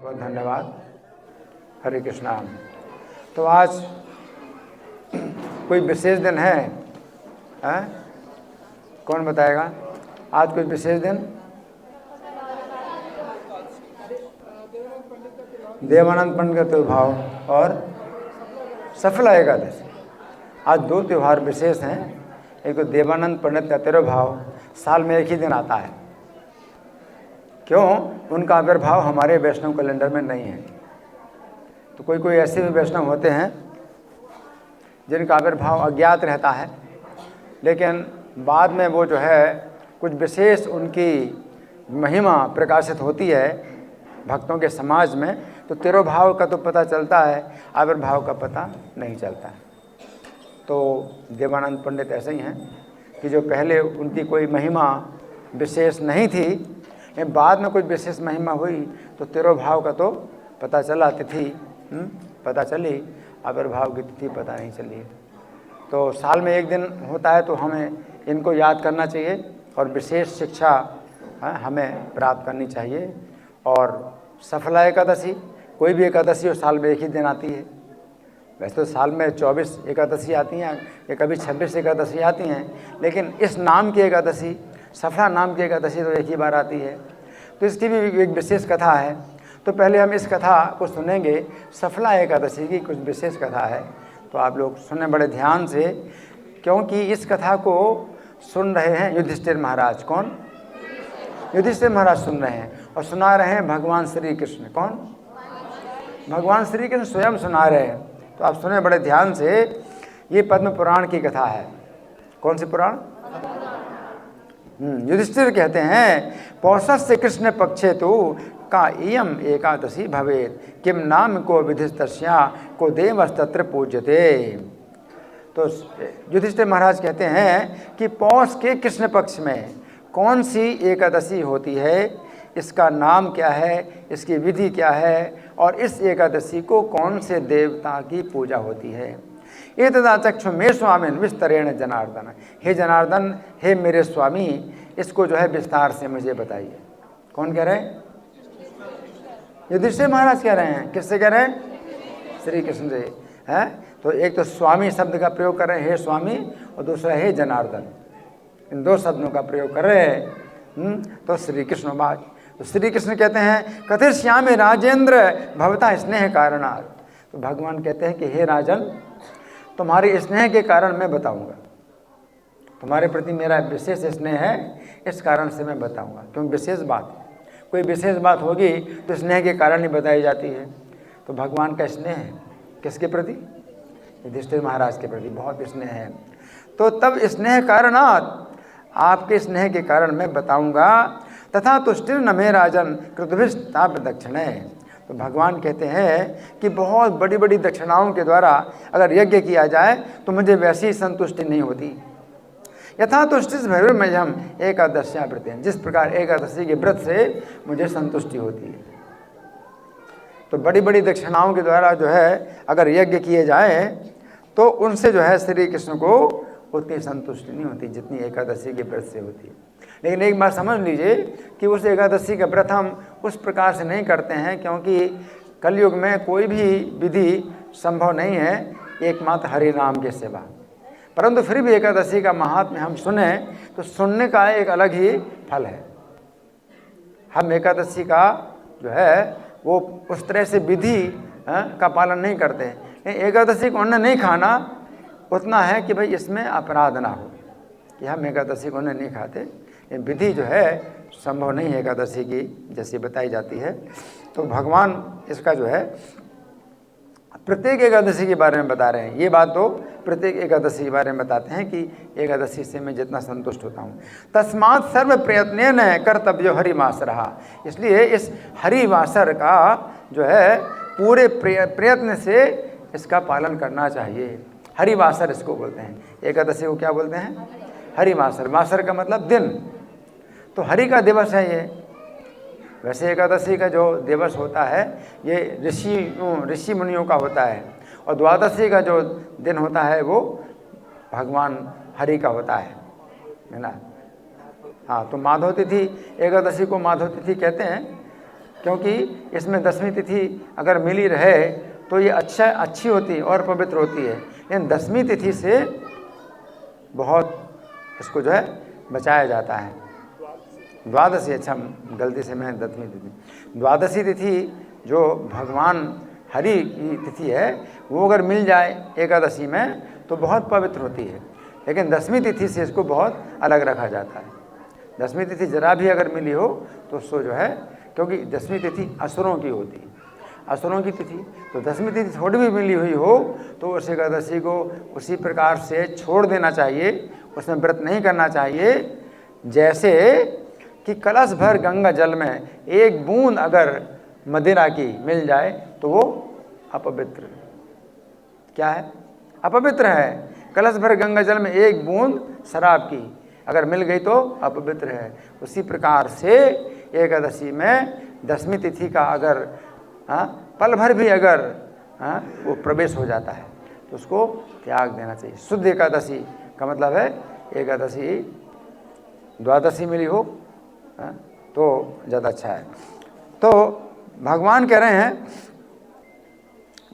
बहुत धन्यवाद। हरे कृष्णा। तो आज कोई विशेष दिन है? कौन बताएगा? आज कोई विशेष दिन? देवानंद पंडित का तिरुभाव और सफला एकादशी। आज दो त्यौहार विशेष हैं। एक तो देवानंद पंडित का तिरुभाव साल में एक ही दिन आता है। क्यों? उनका आविर्भाव हमारे वैष्णव कैलेंडर में नहीं है। तो कोई कोई ऐसे भी वैष्णव होते हैं जिनका आविर्भाव अज्ञात रहता है, लेकिन बाद में वो जो है कुछ विशेष उनकी महिमा प्रकाशित होती है भक्तों के समाज में, तो तिरुभाव का तो पता चलता है, आविर्भाव का पता नहीं चलता है। तो देवानंद पंडित ऐसे ही हैं कि जो पहले उनकी कोई महिमा विशेष नहीं थी, बाद में कुछ विशेष महिमा हुई तो तिरुभाव का तो पता चला, तिथि पता चली, आविर्भाव की तिथि पता नहीं चली। तो साल में एक दिन होता है तो हमें इनको याद करना चाहिए और विशेष शिक्षा हमें प्राप्त करनी चाहिए। और सफला एकादशी, कोई भी एकादशी हो साल में एक ही दिन आती है। वैसे तो साल में 24 एकादशी आती हैं या कभी 26 एकादशी आती हैं, लेकिन इस नाम की एकादशी, सफला नाम की एकादशी तो एक ही बार आती है। तो इसकी भी एक विशेष कथा है। तो पहले हम इस कथा को सुनेंगे। सफला एकादशी की कुछ विशेष कथा है, तो आप लोग सुने बड़े ध्यान से, क्योंकि इस कथा को सुन रहे हैं युधिष्ठिर महाराज। कौन? युधिष्ठिर महाराज सुन रहे हैं और सुना रहे हैं भगवान श्री कृष्ण। कौन? भगवान श्री कृष्ण स्वयं सुना रहे हैं। तो आप सुने बड़े ध्यान से। ये पद्म पुराण की कथा है। कौन सी पुराण? युधिष्ठिर कहते हैं, पौषस्य कृष्ण पक्षे तो का इयम एकादशी भवेत, किम नाम को विधिस्तस्या को देवस्तत्र पूज्यते। तो युधिष्ठिर महाराज कहते हैं कि पौष के कृष्ण पक्ष में कौन सी एकादशी होती है, इसका नाम क्या है, इसकी विधि क्या है, और इस एकादशी को कौन से देवता की पूजा होती है। ये तदा चक्षु मे स्वामिन विस्तरेण जनार्दन। हे जनार्दन, हे मेरे स्वामी, इसको जो है विस्तार से मुझे बताइए। कौन कह रहे हैं? युधिष्ठिर महाराज कह रहे हैं। किससे कह रहे हैं? श्री कृष्ण से है। तो एक तो स्वामी शब्द का प्रयोग कर रहे हैं, हे स्वामी, और दूसरा हे जनार्दन। इन दो शब्दों का प्रयोग कर रहे हैं। तो श्री कृष्ण बात। तो श्री कृष्ण कहते हैं, कथिष्यामि राजेंद्र भवता स्नेह कारणात्। तो भगवान कहते हैं कि हे राजन, तुम्हारे स्नेह के कारण मैं बताऊंगा। तुम्हारे प्रति मेरा विशेष स्नेह है, इस कारण से मैं बताऊंगा। क्योंकि विशेष बात, कोई विशेष बात होगी तो स्नेह के कारण ही बताई जाती है। तो भगवान का स्नेह है किसके प्रति? युधिष्ठिर महाराज के प्रति बहुत स्नेह है। तो तब स्नेह कारणात्, आपके स्नेह के कारण मैं बताऊंगा। तथा तुष्टिर न मे राजन कृतभिस्ताप दक्षिणे। तो भगवान कहते हैं कि बहुत बड़ी बड़ी दक्षिणाओं के द्वारा अगर यज्ञ किया जाए तो मुझे वैसी संतुष्टि नहीं होती। यथा तुष्टिस भैरवमयम एकादश्या व्रत, जिस प्रकार एकादशी के व्रत से मुझे संतुष्टि होती है। तो बड़ी बड़ी दक्षिणाओं के द्वारा जो है अगर यज्ञ किए जाए तो उनसे जो है श्री कृष्ण को उतनी संतुष्टि नहीं होती जितनी एकादशी के व्रत से होती है। लेकिन एक बात समझ लीजिए कि उस एकादशी का व्रत हम उस प्रकार से नहीं करते हैं, क्योंकि कलयुग में कोई भी विधि संभव नहीं है एकमात्र हरि नाम के सिवा। परंतु फिर भी एकादशी का महात्म्य हम सुने तो सुनने का एक अलग ही फल है। हम एकादशी का जो है वो उस तरह से विधि का पालन नहीं करते। एकादशी को अन्न नहीं खाना उतना है कि भाई इसमें अपराध ना हो कि हम एकादशी को अन्न नहीं खाते। ये विधि जो है संभव नहीं है एकादशी की जैसी बताई जाती है। तो भगवान इसका जो है प्रत्येक एकादशी के बारे में बता रहे हैं। ये बात तो प्रत्येक एकादशी के बारे में बताते हैं कि एकादशी से मैं जितना संतुष्ट होता हूँ। तस्मात् सर्व प्रयत्न कर्तव्य हरिवासर। इसलिए इस हरिवासर का जो है पूरे प्रयत्न से इसका पालन करना चाहिए। हरिवासर इसको बोलते हैं। एकादशी को क्या बोलते हैं? हरिवासर। वासर का मतलब दिन। तो हरि का दिवस है ये। वैसे एकादशी का जो दिवस होता है ये ऋषि मुनियों का होता है, और द्वादशी का जो दिन होता है वो भगवान हरि का होता है ना। हाँ, तो माधव तिथि, एकादशी को माधव तिथि कहते हैं। क्योंकि इसमें दसवीं तिथि अगर मिली रहे तो ये अच्छी होती और पवित्र होती है, लेकिन दसवीं तिथि से बहुत इसको जो है बचाया जाता है। द्वादशी, अच्छा गलती से मैं दसवीं तिथि, द्वादशी तिथि जो भगवान हरि की तिथि है वो अगर मिल जाए एकादशी में तो बहुत पवित्र होती है, लेकिन दसवीं तिथि से इसको बहुत अलग रखा जाता है। दसवीं तिथि जरा भी अगर मिली हो तो उसको जो है, क्योंकि दसवीं तिथि असुरों की होती है, असुरों की तिथि, तो दसवीं तिथि थोड़ी भी मिली हुई हो तो उस एकादशी को उसी प्रकार से छोड़ देना चाहिए, उसमें व्रत नहीं करना चाहिए। जैसे कि कलश भर गंगा जल में एक बूंद अगर मदिरा की मिल जाए तो वो अपवित्र, क्या है, अपवित्र है। कलश भर गंगा जल में एक बूंद शराब की अगर मिल गई तो अपवित्र है। उसी प्रकार से एकादशी में दसवीं तिथि का अगर पल भर भी अगर वो प्रवेश हो जाता है तो उसको त्याग देना चाहिए। शुद्ध एकादशी का मतलब है एकादशी द्वादशी मिली हो तो ज़्यादा अच्छा है। तो भगवान कह रहे हैं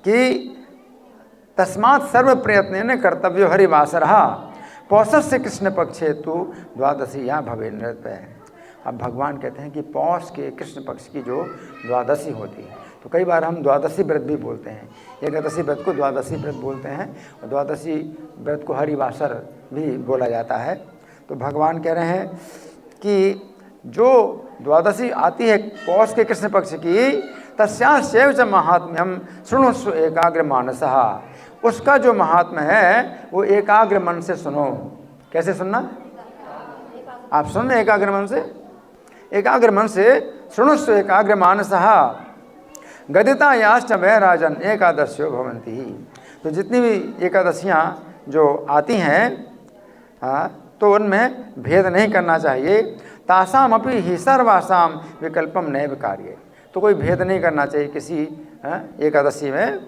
कि तस्मात् सर्व प्रयत्न कर्तव्य हरिवासरः पौषस्य कृष्ण पक्षे तो द्वादशी यहाँ भवे नृत्य। अब भगवान कहते हैं कि पौष के कृष्ण पक्ष की जो द्वादशी होती है, तो कई बार हम द्वादशी व्रत भी बोलते हैं, एकादशी व्रत को द्वादशी व्रत बोलते हैं और द्वादशी व्रत को हरिवासर भी बोला जाता है। तो भगवान कह रहे हैं कि जो द्वादशी आती है पौष के कृष्ण पक्ष की, तस्यास्यैव च महात्म्यम शृणुष्व एकाग्र मानसः, उसका जो महात्म्य है वो एकाग्र मन से सुनो। कैसे सुनना, आप सुन एकाग्र मन से, एकाग्र मन से शृणुष्व एकाग्र मानसः गदिता याश्च वै राजन एकादश्यो भवन्ति। तो जितनी भी एकादशियाँ जो आती हैं तो उनमें भेद नहीं करना चाहिए। तासाम अपि ही सर्वासाम विकल्पम नैव कार्ये, तो कोई भेद नहीं करना चाहिए किसी एकादशी में।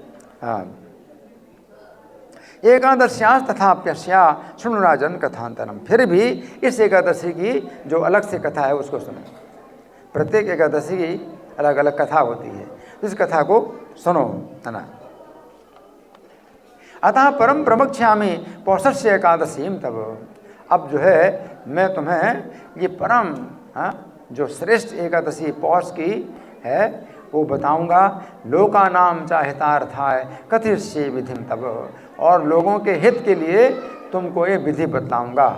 एकादश्यास तथाप्यस्या शृणु राजन कथांतरम, फिर भी इस एकादशी की जो अलग से कथा है उसको सुनो। प्रत्येक एकादशी की अलग अलग कथा होती है, इस कथा को सुनो, है ना। अतः परम प्रवक्ष्यामि पौषस्य एकादशीम तब, अब जो है मैं तुम्हें ये परम जो श्रेष्ठ एकादशी पौष की है वो बताऊंगा। लोकानाम च हितार्थाय कथिष्ये विधिम तब, और लोगों के हित के लिए तुमको ये विधि बतलाऊंगा।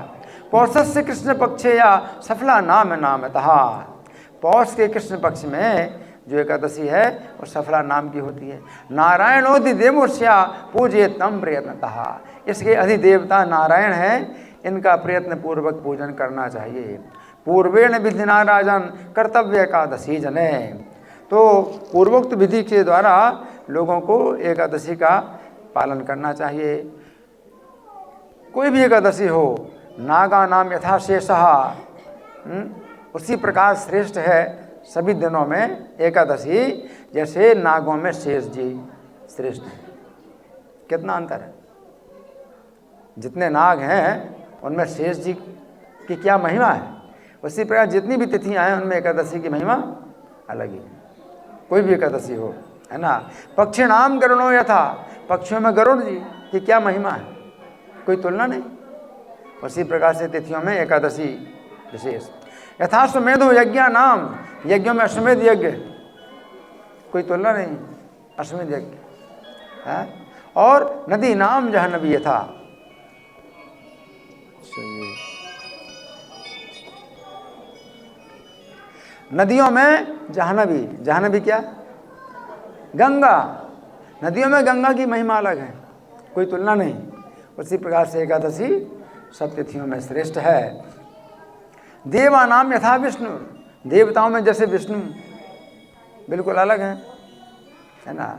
पौषस्य कृष्ण पक्षे या सफला नाम नामतः, पौष के कृष्ण पक्ष में जो एकादशी है वो सफला नाम की होती है। नारायणोधिदेवस्या पूजे तम प्रयत्नतः, इसके अधिदेवता नारायण हैं, इनका प्रयत्न पूर्वक पूजन करना चाहिए। पूर्वेण विधिना राजन कर्तव्य एकादशी जने, तो पूर्वोक्त विधि के द्वारा लोगों को एकादशी का पालन करना चाहिए। कोई भी एकादशी हो, नागा नाम यथा शेषः, उसी प्रकार श्रेष्ठ है सभी दिनों में एकादशी, जैसे नागों में शेष जी श्रेष्ठ है। कितना अंतर है, जितने नाग हैं उनमें शेष जी की क्या महिमा है, उसी प्रकार जितनी भी तिथियां हैं उनमें एकादशी की महिमा अलग ही है। कोई भी एकादशी हो, है ना। पक्षिणाम गरुणो यथा, पक्षियों में गरुड़ जी की क्या महिमा है, कोई तुलना नहीं। उसी प्रकार से तिथियों में एकादशी विशेष। यथाश्वमेधो यज्ञ नाम, यज्ञों में अश्वमेध यज्ञ, कोई तुलना नहीं, अश्वमेध यज्ञ है। और नदी नाम जाह्नवी यथा, नदियों में जाह्नवी, जाह्नवी क्या, गंगा, नदियों में गंगा की महिमा अलग है, कोई तुलना नहीं। उसी प्रकार से एकादशी सब तिथियों में श्रेष्ठ है। देवा नाम यथा विष्णु, देवताओं में जैसे विष्णु बिल्कुल अलग हैं, है ना।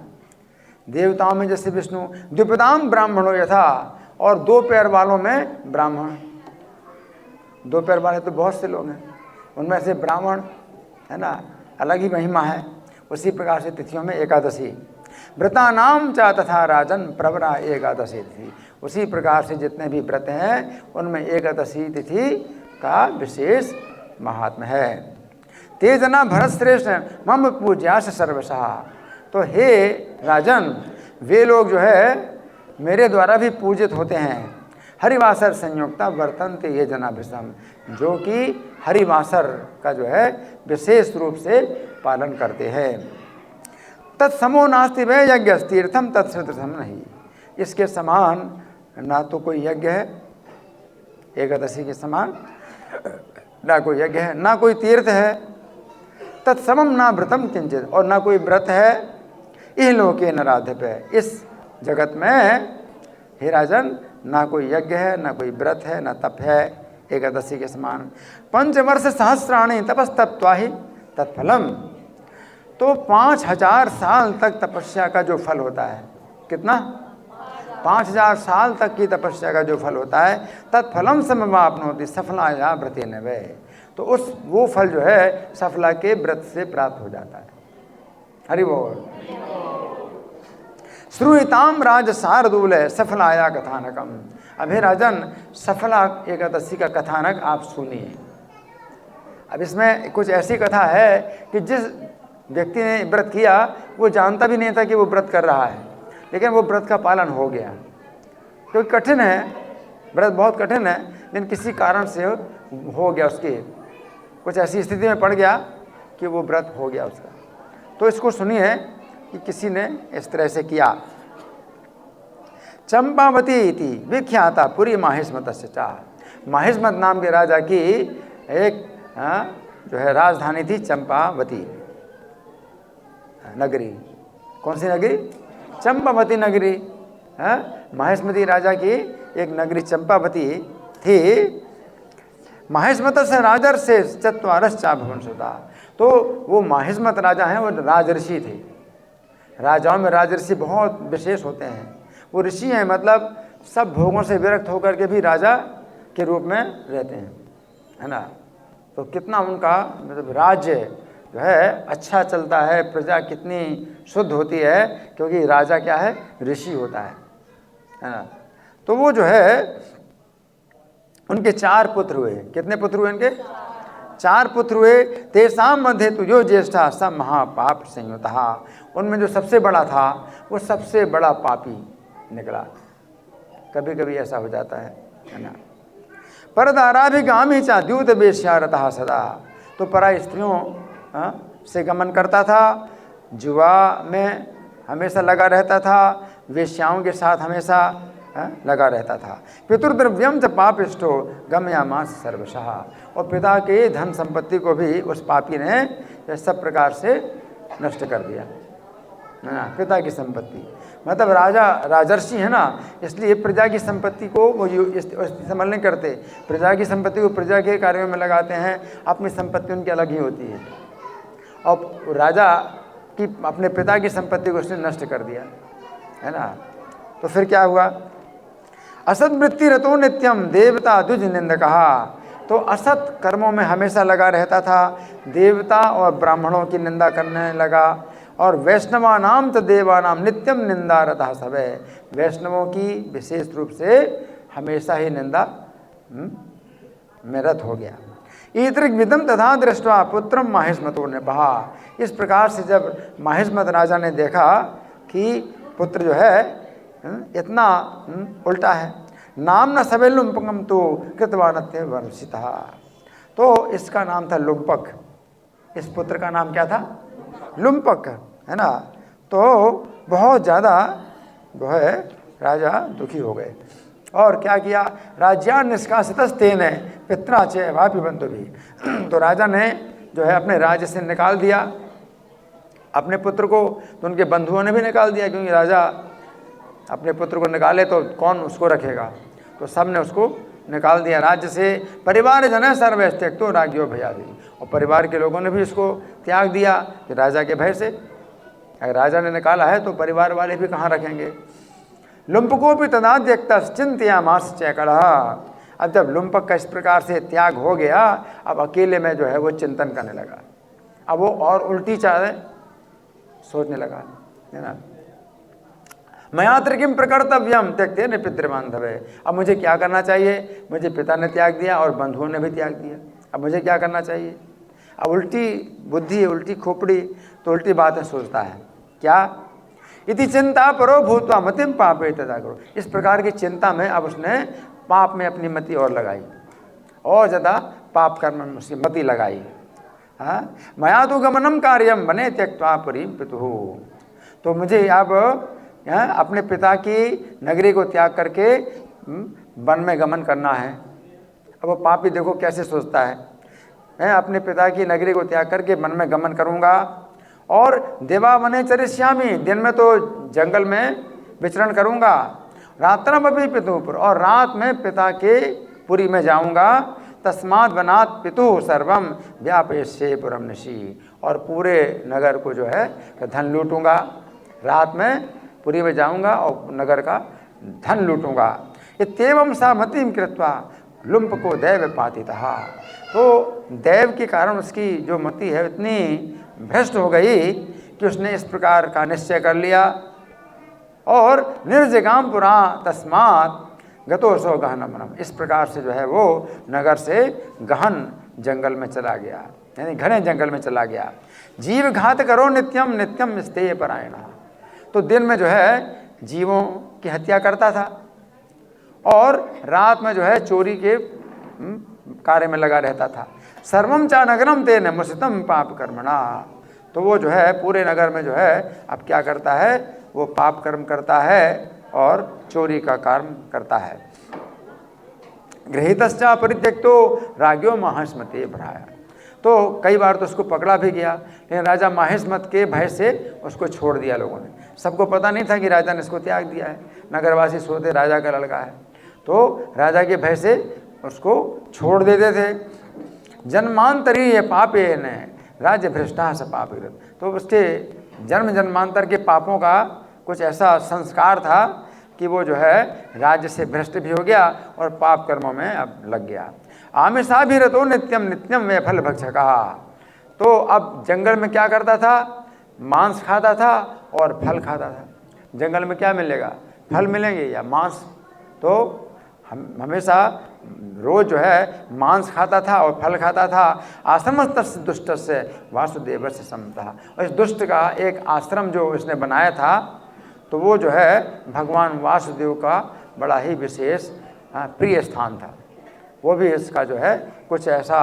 देवताओं में जैसे विष्णु। द्विपदाम ब्राह्मणों यथा, और दो पैर वालों में ब्राह्मण, दो पैर वाले तो बहुत से लोग हैं, उनमें से ब्राह्मण, है ना, अलग ही महिमा है। उसी प्रकार से तिथियों में एकादशी। व्रता नाम च तथा राजन प्रवरा एकादशी तिथि, उसी प्रकार से जितने भी व्रत हैं उनमें एकादशी तिथि का विशेष महात्म्य है। ते जना भरत श्रेष्ठ मम पूज्यास सर्वशः। तो हे राजन, वे लोग जो है मेरे द्वारा भी पूजित होते हैं। हरिवासर संयुक्ता वर्तन्ते ये जनाभिषम, जो कि हरिवासर का जो है विशेष रूप से पालन करते हैं। तत्समो नास्ति वै यज्ञ तीर्थम तत्सदृशम नहीं, इसके समान ना तो कोई यज्ञ है, एकादशी के समान ना कोई यज्ञ है, ना कोई तीर्थ है। तत्समम ना व्रतम किंचित, और ना कोई व्रत है। इह लोके न राध्यपे, इस जगत में हे राजन ना कोई यज्ञ है, ना कोई व्रत है, ना तप है एकादशी के समान। 5 वर्ष सहस्राणि तपस्तप्त्वा ही तत्फलम, तो 5000 साल तक तपस्या का जो फल होता है, कितना? 5000 साल तक की तपस्या का जो फल होता है, तत्फलम समवाप्नोति सफलाया व्रतेन वै, तो उस वो फल जो है सफला के व्रत से प्राप्त हो जाता है। हरि बोल। श्रूयताम राज शार्दूल सफलाया कथानकम। अभी राजन सफला एकादशी का कथानक आप सुनिए। अब इसमें कुछ ऐसी कथा है कि जिस व्यक्ति ने व्रत किया वो जानता भी नहीं था कि वो व्रत कर रहा है, लेकिन वो व्रत का पालन हो गया। क्योंकि कठिन है, व्रत बहुत कठिन है, लेकिन किसी कारण से हो गया, उसकी कुछ ऐसी स्थिति में पड़ गया कि वो व्रत हो गया उसका। तो इसको सुनिए कि किसी ने इस तरह से किया। चंपावती इति विख्याता पुरी माहिष्मतस्य चा, माहिष्मत नाम के राजा की एक जो है राजधानी थी चंपावती नगरी। कौन सी नगरी? चंपावती नगरी। माहिष्मती राजा की एक नगरी चंपावती थी। माहिष्मत से राजर से चत्वारश्चा भवनसुता, तो वो माहिष्मत राजा हैं, वो राजर्षि थे। राजाओं में राजर्षि बहुत विशेष होते हैं। वो ऋषि हैं, मतलब सब भोगों से विरक्त होकर के भी राजा के रूप में रहते हैं, है ना। तो कितना उनका मतलब राज्य जो है अच्छा चलता है, प्रजा कितनी शुद्ध होती है, क्योंकि राजा क्या है? ऋषि होता है ना। तो वो जो है उनके 4 पुत्र हुए। कितने पुत्र हुए उनके? 4 पुत्र हुए। तेसाम मध्य तुझो ज्येष्ठा सब महापाप संयुतः, उनमें जो सबसे बड़ा था वो सबसे बड़ा पापी निकला। कभी कभी ऐसा हो जाता है ना। परदाराभिगामी चा द्यूत वेश्यारतः सदा, तो पराई स्त्रियों से गमन करता था, जुआ में हमेशा लगा रहता था, वेश्याओं के साथ हमेशा लगा रहता था। पितृद्रव्यम च पापिष्टो गमयामास सर्वशः, और पिता के धन संपत्ति को भी उस पापी ने सब प्रकार से नष्ट कर दिया, है ना। पिता की संपत्ति मतलब राजा राजर्षि है ना, इसलिए प्रजा की संपत्ति को वो इस्तेमाल नहीं करते। प्रजा की संपत्ति को प्रजा के कार्यों में लगाते हैं, अपनी संपत्ति उनकी अलग ही होती है। और राजा की अपने पिता की संपत्ति को उसने नष्ट कर दिया, है ना। तो फिर क्या हुआ? असत वृत्ति रतो नित्यम देवता द्विज निंदकहा, तो असत कर्मों में हमेशा लगा रहता था, देवता और ब्राह्मणों की निंदा करने लगा। और वैष्णवा नाम तो देवानाम नित्यम निंदा रतः सब, वैष्णवों की विशेष रूप से हमेशा ही निंदा में रत हो गया। ईतृक विदम तथा दृष्टवा पुत्रम माहिष्मतो ने बहा, इस प्रकार से जब माहिष्मत राजा ने देखा कि पुत्र जो है इतना उल्टा है, नाम न सवे लुम्पकम तो कृतवानत्य वर्षिता, तो इसका नाम था लुम्पक। इस पुत्र का नाम क्या था? लुम्पक, है ना। तो बहुत ज़्यादा जो है राजा दुखी हो गए और क्या किया? राज्यान निष्कासितस्तेन पित्रा च वापि बंधु भी, तो राजा ने जो है अपने राज्य से निकाल दिया अपने पुत्र को, तो उनके बंधुओं ने भी निकाल दिया, क्योंकि राजा अपने पुत्र को निकाले तो कौन उसको रखेगा, तो सब ने उसको निकाल दिया राज्य से। परिवार जन सर्वैस त्यक्तो राज्यो भयादि, और परिवार के लोगों ने भी इसको त्याग दिया कि राजा के भय से। अगर राजा ने निकाला है तो परिवार वाले भी कहाँ रखेंगे। लुम्पको भी तदा त्यक्ता चिंतयामास चैकड़ा, अब जब लुम्पक का इस प्रकार से त्याग हो गया, अब अकेले में जो है वो चिंतन करने लगा, अब वो और उल्टी चाहे सोचने लगा, है ना। मयात्र किम प्रकर्तव्यम त्यक्ते न पितृबांधवे, अब मुझे क्या करना चाहिए? मुझे पिता ने त्याग दिया और बंधुओं ने भी त्याग दिया, अब मुझे क्या करना चाहिए? अब उल्टी बुद्धि, उल्टी खोपड़ी, तो उल्टी बातें सोचता है। क्या? इति चिंता परो भूतवा मतिम पापे तदा करो। इस प्रकार की चिंता में अब उसने पाप में अपनी मति और लगाई, और ज़्यादा पाप कर्म में उसकी मति लगाई। हाँ, मया तो गमनम कार्यम बने त्यक्त्वा पुरीम पितुः। तो मुझे अब अपने पिता की नगरी को त्याग करके वन में गमन करना है। अब वो पापी देखो कैसे सोचता है, मैं अपने पिता की नगरी को त्याग करके वन में गमन करूँगा, और देवा वने चरिष्यामि, दिन में तो जंगल में विचरण करूँगा, रात्रम अपि पितुः पुर, और रात में पिता के पुरी में जाऊँगा। तस्मात् वनात् पितुः सर्वम व्यापयिष्ये पुरम निशि, और पूरे नगर को जो है धन लूटूंगा। रात में पुरी में जाऊँगा और नगर का धन लूटूंगा। इत्येवं सा मतिम कृत्वा लुम्प को दैव पातितः। तो दैव के कारण उसकी जो मति है इतनी भ्रष्ट हो गई कि उसने इस प्रकार का निश्चय कर लिया, और निर्जगाम पुरा तस्मात् गतो सो गहन मनम, इस प्रकार से जो है वो नगर से गहन जंगल में चला गया, यानी घने जंगल में चला गया। जीव घात करो नित्यम नित्यम स्तेय परायण। तो दिन में जो है जीवों की हत्या करता था, और रात में जो है चोरी के कार्य में लगा रहता था। सर्वम चा नगरम तेन मुसितम पाप कर्मणा। तो वो जो है पूरे नगर में जो है अब क्या करता है, वो पाप कर्म करता है और चोरी का कर्म करता है। गृहीतश्चा परित्यक्तो राज्ञो माहिष्मते भराया। तो कई बार तो उसको पकड़ा भी गया, लेकिन राजा माहिष्मत के भय से उसको छोड़ दिया लोगों ने। सबको पता नहीं था कि राजा ने इसको त्याग दिया है, नगरवासी सोचते राजा का लड़का है, तो राजा के भय से उसको छोड़ देते थे। जन्मांतरीय पापे ने राज्य भ्रष्टा स पापकृत। तो उसके जन्म जन्मांतर के पापों का कुछ ऐसा संस्कार था कि वो जो है राज्य से भ्रष्ट भी हो गया और पाप कर्मों में अब लग गया। आमिषा भी रतो नित्यम नित्यम में फल भक्षका। तो अब जंगल में क्या करता था, मांस खाता था और फल खाता था। जंगल में क्या मिलेगा, फल मिलेंगे या मांस? तो हमेशा रोज जो है मांस खाता था और फल खाता था। आश्रमस्तस्य दुष्टस्य वासुदेवस्य समता। और इस दुष्ट का एक आश्रम जो उसने बनाया था, तो वो जो है भगवान वासुदेव का बड़ा ही विशेष प्रिय स्थान था। वो भी इसका जो है कुछ ऐसा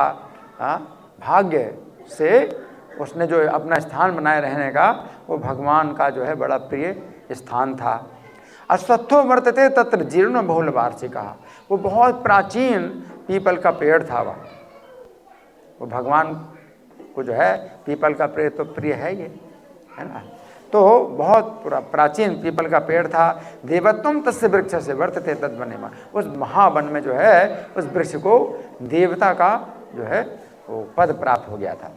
भाग्य से उसने जो अपना स्थान बनाए रहने का, वो भगवान का जो है बड़ा प्रिय स्थान था। अश्वत्थो वर्तते तत्र जीर्ण बहुल वार्षिका। वो बहुत प्राचीन पीपल का पेड़ था। वो भगवान को जो है पीपल का पेड़ तो प्रिय है ये, है ना। तो बहुत प्राचीन पीपल का पेड़ था। देवत्वम तस्य वृक्ष से वर्तते तद बने। उस महावन में जो है उस वृक्ष को देवता का जो है वो पद प्राप्त हो गया था।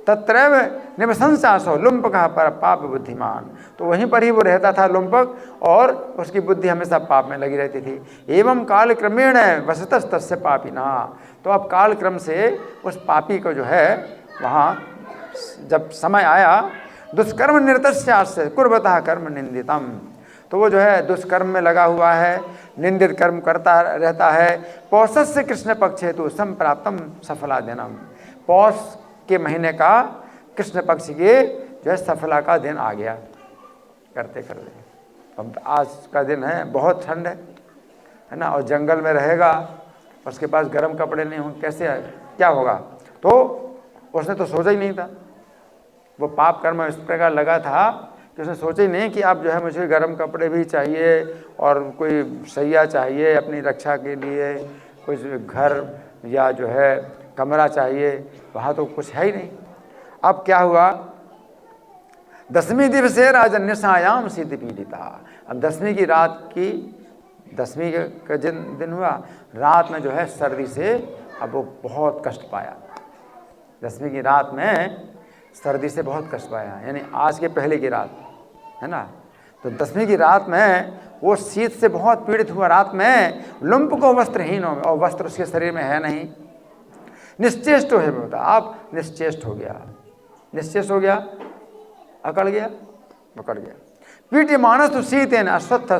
तत्रैव निवसंसासो लुम्पकः पर पाप बुद्धिमान। तो वहीं पर ही वो रहता था लुम्पक, और उसकी बुद्धि हमेशा पाप में लगी रहती थी। एवं काल क्रमेण वसतस्तस्य पापिना। तो अब काल क्रम से उस पापी को जो है वहाँ जब समय आया, दुष्कर्म निरतस्यास्य कुर्वतः कर्म निंदितम। तो वो जो है दुष्कर्म में लगा हुआ है, निंदित कर्म करता रहता है। पौषस्य कृष्ण पक्षे तो संप्राप्तम सफला दिनम। पौष के महीने का कृष्ण पक्ष के जो है सफला का दिन आ गया करते करते। अब आज का दिन है, बहुत ठंड है ना, और जंगल में रहेगा, उसके पास गर्म कपड़े नहीं होंगे, कैसे क्या होगा। तो उसने तो सोचा ही नहीं था, वो पाप कर्म इस प्रकार लगा था कि उसने सोचा ही नहीं कि अब जो है मुझे गर्म कपड़े भी चाहिए और कोई सैया चाहिए अपनी रक्षा के लिए, कुछ घर या जो है कमरा चाहिए, वहाँ तो कुछ है ही नहीं। अब क्या हुआ, दसवीं दिवसे राजन्यसायाम सिद्धि पीड़िता। अब दसवीं की रात की, दसवीं का दिन हुआ, रात में जो है सर्दी से अब वो बहुत कष्ट पाया। दसवीं की रात में सर्दी से बहुत कष्ट पाया, यानी आज के पहले की रात है ना। तो दसवीं की रात में वो शीत से बहुत पीड़ित हुआ। रात में लुम्प को वस्त्रहीन हो, और वस्त्र उसके शरीर में है नहीं। निश्चेष्ट है बता, आप निश्चेष्ट हो गया, निश्चेष्ट हो गया, अकड़ गया, पकड़ गया। पीठ मानस तो शीत है न अश्वत्थ।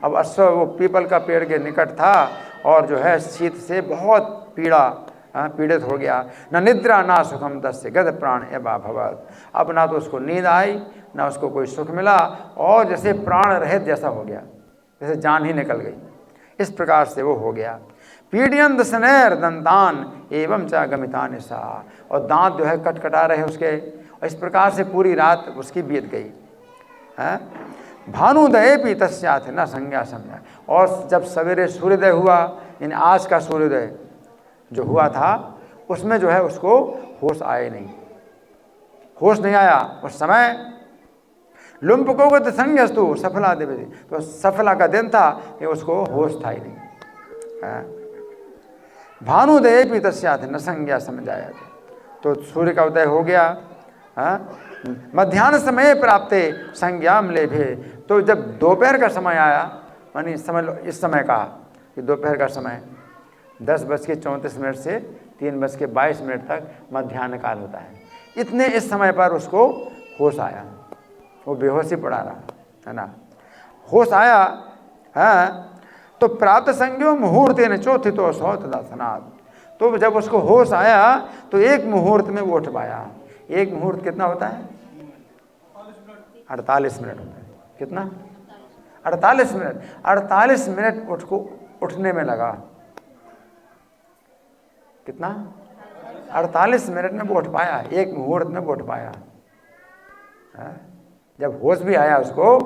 अब अश्व वो पीपल का पेड़ के निकट था और जो है शीत से बहुत पीड़ा पीड़ित हो गया। न निद्रा ना सुखम तस्य गद प्राण एवा भवत। अब ना तो उसको नींद आई, ना उसको कोई सुख मिला, और जैसे प्राण रहित जैसा हो गया, जैसे जान ही निकल गई, इस प्रकार से वो हो गया। पीडियन दसनैर दंतान एवं च गमिता निशा, और दांत जो है कटकटा रहे उसके, और इस प्रकार से पूरी रात उसकी बीत गई है। भानुदय भी तस्याथ न संज्ञा समझा, और जब सवेरे सूर्योदय हुआ, इन आज का सूर्योदय जो हुआ था उसमें जो है उसको होश आए नहीं, होश नहीं आया उस समय। लुम्पको गत संज्ञस्तु सफला देवी, तो सफला का दिन था कि उसको होश था ही नहीं। भानुदय भी तस्याथ न संज्ञा समझाया, तो सूर्य का उदय हो गया। मध्याह्न समय प्राप्ते संज्ञाम लेभे, तो जब दोपहर का समय आया, मानी समझ लो इस समय का कि दोपहर का समय 10:34 से 3:22 तक मध्याह्न काल होता है। इतने इस समय पर उसको होश आया, वो बेहोशी पड़ा रहा है ना, होश आया है। तो प्राप्त संज्ञो मुहूर्ते न चौथितो सौ तदासनात्, तो जब उसको होश आया तो एक मुहूर्त में वो उठ पाया। एक मुहूर्त कितना होता है? 48 मिनट होता है। कितना? 48 मिनट। 48 मिनट उठने में लगा। कितना? 48 मिनट में वो उठ पाया, एक मुहूर्त में वो उठ पाया। जब होश भी आया उसको,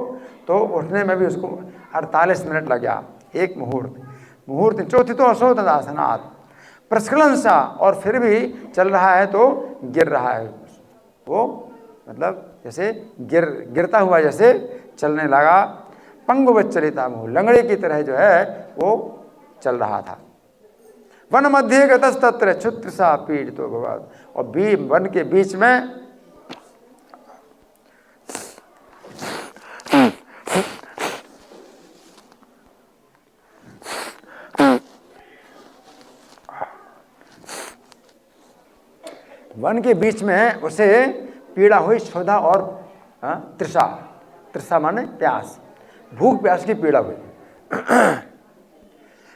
तो उठने में भी उसको 48 मिनट लग गया, एक मुहूर्त चौथी तो असो तदासनात् प्रस्खलन सा, और फिर भी चल रहा है तो गिर रहा है वो, मतलब जैसे गिरता हुआ जैसे चलने लगा। पंगुवत चलिता मुँह, लंगड़े की तरह जो है वो चल रहा था। वन मध्य गतस्तत्र क्षुत्र सा पीड़ितो भवत्, और वन के बीच में उसे पीड़ा हुई, क्षुधा और तृषा माने प्यास, भूख प्यास की पीड़ा हुई।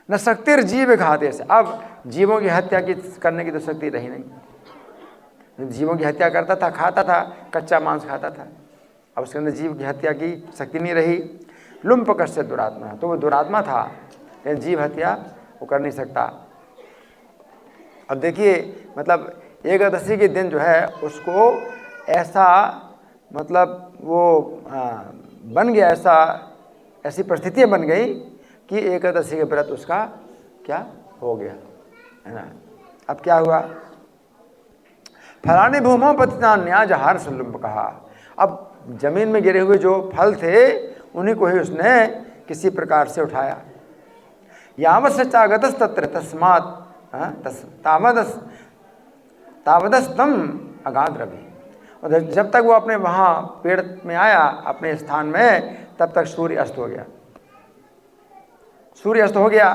न शक्तिर जीव घाते से, अब जीवों की हत्या करने की तो शक्ति रही नहीं। जीवों की हत्या करता था, खाता था, कच्चा मांस खाता था, अब उसके अंदर जीव की हत्या की शक्ति नहीं रही। लुम्पक से दुरात्मा, तो वो दुरात्मा था, लेकिन जीव हत्या वो कर नहीं सकता। अब देखिए, मतलब एकादशी के दिन जो है उसको ऐसा, मतलब वो बन गया, ऐसी परिस्थितियाँ बन गई कि एकादशी के व्रत उसका क्या हो गया, है ना। अब क्या हुआ? फलाने भूमो पतिता न्याज हार सुलभ कहा। अब जमीन में गिरे हुए जो फल थे उन्हीं को ही उसने किसी प्रकार से उठाया। यावत सच्चागतस तत्र तस्मात् तावदस्तम अगाध रवि, और जब तक वो अपने वहाँ पेड़ में आया अपने स्थान में, तब तक सूर्य अस्त हो गया। सूर्य अस्त हो गया।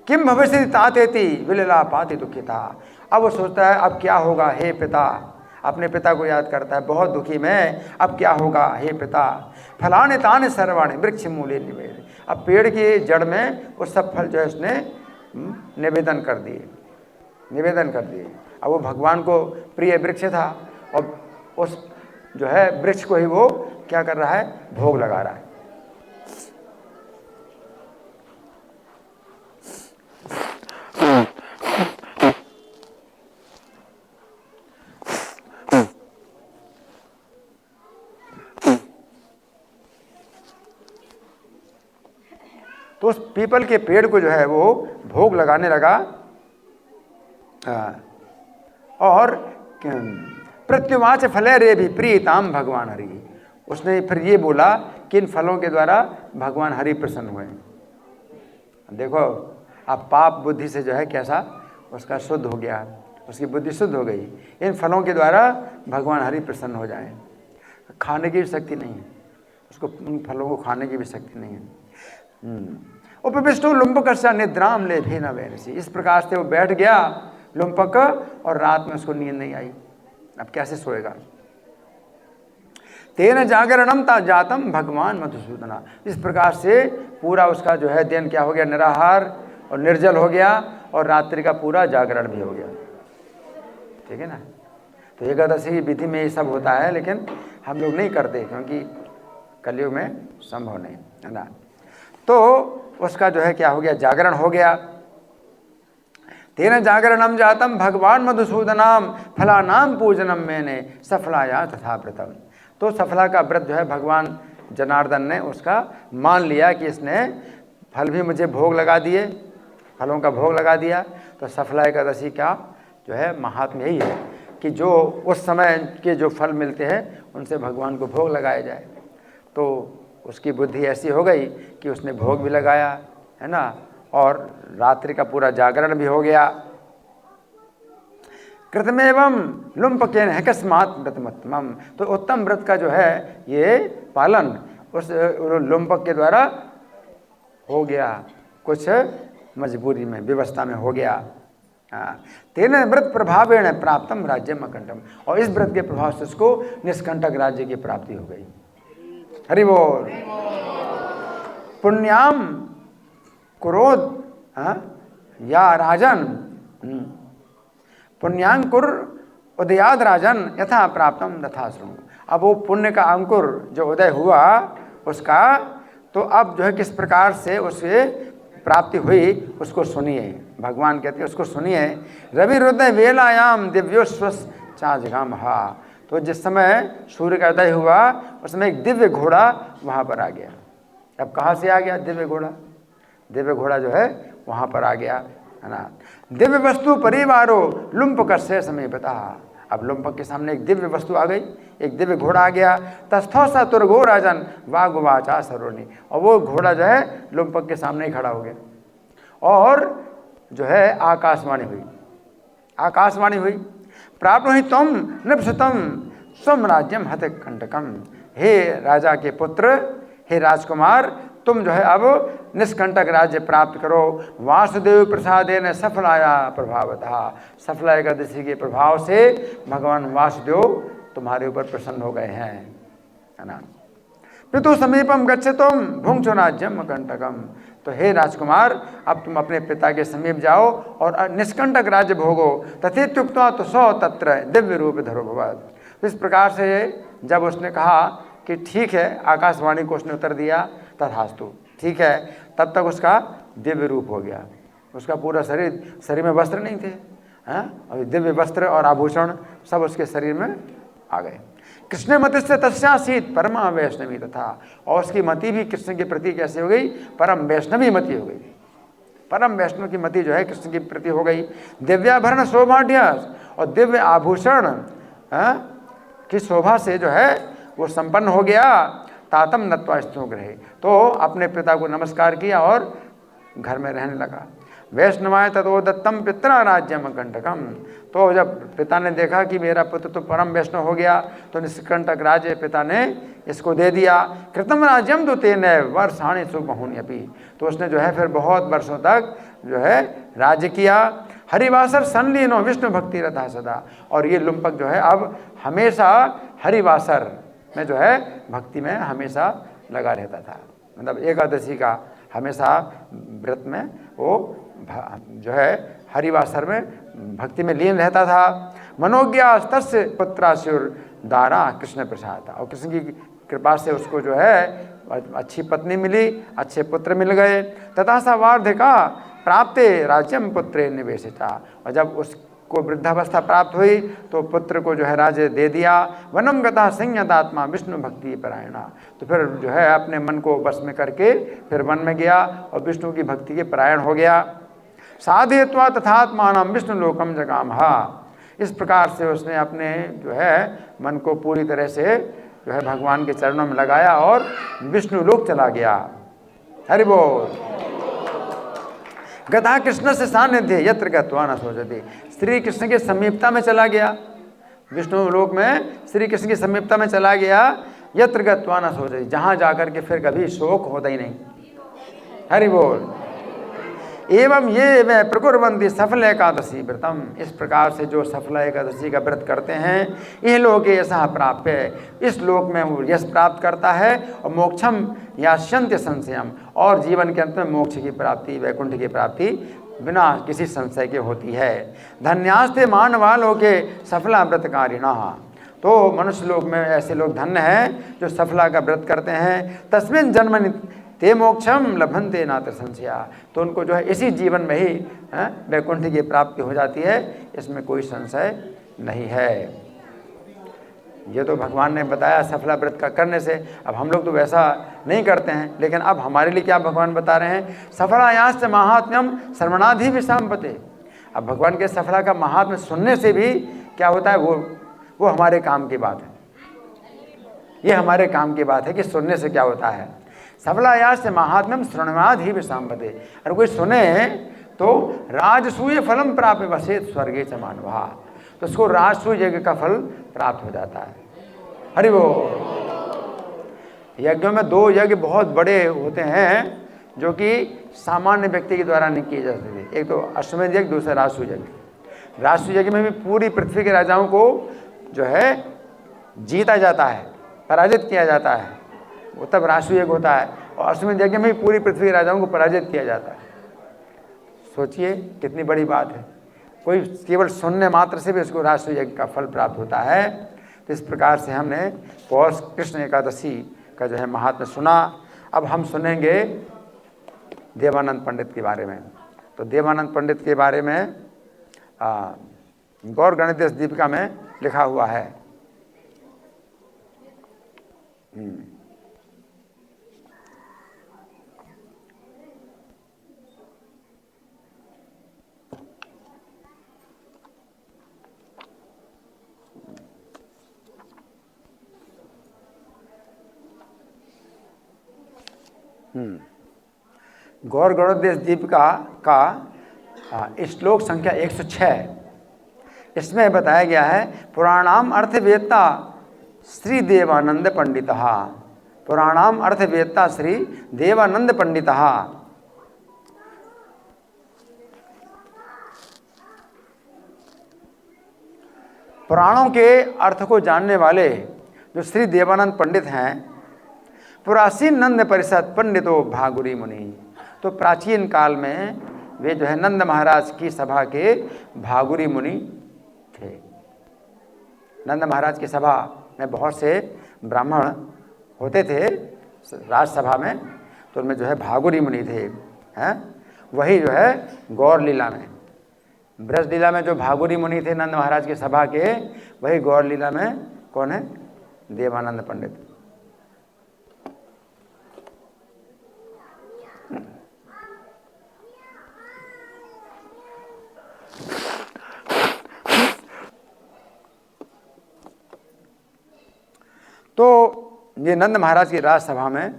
किम भविष्य तातेति विलला पाति दुखिता, अब वो सोचता है अब क्या होगा हे पिता, अपने पिता को याद करता है, बहुत दुखी में, अब क्या होगा हे पिता। फलाने ताने सर्वाणी वृक्ष मूले निवेद, अब पेड़ की जड़ में वो सब फल जो है उसने निवेदन कर दिए। अब वो भगवान को प्रिय वृक्ष था, और उस जो है वृक्ष को ही वो क्या कर रहा है? भोग लगा रहा है। तो उस पीपल के पेड़ को जो है वो भोग लगाने लगा। और प्रत्युवाच फले रे भी प्रीताम भगवान हरि, उसने फिर ये बोला कि इन फलों के द्वारा भगवान हरि प्रसन्न हुए। देखो अब पाप बुद्धि से जो है कैसा उसका शुद्ध हो गया, उसकी बुद्धि शुद्ध हो गई। इन फलों के द्वारा भगवान हरि प्रसन्न हो जाए। खाने की भी शक्ति नहीं है उसको, उन फलों को खाने की भी शक्ति नहीं है। उपविष्टो लुम्पकस्य निद्राम ले भी न वैनसी, इस प्रकार से वो बैठ गया लुम्पक, और रात में उसको नींद नहीं आई। अब कैसे सोएगा? तेन जागरणम ता जातम भगवान मधुसूदना, इस प्रकार से पूरा उसका जो है दिन क्या हो गया? निराहार और निर्जल हो गया, और रात्रि का पूरा जागरण भी हो गया। ठीक है ना। तो एकादशी की विधि में ये सब होता है, लेकिन हम लोग नहीं करते क्योंकि कलयुग में संभव नहीं है ना। तो उसका जो है क्या हो गया, जागरण हो गया। तेन जागरणम जातम भगवान मधुसूदनाम फलानाम पूजनम मैंने सफलाया तथा व्रतम। तो सफला का व्रत जो है भगवान जनार्दन ने उसका मान लिया कि इसने फल भी मुझे भोग लगा दिए, फलों का भोग लगा दिया। तो सफला एकादशी का जो है महात्म्य यही है कि जो उस समय के जो फल मिलते हैं उनसे भगवान को भोग लगाया जाए। तो उसकी बुद्धि ऐसी हो गई कि उसने भोग भी लगाया, है ना, और रात्रि का पूरा जागरण भी हो गया। कृतमेवं लुम्पकेन हैकस्मात् व्रतमुत्तमम्। तो उत्तम व्रत का जो है ये पालन उस लुम्पक के द्वारा हो गया, कुछ मजबूरी में, व्यवस्था में हो गया। तेन व्रत प्रभावेण प्राप्तम राज्यम अखंडम। और इस व्रत के प्रभाव से उसको निष्कंटक राज्य की प्राप्ति हो गई। हरि बोल। पुण्याम क्रोध या राजन, पुण्यांकुर उदयाद राजन यथा प्राप्तम तथा श्रृणु। अब वो पुण्य का अंकुर जो उदय हुआ उसका, तो अब जो है किस प्रकार से उसे प्राप्ति हुई उसको सुनिए। भगवान कहते हैं उसको सुनिए। रवि हृदय वेलायाम दिव्योश्वस चाजगाम हा। तो जिस समय सूर्य का उदय हुआ उस समय एक दिव्य घोड़ा वहाँ पर आ गया। अब कहाँ से आ गया दिव्य घोड़ा? दिव्य घोड़ा जो है वहाँ पर आ गया, है ना। दिव्य वस्तु परिवारो लुम्पक से समय बता। अब लुम्पक के सामने एक दिव्य वस्तु आ गई, एक दिव्य घोड़ा आ गया। तस्थौ सा तुर्गो राजन वागुवाचा सरोनी। और वो घोड़ा जो है लुम्पक के सामने ही खड़ा हो गया और जो है आकाशवाणी हुई, आकाशवाणी हुई। प्राप्त हुई तुम नृपसुतम स्वम राज्यम हत कंटकम। हे राजा के पुत्र, हे राजकुमार, तुम जो है अब निष्कंटक राज्य प्राप्त करो। वासुदेव प्रसादेन सफलाया प्रभावतः। सफला एकादशी के प्रभाव से भगवान वासुदेव तुम्हारे ऊपर प्रसन्न हो गए हैं, है ना। पितु समीपम गच्छतुम भुंक्चो राज्यम कंटकम। तो हे राजकुमार, अब तुम अपने पिता के समीप जाओ और निष्कंटक राज्य भोगो। तथेत्युक्त्वा तो सौ तत्र दिव्य रूप धरो भवत्। इस प्रकार से जब उसने कहा कि ठीक है, आकाशवाणी को उसने उत्तर दिया तथास्तु, ठीक है, तब तक उसका दिव्य रूप हो गया। उसका पूरा शरीर में वस्त्र नहीं थे, हैं, और दिव्य वस्त्र और आभूषण सब उसके शरीर में आ गए। कृष्ण मति से तस्यासीत परमा वैष्णवी तथा। और उसकी मति भी कृष्ण के प्रति कैसे हो गई? परम वैष्णवी मति हो गई। परम वैष्णव की मति जो है कृष्ण के प्रति हो गई। दिव्याभरण शोभाढ्य, और दिव्य आभूषण की शोभा से जो है वो संपन्न हो गया। तातम नत्वा स्तु गृहे। तो अपने पिता को नमस्कार किया और घर में रहने लगा। वैष्णवाय ततो दत्तम पितरा राज्यम कंटकम। तो जब पिता ने देखा कि मेरा पुत्र तो परम वैष्णव हो गया, तो निष्कंटक राज्य पिता ने इसको दे दिया। कृतम राज्यम तो तेने वर्षाणि सुबहुनि अपि। तो उसने जो है फिर बहुत वर्षों तक जो है राज्य किया। हरिवासर संलीनो विष्णु भक्ति रथा सदा। और ये लुम्पक जो है अब हमेशा हरिवासर में जो है भक्ति में हमेशा लगा रहता था। मतलब एकादशी का हमेशा व्रत में वो जो है हरिवासर में भक्ति में लीन रहता था। मनोज्ञा तस्य पुत्रासुर दारा कृष्ण प्रसाद। और कृष्ण की कृपा से उसको जो है अच्छी पत्नी मिली, अच्छे पुत्र मिल गए। तथा सा वार्धिका प्राप्ते राज्यम पुत्रे निवेशिता। और जब उसको वृद्धावस्था प्राप्त हुई तो पुत्र को जो है राज्य दे दिया। वनम गता संयतात्मा विष्णु भक्ति परायणा। तो फिर जो है अपने मन को बस में करके फिर वन में गया और विष्णु की भक्ति के परायण हो गया। साधयत्वा तथात्मानम विष्णु लोकम जगामहा। इस प्रकार से उसने अपने जो है मन को पूरी तरह से जो है भगवान के चरणों में लगाया और विष्णु लोक चला गया। हरि बोल। गता कृष्ण से सानिध्य यत्र गत्वा न सोचते। श्री कृष्ण के समीपता में चला गया, विष्णु लोक में श्री कृष्ण की समीपता में चला गया। यत्र गत्वा न सोचते, जहाँ जाकर के फिर कभी शोक होता ही नहीं। हरि बोल। एवं ये वे प्रकुर्वन्ति सफल एकादशी व्रतम। इस प्रकार से जो सफल एकादशी का व्रत करते हैं, यह लोक यशः प्राप्त है, इस लोक में वो यश प्राप्त करता है। और मोक्षम यास्यन्ति संशयम, और जीवन के अंत में मोक्ष की प्राप्ति, वैकुंठ की प्राप्ति बिना किसी संशय के होती है। धन्यास्ते मानवालों के सफला व्रतकारिणा। तो मनुष्य लोक में ऐसे लोग धन्य हैं जो सफला का व्रत करते हैं। तस्मिन् जन्मनि ते मोक्षम लभन्ते नात्र संशया। तो उनको जो है इसी जीवन में ही वैकुंठ की प्राप्ति हो जाती है, इसमें कोई संशय नहीं है। ये तो भगवान ने बताया सफला व्रत का करने से। अब हम लोग तो वैसा नहीं करते हैं, लेकिन अब हमारे लिए क्या भगवान बता रहे हैं, सफलायाश्च महात्म्यम श्रवणाधि विषाम्पते। अब भगवान के सफला का महात्म्य सुनने से भी क्या होता है, वो हमारे काम की बात है। ये हमारे काम की बात है कि सुनने से क्या होता है। सफलायाश्च महात्म्यम श्रवणाधि विषाम्पते। अगर कोई सुने तो राजसूय फलम प्राप्य वसेत स्वर्गे च मानवा। तो उसको राजसूय यज्ञ का फल प्राप्त हो जाता है। हरि बोल। यज्ञों में 2 यज्ञ बहुत बड़े होते हैं जो कि सामान्य व्यक्ति के द्वारा नहीं किए जा सकते। एक तो अश्वमेध यज्ञ, दूसरा राजसूय यज्ञ। राजसूय यज्ञ में भी पूरी पृथ्वी के राजाओं को जो है जीता जाता है, पराजित किया जाता है, वो तब राजसूय यज्ञ होता है। और अश्वमेध यज्ञ में भी पूरी पृथ्वी के राजाओं को पराजित किया जाता है। सोचिए कितनी बड़ी बात है। कोई केवल सुनने मात्र से भी उसको राजसूय यज्ञ का फल प्राप्त होता है। तो इस प्रकार से हमने पौष कृष्ण एकादशी का जो है महात्म्य सुना। अब हम सुनेंगे देवानंद पंडित के बारे में। तो देवानंद पंडित के बारे में गौर गणित दीपिका में लिखा हुआ है। गौर गणोदेश दीपिका का श्लोक संख्या 106, इसमें बताया गया है पुराणाम अर्थवेत्ता श्री देवानंद पंडितः। पुराणाम अर्थवेत्ता श्री देवानंद पंडितः। पुराणों के अर्थ को जानने वाले जो श्री देवानंद पंडित हैं, पुरासीन नंद परिषद पंडितो भागुरी मुनि। तो प्राचीन काल में वे जो है नंद महाराज की सभा के भागुरी मुनि थे। नंद महाराज की सभा में बहुत से ब्राह्मण होते थे राजसभा में, तो उनमें जो है भागुरी मुनि थे। हैं वही जो है गौर लीला में, ब्रज लीला में जो भागुरी मुनि थे नंद महाराज की सभा के, वही गौर लीला में कौन है, देवानंद पंडित। तो ये नंद महाराज की राजसभा में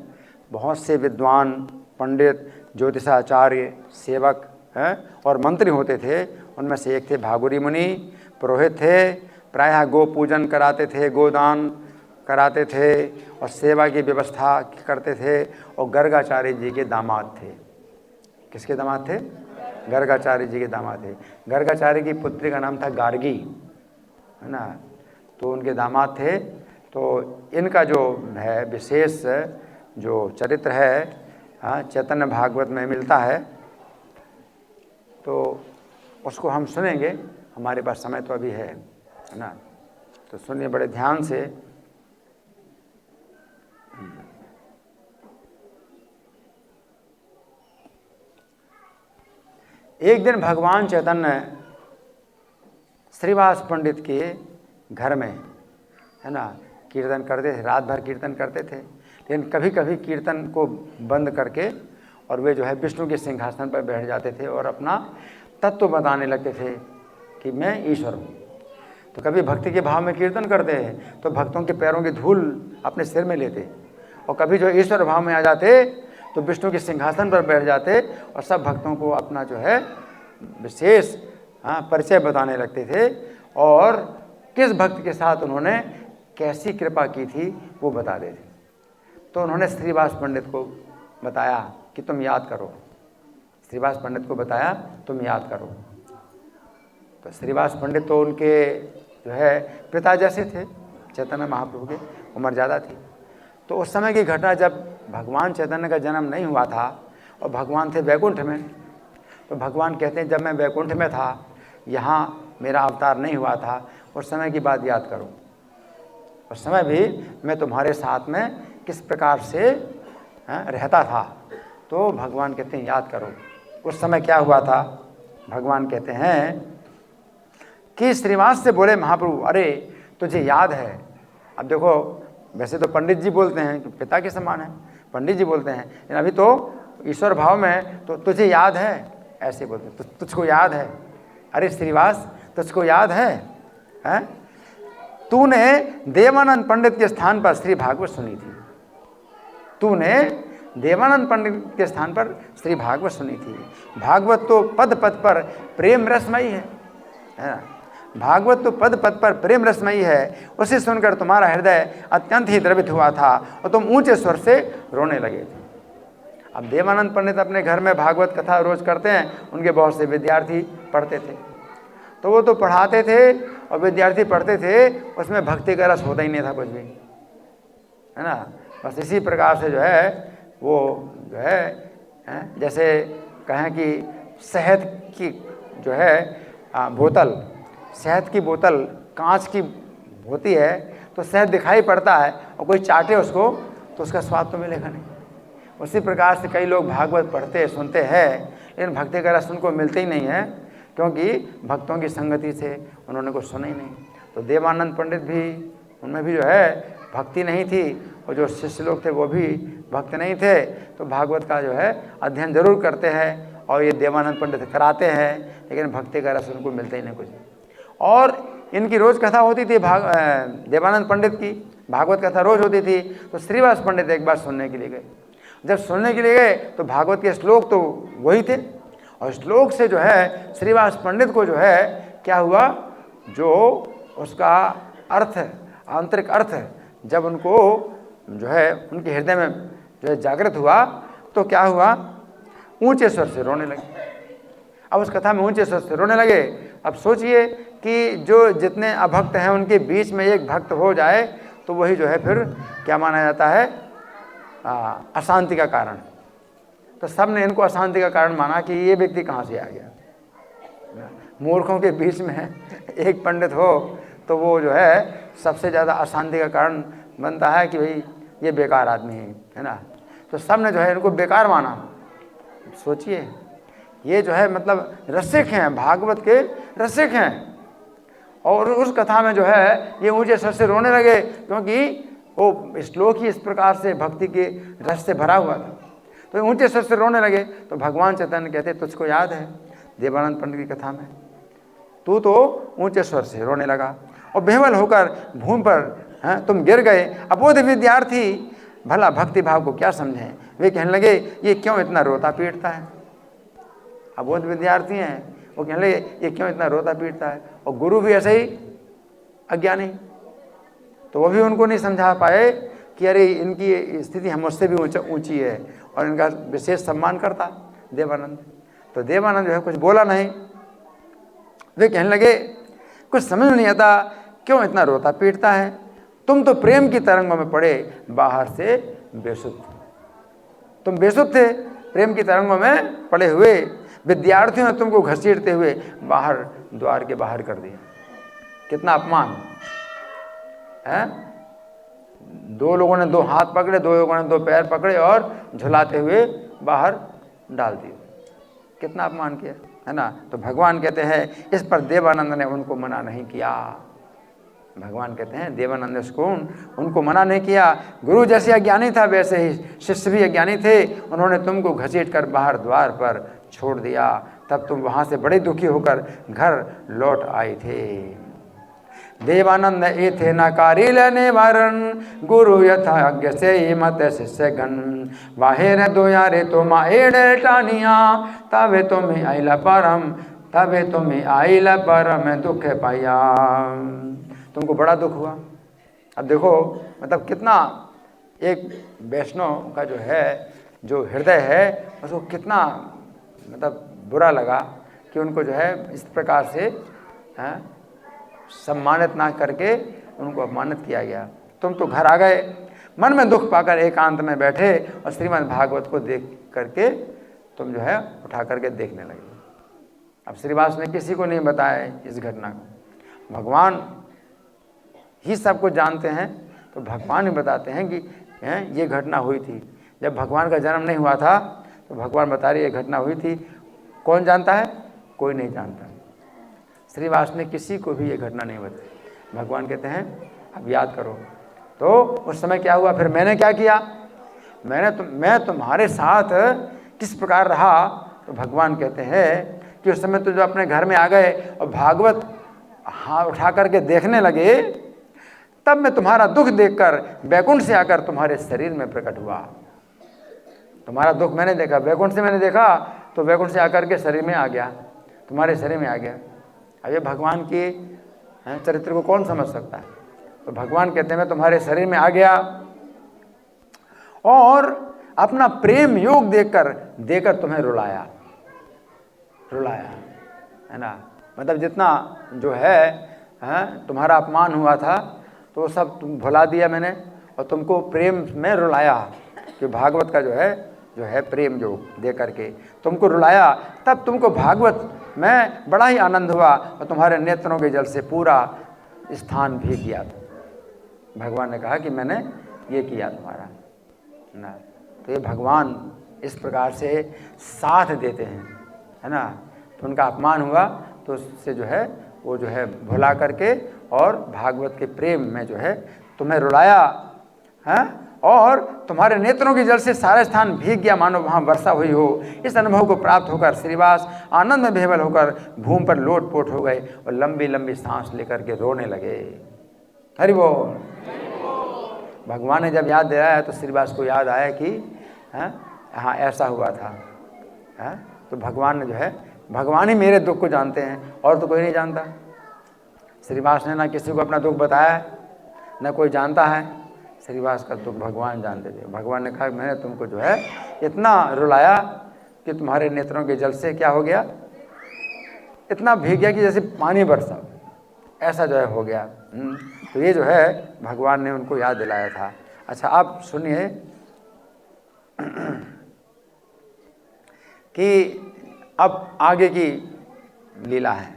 बहुत से विद्वान पंडित, ज्योतिषाचार्य, सेवक हैं और मंत्री होते थे। उनमें से एक थे भागुरी मुनि, पुरोहित थे। प्रायः गो पूजन कराते थे, गोदान कराते थे और सेवा की व्यवस्था करते थे। और गर्गाचार्य जी के दामाद थे। किसके दामाद थे? गर्गाचार्य जी के दामाद थे। गर्गाचार्य की पुत्री का नाम था गार्गी, है ना। तो उनके दामाद थे। तो इनका जो है विशेष जो चरित्र है चैतन्य भागवत में मिलता है, तो उसको हम सुनेंगे। हमारे पास समय तो अभी है ना, तो सुनिए बड़े ध्यान से। एक दिन भगवान चैतन्य श्रीवास पंडित के घर में, है ना, कीर्तन करते थे। रात भर कीर्तन करते थे, लेकिन कभी कभी कीर्तन को बंद करके और वे जो है विष्णु के सिंहासन पर बैठ जाते थे और अपना तत्व बताने लगते थे कि मैं ईश्वर हूँ। तो कभी भक्ति के भाव में कीर्तन करते हैं तो भक्तों के पैरों की धूल अपने सिर में लेते, और कभी जो ईश्वर भाव में आ जाते तो विष्णु के सिंहासन पर बैठ जाते और सब भक्तों को अपना जो है विशेष परिचय बताने लगते थे। और किस भक्त के साथ उन्होंने कैसी कृपा की थी वो बता देते। तो उन्होंने श्रीवास पंडित को बताया कि तुम याद करो। श्रीवास पंडित को बताया तुम याद करो। तो श्रीवास पंडित तो उनके जो है पिता जैसे थे, चैतन्य महाप्रभु के, उम्र ज़्यादा थी। तो उस समय की घटना जब भगवान चैतन्य का जन्म नहीं हुआ था और भगवान थे वैकुंठ में, तो भगवान कहते हैं जब मैं वैकुंठ में था, यहाँ मेरा अवतार नहीं हुआ था, उस समय की बात याद करो। उस समय भी मैं तुम्हारे साथ में किस प्रकार से रहता था। तो भगवान कहते हैं याद करो उस समय क्या हुआ था। भगवान कहते हैं कि श्रीवास से बोले महाप्रभु, अरे तुझे याद है। अब देखो, वैसे तो पंडित जी बोलते हैं कि पिता के समान है, पंडित जी बोलते हैं, लेकिन अभी तो ईश्वर भाव में तो तुझे याद है ऐसे बोलते हैं, तुझको याद है। अरे श्रीवास तुझको याद है, हैं? तूने देवानंद पंडित के स्थान पर श्री भागवत सुनी थी। तूने देवानंद पंडित के स्थान पर श्री भागवत सुनी थी। भागवत तो पद पद पर प्रेम रसमयी है ना? भागवत तो पद पद पर प्रेम रसमयी है। उसे सुनकर तुम्हारा हृदय अत्यंत ही द्रवित हुआ था और तुम ऊंचे स्वर से रोने लगे थे। अब देवानंद पंडित अपने घर में भागवत कथा रोज करते हैं, उनके बहुत से विद्यार्थी पढ़ते थे, तो वो तो पढ़ाते थे और विद्यार्थी पढ़ते थे, उसमें भक्ति का रस होता ही नहीं था कुछ भी, है ना। बस इसी प्रकार से जो है वो जो है जैसे कहें कि शहद की जो है बोतल, शहद की बोतल कांच की होती है तो शहद दिखाई पड़ता है और कोई चाटे उसको तो उसका स्वाद तो मिलेगा नहीं। उसी प्रकार से कई लोग भागवत पढ़ते सुनते हैं लेकिन भक्ति का रस उनको मिलते ही नहीं है, क्योंकि भक्तों की संगति से उन्होंने कुछ सुना ही नहीं। तो देवानंद पंडित भी, उनमें भी जो है भक्ति नहीं थी और जो शिष्य लोग थे वो भी भक्त नहीं थे। तो भागवत का जो है अध्ययन जरूर करते हैं और ये देवानंद पंडित कराते हैं, लेकिन भक्ति का रस उनको मिलता ही नहीं कुछ। और इनकी रोज़ कथा होती थी, देवानंद पंडित की भागवत कथा रोज़ होती थी। तो श्रीवास पंडित एक बार सुनने के लिए गए। जब सुनने के लिए गए तो भागवत के श्लोक तो वही थे, और श्लोक से जो है श्रीवास पंडित को जो है क्या हुआ, जो उसका अर्थ, आंतरिक अर्थ जब उनको जो है उनके हृदय में जो है जागृत हुआ तो क्या हुआ, ऊंचे स्वर से रोने लगे। अब उस कथा में ऊंचे स्वर से रोने लगे। अब सोचिए कि जो जितने अभक्त हैं उनके बीच में एक भक्त हो जाए तो वही जो है फिर क्या माना जाता है, अशांति का कारण। तो सब ने इनको अशांति का कारण माना कि ये व्यक्ति कहाँ से आ गया। मूर्खों के बीच में एक पंडित हो तो वो जो है सबसे ज़्यादा अशांति का कारण बनता है कि भाई ये बेकार आदमी है ना। तो सब ने जो है इनको बेकार माना। सोचिए, ये जो है मतलब रसिक हैं, भागवत के रसिक हैं, और उस कथा में जो है ये ऊंचे स्वर से रोने लगे क्योंकि वो श्लोक ही इस प्रकार से भक्ति के रस से भरा हुआ था। तो ऊंचे स्वर से रोने लगे। तो भगवान चैतन्य कहते तुझको याद है देवानंद पंडित की कथा में तू तो ऊंचे स्वर से रोने लगा और बेहवल होकर भूमि पर तुम गिर गए। अबोध विद्यार्थी भला भक्ति भाव को क्या समझें, वे कहने लगे ये क्यों इतना रोता पीटता है। अबोध विद्यार्थी हैं, वो कहने लगे ये क्यों इतना रोता पीटता है। और गुरु भी ऐसे ही अज्ञानी, तो वो भी उनको नहीं समझा पाए कि अरे इनकी स्थिति हम उससे भी ऊंची है, और इनका विशेष सम्मान करता देवानंद। तो देवानंद जो है कुछ बोला नहीं। वे कहने लगे कुछ समझ नहीं आता, क्यों इतना रोता पीटता है। तुम तो प्रेम की तरंगों में पड़े बाहर से बेसुध, तुम बेसुध थे, प्रेम की तरंगों में पड़े हुए विद्यार्थियों ने तुमको घसीटते हुए बाहर, द्वार के बाहर कर दिया। कितना अपमान है। दो लोगों ने दो हाथ पकड़े, दो लोगों ने दो पैर पकड़े और झुलाते हुए बाहर डाल दिए। कितना अपमान किया, है ना। तो भगवान कहते हैं इस पर देवानंद ने उनको मना नहीं किया। भगवान कहते हैं देवानंद ने उनको मना नहीं किया। गुरु जैसे अज्ञानी था वैसे ही शिष्य भी अज्ञानी थे। उन्होंने तुमको घसीट कर बाहर द्वार पर छोड़ दिया, तब तुम वहाँ से बड़े दुखी होकर घर लौट आए थे। देवानंद ए थे नकारी लेने वारन, गुरु यथाज्ञ से ही मत शिष्य गण। बाहेर दो यारे तो माँ एड़े टानिया, तबे तुम्हें आइला परम, तबे तुम्हें आइला परम दुख पाया। तुमको बड़ा दुख हुआ। अब देखो मतलब कितना एक वैष्णव का जो है जो हृदय है उसको कितना मतलब बुरा लगा कि उनको जो है इस प्रकार से सम्मानित ना करके उनको अपमानित किया गया। तुम तो घर आ गए, मन में दुख पाकर एकांत में बैठे और श्रीमद् भागवत को देख करके तुम जो है उठा करके देखने लगे। अब श्रीवास ने किसी को नहीं बताया इस घटना को, भगवान ही सब कुछ जानते हैं, तो भगवान ही बताते हैं कि ये घटना हुई थी। जब भगवान का जन्म नहीं हुआ था तो भगवान बता रहे ये घटना हुई थी। कौन जानता है? कोई नहीं जानता। श्रीवास ने किसी को भी ये घटना नहीं बताई। भगवान कहते हैं अब याद करो। तो उस समय क्या हुआ, फिर मैंने क्या किया, मैं तुम्हारे साथ किस प्रकार रहा। तो भगवान कहते हैं कि उस समय तो जो अपने घर में आ गए और भागवत हाथ उठा करके देखने लगे, तब मैं तुम्हारा दुख देखकर वैकुंठ से आकर तुम्हारे शरीर में प्रकट हुआ। तुम्हारा दुख मैंने देखा, वैकुंठ से मैंने देखा, तो वैकुंठ से आकर के शरीर में आ गया, तुम्हारे शरीर में आ गया। अब ये भगवान के चरित्र को कौन समझ सकता है। तो भगवान कहते हैं मैं तुम्हारे शरीर में आ गया और अपना प्रेम योग देकर तुम्हें रुलाया, है ना। मतलब जितना जो है तुम्हारा अपमान हुआ था तो वो सब तुम भुला दिया मैंने, और तुमको प्रेम में रुलाया। कि भागवत का जो है प्रेम जो दे करके तुमको रुलाया, तब तुमको भागवत में बड़ा ही आनंद हुआ और तुम्हारे नेत्रों के जल से पूरा स्थान भीग गया। भगवान ने कहा कि मैंने ये किया तुम्हारा ना। तो ये भगवान इस प्रकार से साथ देते हैं, है ना। तो उनका अपमान हुआ तो उससे जो है वो जो है भुला करके और भागवत के प्रेम में जो है तुम्हें रुलाया, है, और तुम्हारे नेत्रों के जल से सारा स्थान भीग गया, मानो वहाँ वर्षा हुई हो। इस अनुभव को प्राप्त होकर श्रीवास आनंद में बेहबल होकर भूमि पर लोटपोट हो गए और लंबी लंबी सांस लेकर के रोने लगे। हरि बोल। भगवान ने जब याद दिलाया तो श्रीवास को याद आया कि हाँ ऐसा हुआ था। तो भगवान ने जो है, भगवान ही मेरे दुख को जानते हैं और तो कोई नहीं जानता। श्रीवास ने ना किसी को अपना दुख बताया, न कोई जानता है। श्रीवास का दुख भगवान जानते थे। भगवान ने कहा मैंने तुमको जो है इतना रुलाया कि तुम्हारे नेत्रों के जल से क्या हो गया, इतना भीग गया कि जैसे पानी बरसा, ऐसा जो है हो गया। तो ये जो है भगवान ने उनको याद दिलाया था। अच्छा आप सुनिए कि अब आगे की लीला है।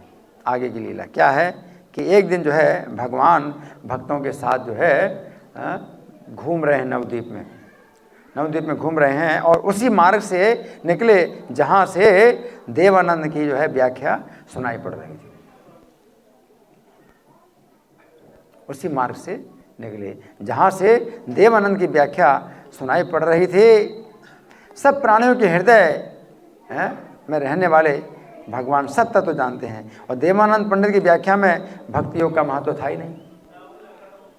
आगे की लीला क्या है कि एक दिन जो है भगवान भक्तों के साथ जो है घूम रहे हैं नवद्वीप में घूम रहे हैं, और उसी मार्ग से निकले जहाँ से देवानंद की जो है व्याख्या सुनाई पड़ रही थी। उसी मार्ग से निकले जहाँ से देवानंद की व्याख्या सुनाई पड़ रही थी। सब प्राणियों के हृदय में रहने वाले भगवान सब तत्व जानते हैं, और देवानंद पंडित की व्याख्या में भक्ति योग का महत्व था ही नहीं।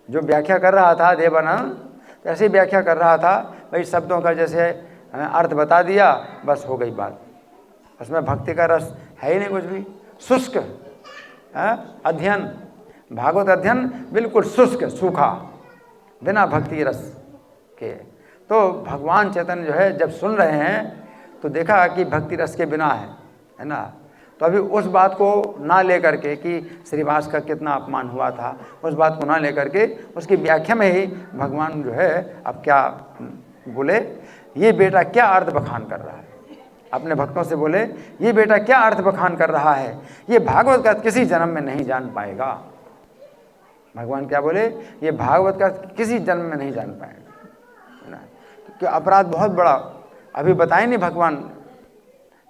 जो व्याख्या कर रहा था देवानंद ऐसी व्याख्या कर रहा था, भाई शब्दों का जैसे अर्थ बता दिया, बस हो गई बात। उसमें भक्ति का रस है ही नहीं कुछ भी। शुष्क अध्ययन, भागवत अध्ययन बिल्कुल शुष्क सूखा, बिना भक्ति रस के। तो भगवान चैतन्य जो है जब सुन रहे हैं तो देखा कि भक्ति रस के बिना है ना। तो अभी उस बात को ना लेकर के कि श्रीवास का कितना अपमान हुआ था, उस बात को ना लेकर के उसकी व्याख्या में ही भगवान जो है अब क्या बोले, ये बेटा क्या अर्थ बखान कर रहा है। अपने भक्तों से बोले ये बेटा क्या अर्थ बखान कर रहा है, ये भागवत का किसी जन्म में नहीं जान पाएगा। भगवान क्या बोले, ये भागवत का किसी जन्म में नहीं जान पाएगा ना। कि अपराध बहुत बड़ा, अभी बताए नहीं भगवान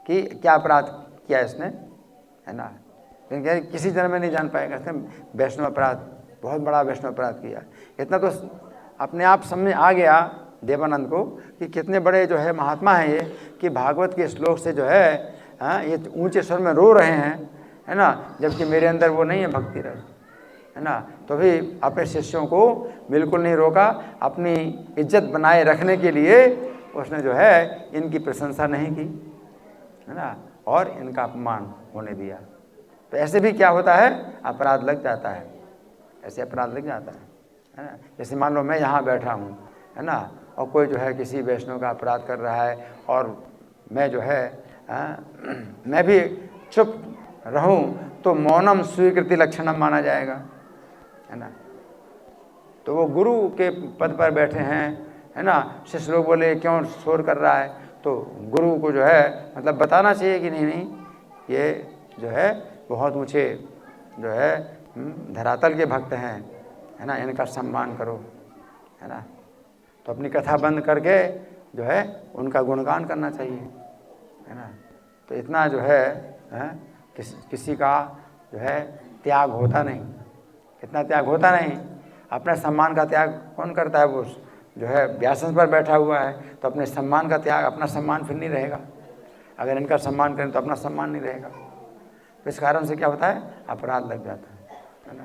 कि क्या अपराध किया इसने, है ना। लेकिन क्या किसी जन्म में नहीं जान पाएगा। इसने वैष्णव अपराध, बहुत बड़ा वैष्णव अपराध किया। इतना तो अपने आप समझ आ गया देवानंद को कि कितने बड़े जो है महात्मा हैं ये, कि भागवत के श्लोक से जो है ये ऊंचे स्वर में रो रहे हैं, है ना, जबकि मेरे अंदर वो नहीं है भक्ति रस, है ना। तो भी अपने शिष्यों को बिल्कुल नहीं रोका। अपनी इज्जत बनाए रखने के लिए उसने जो है इनकी प्रशंसा नहीं की, है ना, और इनका अपमान होने दिया। तो ऐसे भी क्या होता है, अपराध लग जाता है, ऐसे अपराध लग जाता है ना। जैसे मान लो मैं यहाँ बैठा हूँ, है ना, और कोई जो है किसी वैष्णव का अपराध कर रहा है और मैं जो है मैं भी चुप रहूं तो मौनम स्वीकृति लक्षणम माना जाएगा, है ना। तो वो गुरु के पद पर बैठे हैं, है ना, शिष्य लोग बोले क्यों शोर कर रहा है, तो गुरु को जो है मतलब बताना चाहिए कि नहीं नहीं ये जो है बहुत ऊँचे जो है धरातल के भक्त हैं, है ना, इनका सम्मान करो, है ना। तो अपनी कथा बंद करके जो है उनका गुणगान करना चाहिए, है ना। तो इतना जो है किसी का जो है त्याग होता नहीं, इतना त्याग होता नहीं। अपने सम्मान का त्याग कौन करता है? वो जो है व्यासन पर बैठा हुआ है, तो अपने सम्मान का त्याग, अपना सम्मान फिर नहीं रहेगा। अगर इनका सम्मान करें तो अपना सम्मान नहीं रहेगा। तो इस कारण से क्या होता है? अपराध लग जाता है ना।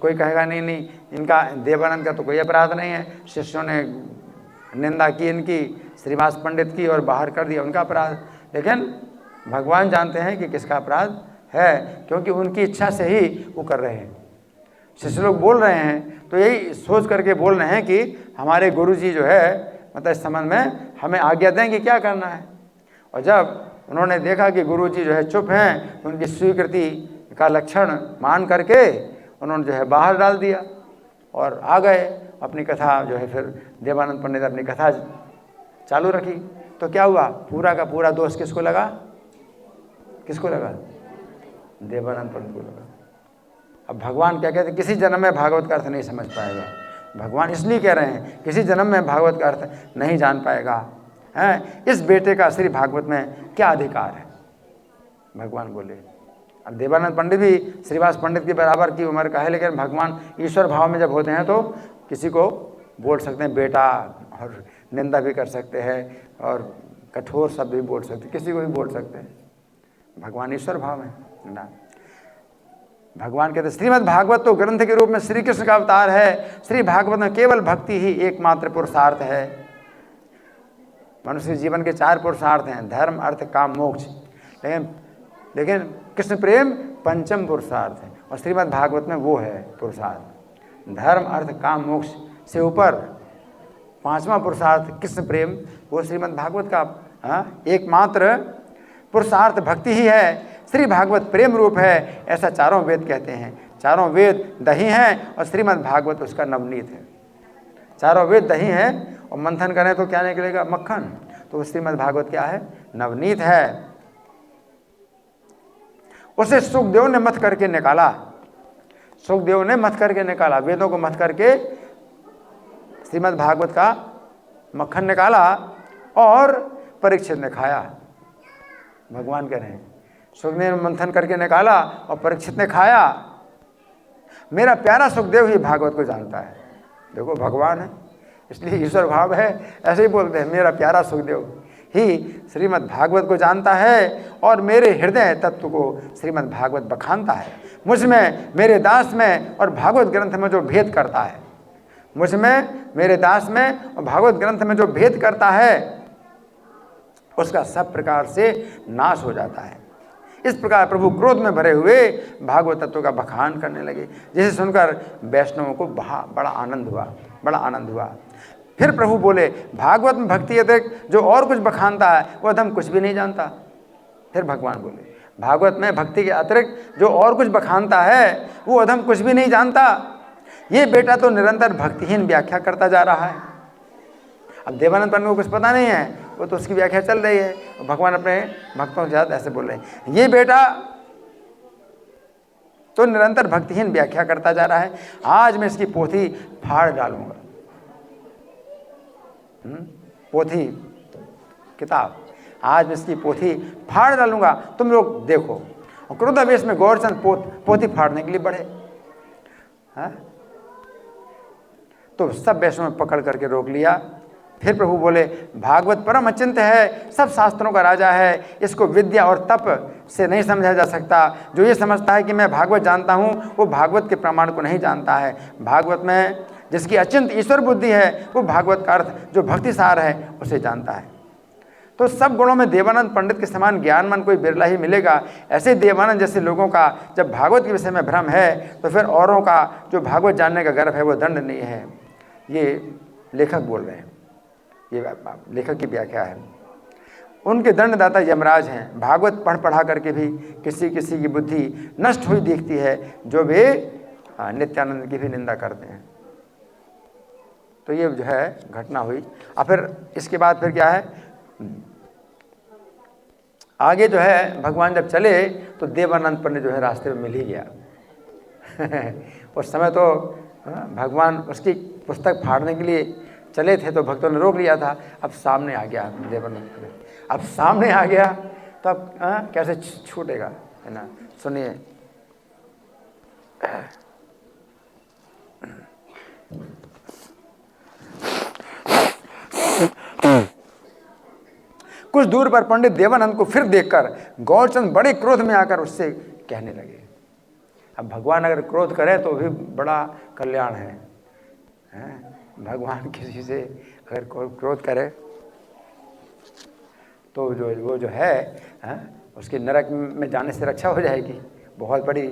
कोई कहेगा नहीं इनका, देवानंद का तो कोई अपराध नहीं है, शिष्यों ने निंदा की इनकी, श्रीवास पंडित की और बाहर कर दिया, उनका अपराध। लेकिन भगवान जानते हैं कि किसका अपराध है, क्योंकि उनकी इच्छा से ही वो कर रहे हैं। शिष्य लोग बोल रहे हैं तो यही सोच करके बोल रहे हैं कि हमारे गुरुजी जो है मतलब इस संबंध में हमें आज्ञा दें कि क्या करना है। और जब उन्होंने देखा कि गुरुजी जो है चुप हैं, तो उनकी स्वीकृति का लक्षण मान करके उन्होंने जो है बाहर डाल दिया और आ गए। अपनी कथा जो है फिर देवानंद पंडित अपनी कथा चालू रखी। तो क्या हुआ? पूरा का पूरा दोष किसको लगा? किसको लगा? देवानंद पंडित को लगा। अब भगवान क्या कहते हैं? किसी जन्म में भागवत का अर्थ नहीं समझ पाएगा। भगवान इसलिए कह रहे हैं किसी जन्म में भागवत का अर्थ नहीं जान पाएगा, हैं? इस बेटे का श्री भागवत में क्या अधिकार है? भगवान बोले। अब देवानंद पंडित भी श्रीवास पंडित के बराबर की उम्र का है, लेकिन भगवान ईश्वर भाव में जब होते हैं तो किसी को बोल सकते हैं बेटा, और निंदा भी कर सकते हैं और कठोर शब्द भी बोल सकते हैं, किसी को भी बोल सकते हैं। भगवान ईश्वर भाव है ना। भगवान कहते श्रीमद् भागवत तो ग्रंथ के रूप में श्री कृष्ण का अवतार है। श्री भागवत में केवल भक्ति ही एकमात्र पुरुषार्थ है। मनुष्य जीवन के 4 पुरुषार्थ हैं, धर्म, अर्थ, काम, मोक्ष। लेकिन कृष्ण प्रेम पंचम पुरुषार्थ है, और श्रीमद् भागवत में वो है पुरुषार्थ। धर्म, अर्थ, काम, मोक्ष से ऊपर 5वां पुरुषार्थ कृष्ण प्रेम, वो श्रीमद् भागवत का एकमात्र पुरुषार्थ भक्ति ही है। श्री भागवत प्रेम रूप है, ऐसा चारों वेद कहते हैं। चारों वेद दही हैं और श्रीमद् भागवत उसका नवनीत है। चारों वेद दही हैं और मंथन करें तो क्या निकलेगा? मक्खन। तो श्रीमद् भागवत क्या है? नवनीत है। उसे सुखदेव ने मथ करके निकाला। सुखदेव ने मथ करके निकाला, वेदों को मथ करके श्रीमद् भागवत का मक्खन निकाला और परीक्षित ने खाया। भगवान कह रहे हैं सुखदेव ने मंथन करके निकाला और परीक्षित ने खाया। मेरा प्यारा सुखदेव ही भागवत को जानता है। देखो भगवान है इसलिए ईश्वर भाव है, ऐसे ही बोलते हैं मेरा प्यारा सुखदेव ही श्रीमद् भागवत को जानता है और मेरे हृदय तत्व को श्रीमद् भागवत बखानता है। मुझ में, मेरे दास में और भागवत ग्रंथ में जो भेद करता है, मुझ में, मेरे दास में और भागवत ग्रंथ में जो भेद करता है, उसका सब प्रकार से नाश हो जाता है। इस प्रकार प्रभु क्रोध में भरे हुए भागवत तत्व का बखान करने लगे, जिसे सुनकर वैष्णवों को बड़ा आनंद हुआ, बड़ा आनंद हुआ। फिर प्रभु बोले भागवत में भक्ति अतिरिक्त जो और कुछ बखानता है वो अधम कुछ भी नहीं जानता। फिर भगवान बोले भागवत में भक्ति के अतिरिक्त जो और कुछ बखानता है वो अधम कुछ भी नहीं जानता। ये बेटा तो निरंतर भक्तिहीन व्याख्या करता जा रहा है। अब देवानंद पंडित को कुछ पता नहीं है, वो तो उसकी व्याख्या चल रही है। भगवान अपने भक्तों के साथ ऐसे बोल रहे हैं, ये बेटा तो निरंतर भक्तिहीन व्याख्या करता जा रहा है। आज मैं इसकी पोथी फाड़ डालूंगा। पोथी, किताब, आज मैं इसकी पोथी फाड़ डालूंगा, तुम लोग देखो। और क्रोधावेश में गौरचंद पोथी फाड़ने के लिए बढ़े। तो सब वैष्णव पकड़ करके रोक लिया। फिर प्रभु बोले भागवत परम अचिंत्य है, सब शास्त्रों का राजा है, इसको विद्या और तप से नहीं समझा जा सकता। जो ये समझता है कि मैं भागवत जानता हूँ वो भागवत के प्रमाण को नहीं जानता है। भागवत में जिसकी अचिंत्य ईश्वर बुद्धि है वो भागवत का अर्थ जो भक्ति सार है उसे जानता है। तो सब गुणों में देवानंद पंडित के समान ज्ञानमान कोई बिरला ही मिलेगा। ऐसे देवानंद जैसे लोगों का जब भागवत के विषय में भ्रम है तो फिर औरों का जो भागवत जानने का गर्व है वो दंड नहीं है। ये लेखक बोल रहे हैं, ये लेखक की व्याख्या है। उनके दंडदाता यमराज हैं। भागवत पढ़ा करके भी किसी किसी की बुद्धि नष्ट हुई दिखती है, जो वे नित्यानंद की भी निंदा करते हैं। तो ये जो है घटना हुई। और फिर इसके बाद फिर क्या है, आगे जो है भगवान जब चले तो देवानंद पंडित जो है रास्ते में मिल ही गया। उस समय तो भगवान उसकी पुस्तक फाड़ने के लिए चले थे तो भक्तों ने रोक लिया था। अब सामने आ गया देवानंद पंडित, अब सामने आ गया तो अब कैसे छूटेगा, है ना। सुनिए, कुछ दूर पर पंडित देवानंद को फिर देखकर गौरचंद बड़े क्रोध में आकर उससे कहने लगे। अब भगवान अगर क्रोध करे तो भी बड़ा कल्याण है, भगवान किसी से अगर क्रोध करे तो वो जो है उसकी नरक में जाने से रक्षा हो जाएगी, बहुत बड़ी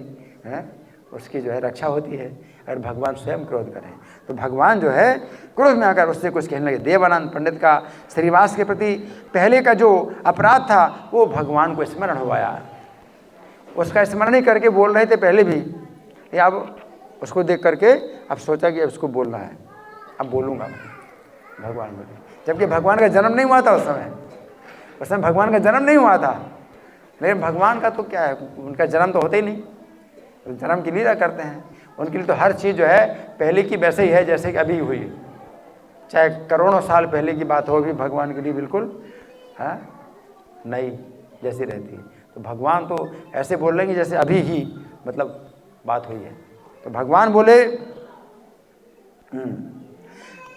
उसकी जो है रक्षा होती है अगर भगवान स्वयं क्रोध करें। तो भगवान जो है क्रोध में आकर उससे कुछ कहने लगे। देवानंद पंडित का श्रीवास के प्रति पहले का जो अपराध था वो भगवान को स्मरण हो आया। उसका स्मरण ही करके बोल रहे थे पहले भी, या अब उसको देख करके अब सोचा कि उसको बोलना है, अब बोलूँगा भगवान बोले। जबकि भगवान का जन्म नहीं हुआ था उस समय भगवान का जन्म नहीं हुआ था। लेकिन भगवान का तो क्या है, उनका जन्म तो होता ही नहीं, तो जन्म की लीला करते हैं। उनके लिए तो हर चीज़ जो है पहले की वैसे ही है जैसे कि अभी हुई, चाहे करोड़ों साल पहले की बात हो भी भगवान के लिए बिल्कुल नई जैसी रहती है। तो भगवान तो ऐसे बोल रहे हैं जैसे अभी ही मतलब बात हुई है। तो भगवान बोले,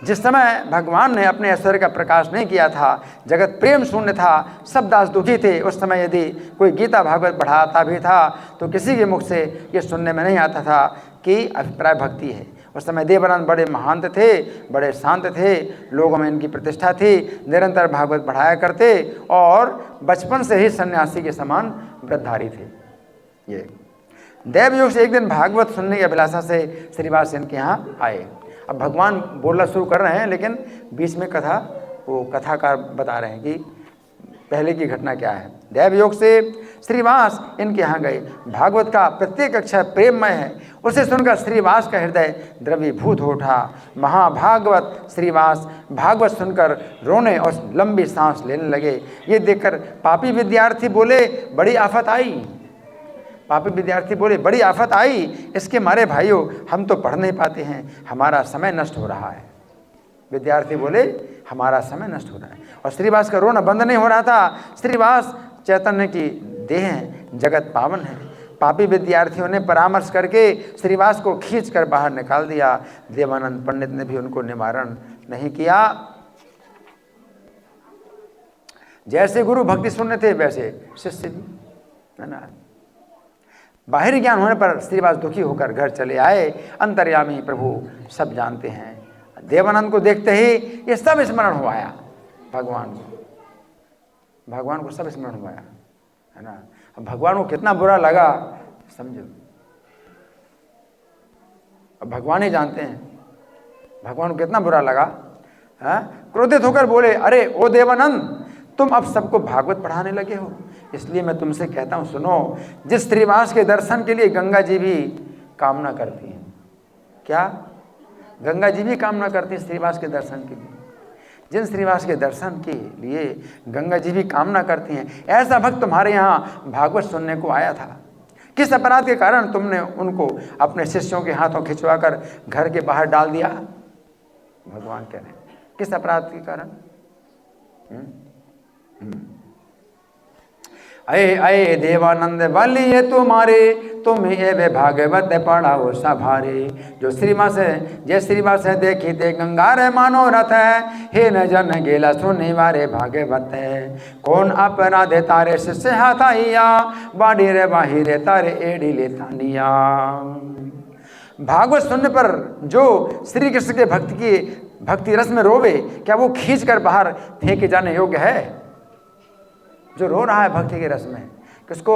जिस समय भगवान ने अपने ऐश्वर्य का प्रकाश नहीं किया था, जगत प्रेम शून्य था, सब दास दुखी थे, उस समय यदि कोई गीता भागवत पढ़ाता भी था तो किसी के मुख से ये सुनने में नहीं आता था कि अभिप्राय भक्ति है। उस समय देवानंद बड़े महांत थे, बड़े शांत थे, लोगों में इनकी प्रतिष्ठा थी, निरंतर भागवत पढ़ाया करते और बचपन से ही सन्यासी के समान व्रतधारी थे। ये देवयोग से एक दिन भागवत सुनने की अभिलाषा से श्रीवास इनके यहाँ आए। अब भगवान बोलना शुरू कर रहे हैं लेकिन बीच में कथाकार बता रहे हैं कि पहले की घटना क्या है। देवयोग से श्रीवास इनके यहाँ गए। भागवत का प्रत्येक अक्षर प्रेममय है। उसे सुनकर श्रीवास का हृदय द्रवीभूत हो उठा। महाभागवत श्रीवास भागवत सुनकर रोने और लंबी सांस लेने लगे। ये देखकर पापी विद्यार्थी बोले, बड़ी आफत आई। पापी विद्यार्थी बोले, बड़ी आफत आई, इसके मारे भाइयों हम तो पढ़ नहीं पाते हैं, हमारा समय नष्ट हो रहा है। विद्यार्थी बोले, हमारा समय नष्ट हो रहा है। और श्रीवास का रोना बंद नहीं हो रहा था। श्रीवास चैतन्य की देह है, जगत पावन है। पापी विद्यार्थियों ने परामर्श करके श्रीवास को खींचकर बाहर निकाल दिया। देवानंद पंडित ने भी उनको निवारण नहीं किया। जैसे गुरु भक्ति सुनने थे वैसे शिष्य भी, है ना। बाहरी ज्ञान होने पर श्रीवास दुखी होकर घर चले आए। अंतर्यामी प्रभु सब जानते हैं। देवानंद को देखते ही ये सब स्मरण हो आया भगवान को सब स्मरण हो आया, है ना। अब भगवान को कितना बुरा लगा समझो, अब भगवान ही जानते हैं भगवान को कितना बुरा लगा। क्रोधित होकर बोले, अरे ओ देवानंद, तुम अब सबको भागवत पढ़ाने लगे हो, इसलिए मैं तुमसे कहता हूँ सुनो। जिस श्रीवास के दर्शन के लिए गंगा जी भी कामना करती हैं, क्या गंगा जी भी कामना करती हैं श्रीवास के दर्शन के लिए। जिन श्रीवास के दर्शन के लिए गंगा जी भी कामना करती हैं, ऐसा भक्त तुम्हारे यहाँ भागवत सुनने को आया था। किस अपराध के कारण तुमने उनको अपने शिष्यों के हाथों खिंचवाकर घर के बाहर डाल दिया? भगवान कह रहे हैं, किस अपराध के कारण? अये अये देवानंद बलिए तुम्हारे, तुम ये भागवत पढ़ाओ सभारे। जो श्रीवास है, जय श्रीवास है देखी ते गंगा रे मानो रथ है, हे न जन गेला सुनी वारे भागवत है। कौन अपराधे तारे शिष्य हाथाइया, बाड़ी रे बाही रे तारे एड़ी ले तानिया। भागवत सुनने पर जो श्री कृष्ण के भक्ति रस में रोवे, क्या वो खींच कर बाहर फेंके जाने योग्य है? जो रो रहा है भक्ति के रस में, किसको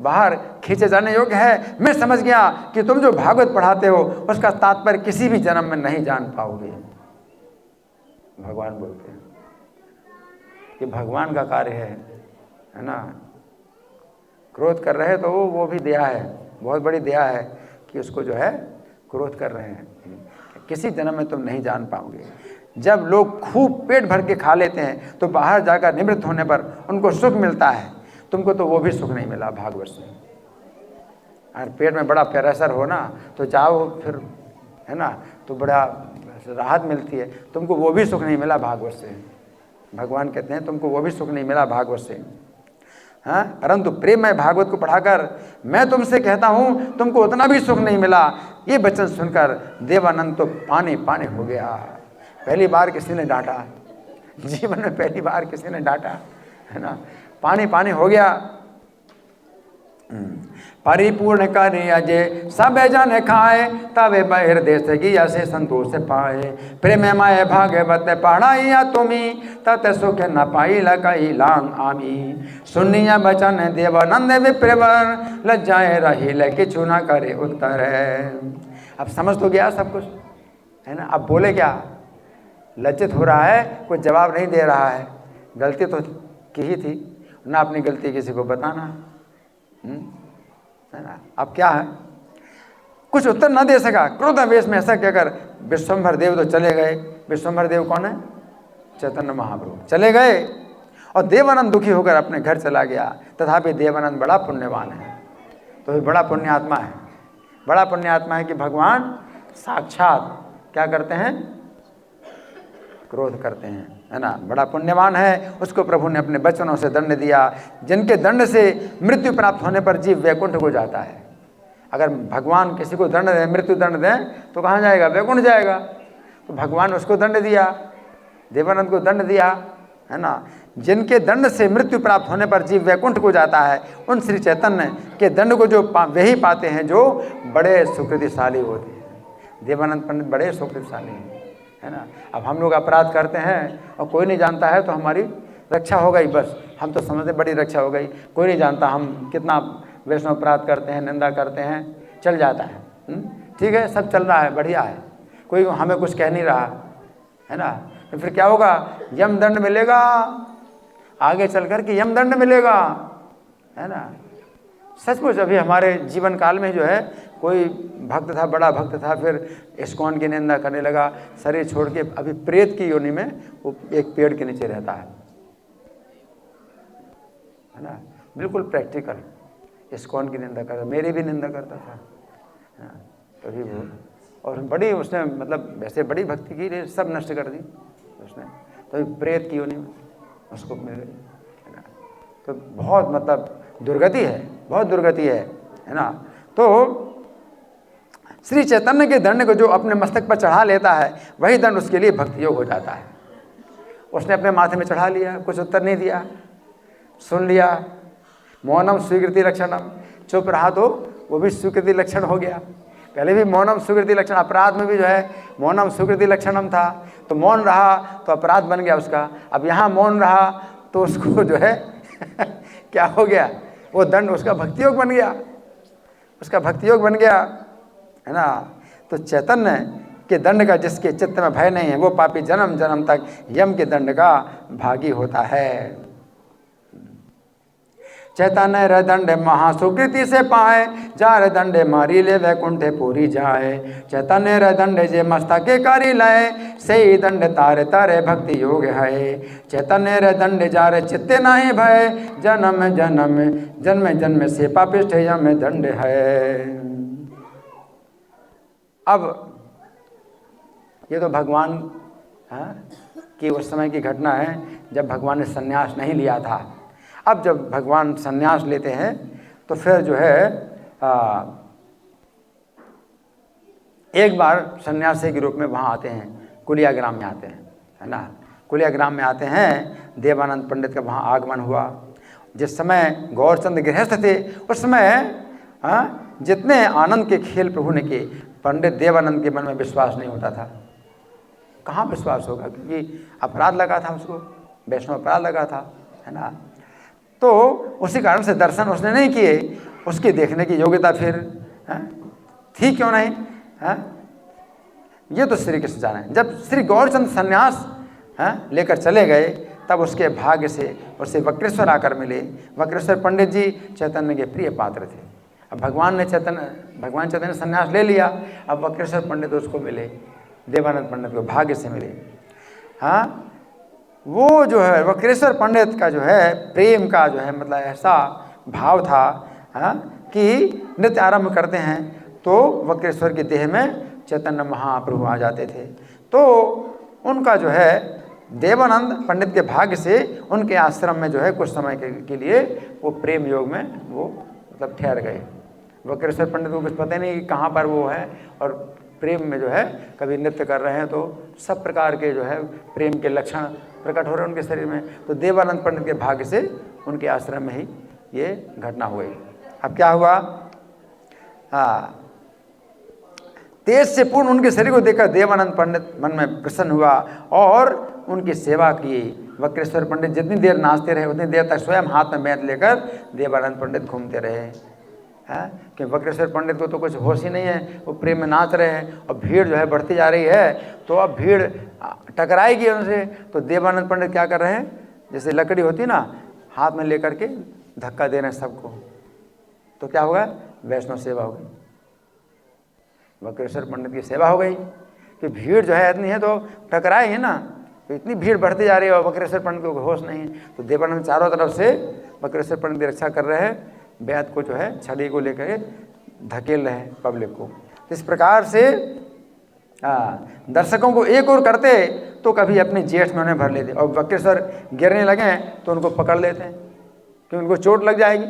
बाहर खींचे जाने योग्य है? मैं समझ गया कि तुम जो भागवत पढ़ाते हो उसका तात्पर्य किसी भी जन्म में नहीं जान पाओगे। भगवान बोलते हैं कि भगवान का कार्य है ना। क्रोध कर रहे तो वो भी दया है, बहुत बड़ी दया है कि उसको जो है क्रोध कर रहे हैं। किसी जन्म में तुम नहीं जान पाओगे। जब लोग खूब पेट भर के खा लेते हैं तो बाहर जाकर निवृत्त होने पर उनको सुख मिलता है। तुमको तो वो भी सुख नहीं मिला भागवत से। अगर पेट में बड़ा प्रेशर हो ना तो जाओ फिर, है ना, तो बड़ा राहत मिलती है। तुमको वो भी सुख नहीं मिला भागवत से। भगवान कहते हैं तुमको वो भी सुख नहीं मिला भागवत से। हाँ, परंतु प्रेम में भागवत को पढ़ाकर मैं तुमसे कहता हूँ तुमको उतना भी सुख नहीं मिला। ये वचन सुनकर देवानंद तो पानी पानी हो गया। पहली बार किसी ने डांटा, जीवन में पहली बार किसी ने डांटा, है ना, पानी पानी हो गया। परिपूर्ण करी अजय सब जन खाए, तबे बहिर्देश गिया से संतोष पाए। प्रेम माय भागवत पढ़ाइया तुम्ही, तत सुख न पाई लकई लांग आमी। सुनिया बचन देवानंद विप्रवर, लज्जाए रही किछु न करे उत्तर। अब समझ तो गया सब कुछ, है ना। अब बोले क्या, लज्जित हो रहा है, कोई जवाब नहीं दे रहा है। गलती तो की ही थी ना, अपनी गलती किसी को बताना, है ना। अब क्या है, कुछ उत्तर न दे सका। क्रोधावेश में ऐसा कहकर विश्वम्भर देव तो चले गए। विश्वम्भर देव कौन है, चैतन्य महाप्रभु, चले गए और देवानंद दुखी होकर अपने घर चला गया। तथापि देवानंद बड़ा पुण्यवान है, तो ये बड़ा पुण्यात्मा है। बड़ा पुण्यात्मा है कि भगवान साक्षात क्या करते हैं, क्रोध करते हैं, है ना। बड़ा पुण्यवान है, उसको प्रभु ने अपने वचनों से दंड दिया, जिनके दंड से मृत्यु प्राप्त होने पर जीव वैकुंठ को जाता है। अगर भगवान किसी को दंड दें, मृत्यु दंड दें, तो कहाँ जाएगा, वैकुंठ जाएगा। तो भगवान उसको दंड दिया, देवानंद को दंड दिया, है ना। जिनके दंड से मृत्यु प्राप्त होने पर जीव वैकुंठ को जाता है, उन श्री चैतन्य के दंड को जो वही पाते हैं जो बड़े सुकृतिशाली होते हैं। देवानंद पंडित बड़े सुकृतिशाली हैं, है ना। अब हम लोग अपराध करते हैं और कोई नहीं जानता है, तो हमारी रक्षा हो गई, बस हम तो समझते बड़ी रक्षा हो गई। कोई नहीं जानता हम कितना वैष्णव अपराध करते हैं, निंदा करते हैं, चल जाता है, ठीक है, सब चल रहा है, बढ़िया है, कोई हमें कुछ कह नहीं रहा, है ना। तो फिर क्या होगा, यम दंड मिलेगा आगे चल कर के, यम दंड मिलेगा, है ना। सचमुच अभी हमारे जीवन काल में जो है, कोई भक्त था, बड़ा भक्त था, फिर इस्कॉन की निंदा करने लगा, शरीर छोड़ के अभी प्रेत की योनि में वो एक पेड़ के नीचे रहता है ना। बिल्कुल प्रैक्टिकल इस्कॉन की निंदा करता, मेरी भी निंदा करता था, तभी वो, और बड़ी उसने मतलब वैसे बड़ी भक्ति की, सब नष्ट कर दी उसने, तो प्रेत की योनि में उसको मिल गई, है ना। तो बहुत मतलब दुर्गति है, बहुत दुर्गति है ना। तो श्री चैतन्य के दंड को जो अपने मस्तक पर चढ़ा लेता है, वही दंड उसके लिए भक्ति योग हो जाता है। उसने अपने माथे में चढ़ा लिया, कुछ उत्तर नहीं दिया, सुन लिया, मौनम स्वीकृति लक्षणम, चुप रहा तो वो भी स्वीकृति लक्षण हो गया। पहले भी मौनम स्वीकृति लक्षण, अपराध में भी जो है मौनम स्वीकृति लक्षणम था, तो मौन रहा तो अपराध बन गया उसका। अब यहाँ मौन रहा तो उसको जो है क्या हो गया, वो दंड उसका भक्ति योग बन गया, उसका भक्ति योग बन गया, है ना। तो चैतन्य के दंड का जिसके चित्त में भय नहीं है, वो पापी जन्म जन्म तक यम के दंड का भागी होता है। चैतन्य रे दंड महासुकृति से पाए, जार दंडे मारी ले वैकुंठे पूरी जाए। चैतन्य रे दंड जे मस्तके करी लय, से दंड तारे तारे भक्ति योग है। चैतन्य रे दंड जार चित्ते नहीं भय, जन्म जन्म जन्म जन्म से पापिष्ठ यम दंड है। अब ये तो भगवान की उस समय की घटना है जब भगवान ने संन्यास नहीं लिया था। अब जब भगवान संन्यास लेते हैं तो फिर जो है एक बार सन्यासी के रूप में वहाँ आते हैं, कुलिया ग्राम में आते हैं, है ना। कुलिया ग्राम में आते हैं, देवानंद पंडित का वहाँ आगमन हुआ। जिस समय गौरचंद गृहस्थ थे उस समय जितने आनंद के खेल प्रभु ने किए, पंडित देवानंद के मन में विश्वास नहीं होता था। कहाँ विश्वास होगा, क्योंकि अपराध लगा था उसको, वैष्णव अपराध लगा था, है ना। तो उसी कारण से दर्शन उसने नहीं किए, उसके देखने की योग्यता फिर थी क्यों नहीं, ये तो श्री कृष्ण जाने। जब श्री गौरचंद संन्यास लेकर चले गए, तब उसके भाग्य से उसे वक्रेश्वर आकर मिले। वक्रेश्वर पंडित जी चैतन्य के प्रिय पात्र थे। अब भगवान चैतन्य संन्यास ले लिया, अब वक्रेश्वर पंडित उसको मिले, देवानंद पंडित को भाग्य से मिले। वो जो है वक्रेश्वर पंडित का जो है प्रेम का जो है मतलब ऐसा भाव था, हाँ, कि नृत्य आरंभ करते हैं तो वक्रेश्वर के देह में चैतन्य महाप्रभु आ जाते थे। तो उनका जो है देवानंद पंडित के भाग्य से उनके आश्रम में जो है कुछ समय के लिए वो प्रेम योग में वो मतलब ठहर गए। वक्रेश्वर पंडित को कुछ पता नहीं कि कहाँ पर वो है, और प्रेम में जो है कभी नृत्य कर रहे हैं तो सब प्रकार के जो है प्रेम के लक्षण प्रकट हो रहे हैं उनके शरीर में। तो देवानंद पंडित के भाग्य से उनके आश्रम में ही ये घटना हुई। अब क्या हुआ, हाँ, तेज से पूर्ण उनके शरीर को देखकर देवानंद पंडित मन में प्रसन्न हुआ और उनकी सेवा की। वक्रेश्वर पंडित जितनी देर नाचते रहे उतनी देर तक स्वयं हाथ में बेंत लेकर देवानंद पंडित घूमते रहे हैं, कि वक्रेश्वर पंडित को तो कुछ होश ही नहीं है, वो प्रेम में नाच रहे हैं और भीड़ जो है बढ़ती जा रही है। तो अब भीड़ टकराएगी उनसे, तो देवानंद पंडित क्या कर रहे हैं, जैसे लकड़ी होती ना, हाथ में लेकर के धक्का दे रहे हैं सबको। तो क्या होगा, वैष्णव सेवा हो गई, वक्रेश्वर पंडित की सेवा हो गई कि भीड़ जो है इतनी है तो टकराएगी ना, तो इतनी भीड़ बढ़ती जा रही है और वक्रेश्वर पंडित को होश नहीं है। तो देवानंद चारों तरफ से वक्रेश्वर पंडित की रक्षा कर रहे हैं, बैत को जो है छड़ी को लेकर धकेल रहे हैं पब्लिक को। इस प्रकार से दर्शकों को एक और करते तो कभी अपने जेठ में उन्हें भर लेते, और वक्रेश्वर गिरने लगे तो उनको पकड़ लेते हैं कि उनको चोट लग जाएगी,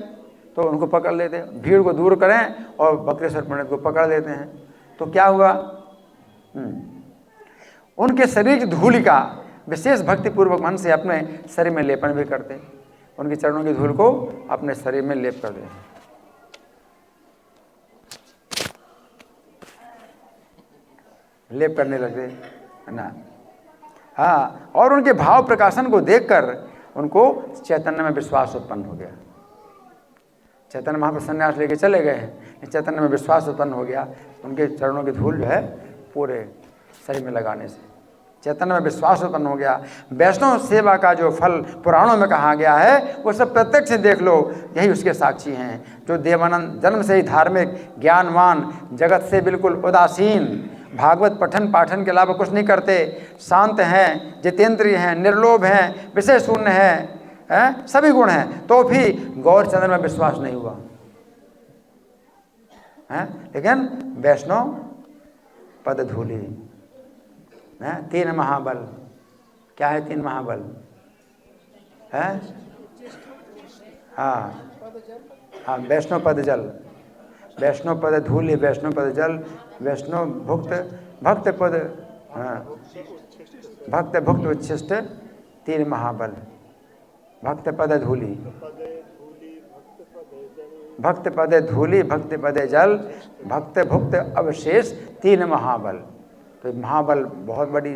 तो उनको पकड़ लेते हैं, भीड़ को दूर करें और वक्रेश्वर पंडित को पकड़ लेते हैं। तो क्या हुआ, उनके शरीर की धूलि का विशेष भक्तिपूर्वक मन से अपने शरीर में लेपन भी करते, उनके चरणों की धूल को अपने शरीर में लेप कर दें। लेप करने लगे ना, हाँ, और उनके भाव प्रकाशन को देखकर उनको चैतन्य में विश्वास उत्पन्न हो गया। चैतन्य महाप्रभु संन्यास लेके चले गए हैं, चैतन्य में विश्वास उत्पन्न हो गया उनके चरणों की धूल जो है पूरे शरीर में लगाने से, चैतन्य में विश्वास उत्पन्न हो गया। वैष्णव सेवा का जो फल पुराणों में कहा गया है वो सब प्रत्यक्ष से देख लो, यही उसके साक्षी हैं। जो देवानंद जन्म से ही धार्मिक, ज्ञानवान, जगत से बिल्कुल उदासीन, भागवत पठन पाठन के अलावा कुछ नहीं करते, शांत हैं, जितेंद्रिय हैं, निर्लोभ हैं, विषय शून्य हैं, सभी गुण हैं, तो भी गौरचंद्र में विश्वास नहीं हुआ है। लेकिन वैष्णव पद धूली, तीन महाबल, क्या है तीन महाबल है, हाँ हाँ, वैष्णव पद जल, वैष्णव पद धूलि, वैष्णव पद जल, वैष्णव भुक्त, भक्त पद, हाँ, भक्त भुक्त उच्छिष्ट, तीन महाबल, भक्त पद धूलि, भक्त पद धूलि, भक्त पद जल, भक्त भुक्त अवशेष, तीन महाबल। तो महाबल बहुत बड़ी।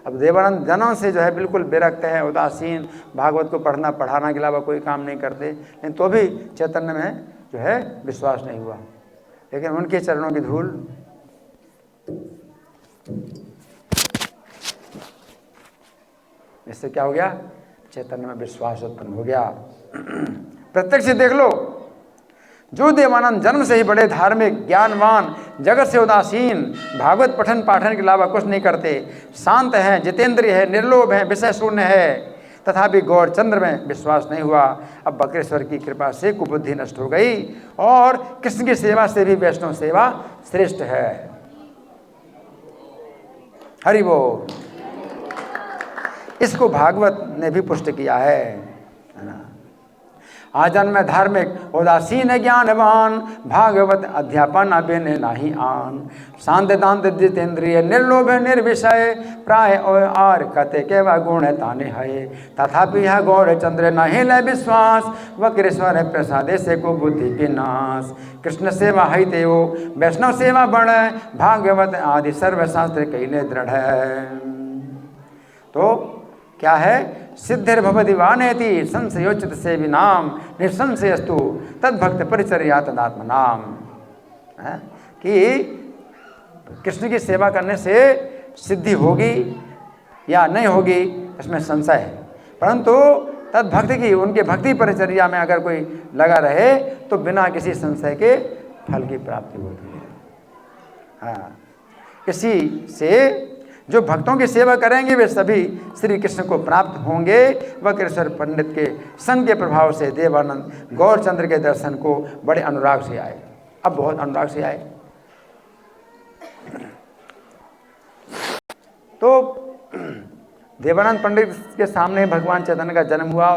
अब देवानंद जन्म से जो है बिल्कुल विरक्त है, उदासीन, भागवत को पढ़ना पढ़ाना के अलावा कोई काम नहीं करते, लेकिन तो भी चैतन्य में जो है विश्वास नहीं हुआ। लेकिन उनके चरणों की धूल इससे क्या हो गया, चैतन्य में विश्वास उत्पन्न हो गया। प्रत्यक्ष देख लो, जो देवानंद जन्म से ही बड़े धार्मिक, ज्ञानवान, जगत से उदासीन, भागवत पठन पाठन के अलावा कुछ नहीं करते, शांत हैं, जितेंद्रिय है, निर्लोभ हैं, विषय शून्य है, तथापि गौरचंद्र में विश्वास नहीं हुआ। अब बक्रेश्वर की कृपा से कुबुद्धि नष्ट हो गई और कृष्ण की सेवा से भी वैष्णव सेवा श्रेष्ठ है। हरि बोल। इसको भागवत ने भी पुष्ट किया है ना। आजन में धार्मिक, उदासीन ज्ञानवान, भागवत अध्यापन अभिन नाही आन, शांत दांत जितेंद्रिय, निर्लोभ निर्विषय, प्राय और कते के व गुण ताने है, तथापि यह गौरचंद्र नहीं ले विश्वास, वक्रेश्वर प्रसादे से को बुद्धि के नाश। कृष्ण सेवा है तेओ, वैष्णव सेवा बड़, भागवत आदि सर्वशास्त्र कैले दृढ़। तो क्या है, सिद्धिर्भवति वानेति संशयोचित सेविनाम, निसंशयस्तु तद्भक्त परिचर्या तदात्म नाम। कि कृष्ण की सेवा करने से सिद्धि होगी या नहीं होगी इसमें संशय है, परंतु तद्भक्त की, उनके भक्ति परिचर्या में अगर कोई लगा रहे तो बिना किसी संशय के फल की प्राप्ति होती है। हाँ, इसी से जो भक्तों की सेवा करेंगे वे सभी श्री कृष्ण को प्राप्त होंगे। वक्रेश्वर पंडित के संग के प्रभाव से देवानंद गौरचंद्र के दर्शन को बड़े अनुराग से आए। अब बहुत अनुराग से आए। तो देवानंद पंडित के सामने भगवान चैतन्य का जन्म हुआ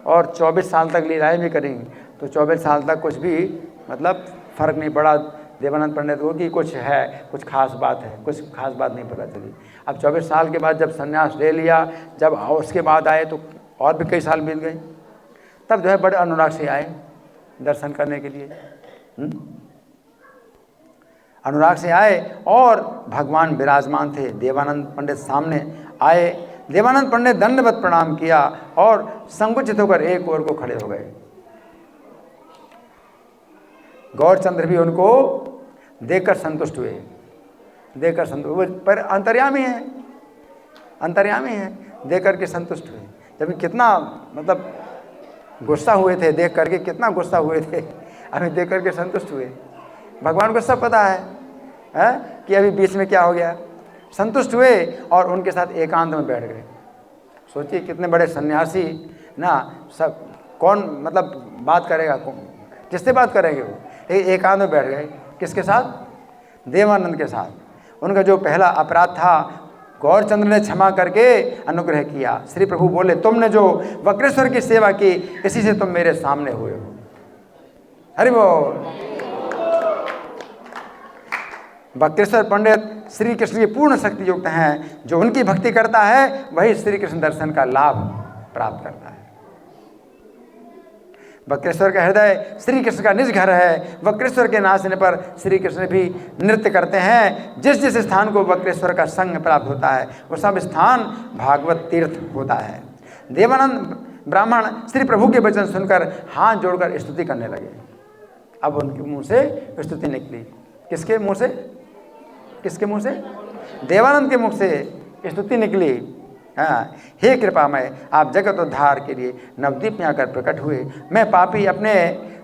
और 24 साल तक लीलाएं भी करेंगी। तो 24 साल तक कुछ भी मतलब फर्क नहीं पड़ा देवानंद पंडित को कि कुछ है, कुछ खास बात है, कुछ खास बात नहीं पता चली। अब 24 साल के बाद जब संन्यास ले लिया, जब उसके बाद आए तो और भी कई साल बीत गए, तब जो है बड़े अनुराग से आए दर्शन करने के लिए। अनुराग से आए और भगवान विराजमान थे। देवानंद पंडित सामने आए। देवानंद पंडित दंडवत प्रणाम किया और संकुचित होकर एक ओर को खड़े हो गए। गौरचंद्र भी उनको देखकर संतुष्ट हुए, देखकर संतुष्ट, पर अंतर्यामी है, अंतर्यामी है, देख करके संतुष्ट हुए। जब कितना मतलब गुस्सा हुए थे, देख करके कितना गुस्सा हुए थे, अभी देख करके संतुष्ट हुए। भगवान को सब पता है कि अभी बीच में क्या हो गया। संतुष्ट हुए और उनके साथ एकांत में बैठ गए। सोचिए कितने बड़े सन्यासी ना, सब कौन मतलब बात करेगा, कौन किससे बात करेंगे वो। एकांत में बैठ गए। किसके साथ? देवानंद के साथ। उनका जो पहला अपराध था गौरचंद्र ने क्षमा करके अनुग्रह किया। श्री प्रभु बोले, तुमने जो वक्रेश्वर की सेवा की इसी से तुम मेरे सामने हुए हो। हरि बोल। वक्रेश्वर पंडित श्री कृष्ण की पूर्ण शक्ति युक्त हैं। जो उनकी भक्ति करता है वही श्री कृष्ण दर्शन का लाभ प्राप्त करता है। वक्रेश्वर का हृदय श्री कृष्ण का निज घर है। वक्रेश्वर के नाचने पर श्री कृष्ण भी नृत्य करते हैं। जिस जिस स्थान को वक्रेश्वर का संग प्राप्त होता है वो सब स्थान भागवत तीर्थ होता है। देवानंद ब्राह्मण श्री प्रभु के वचन सुनकर हाथ जोड़कर स्तुति करने लगे। अब उनके मुंह से स्तुति निकली। किसके मुंह से? किसके मुंह से? देवानंद के मुख से स्तुति निकली। हाँ, हे कृपामय, आप जगत उद्धार के लिए नवदीप में आकर प्रकट हुए। मैं पापी अपने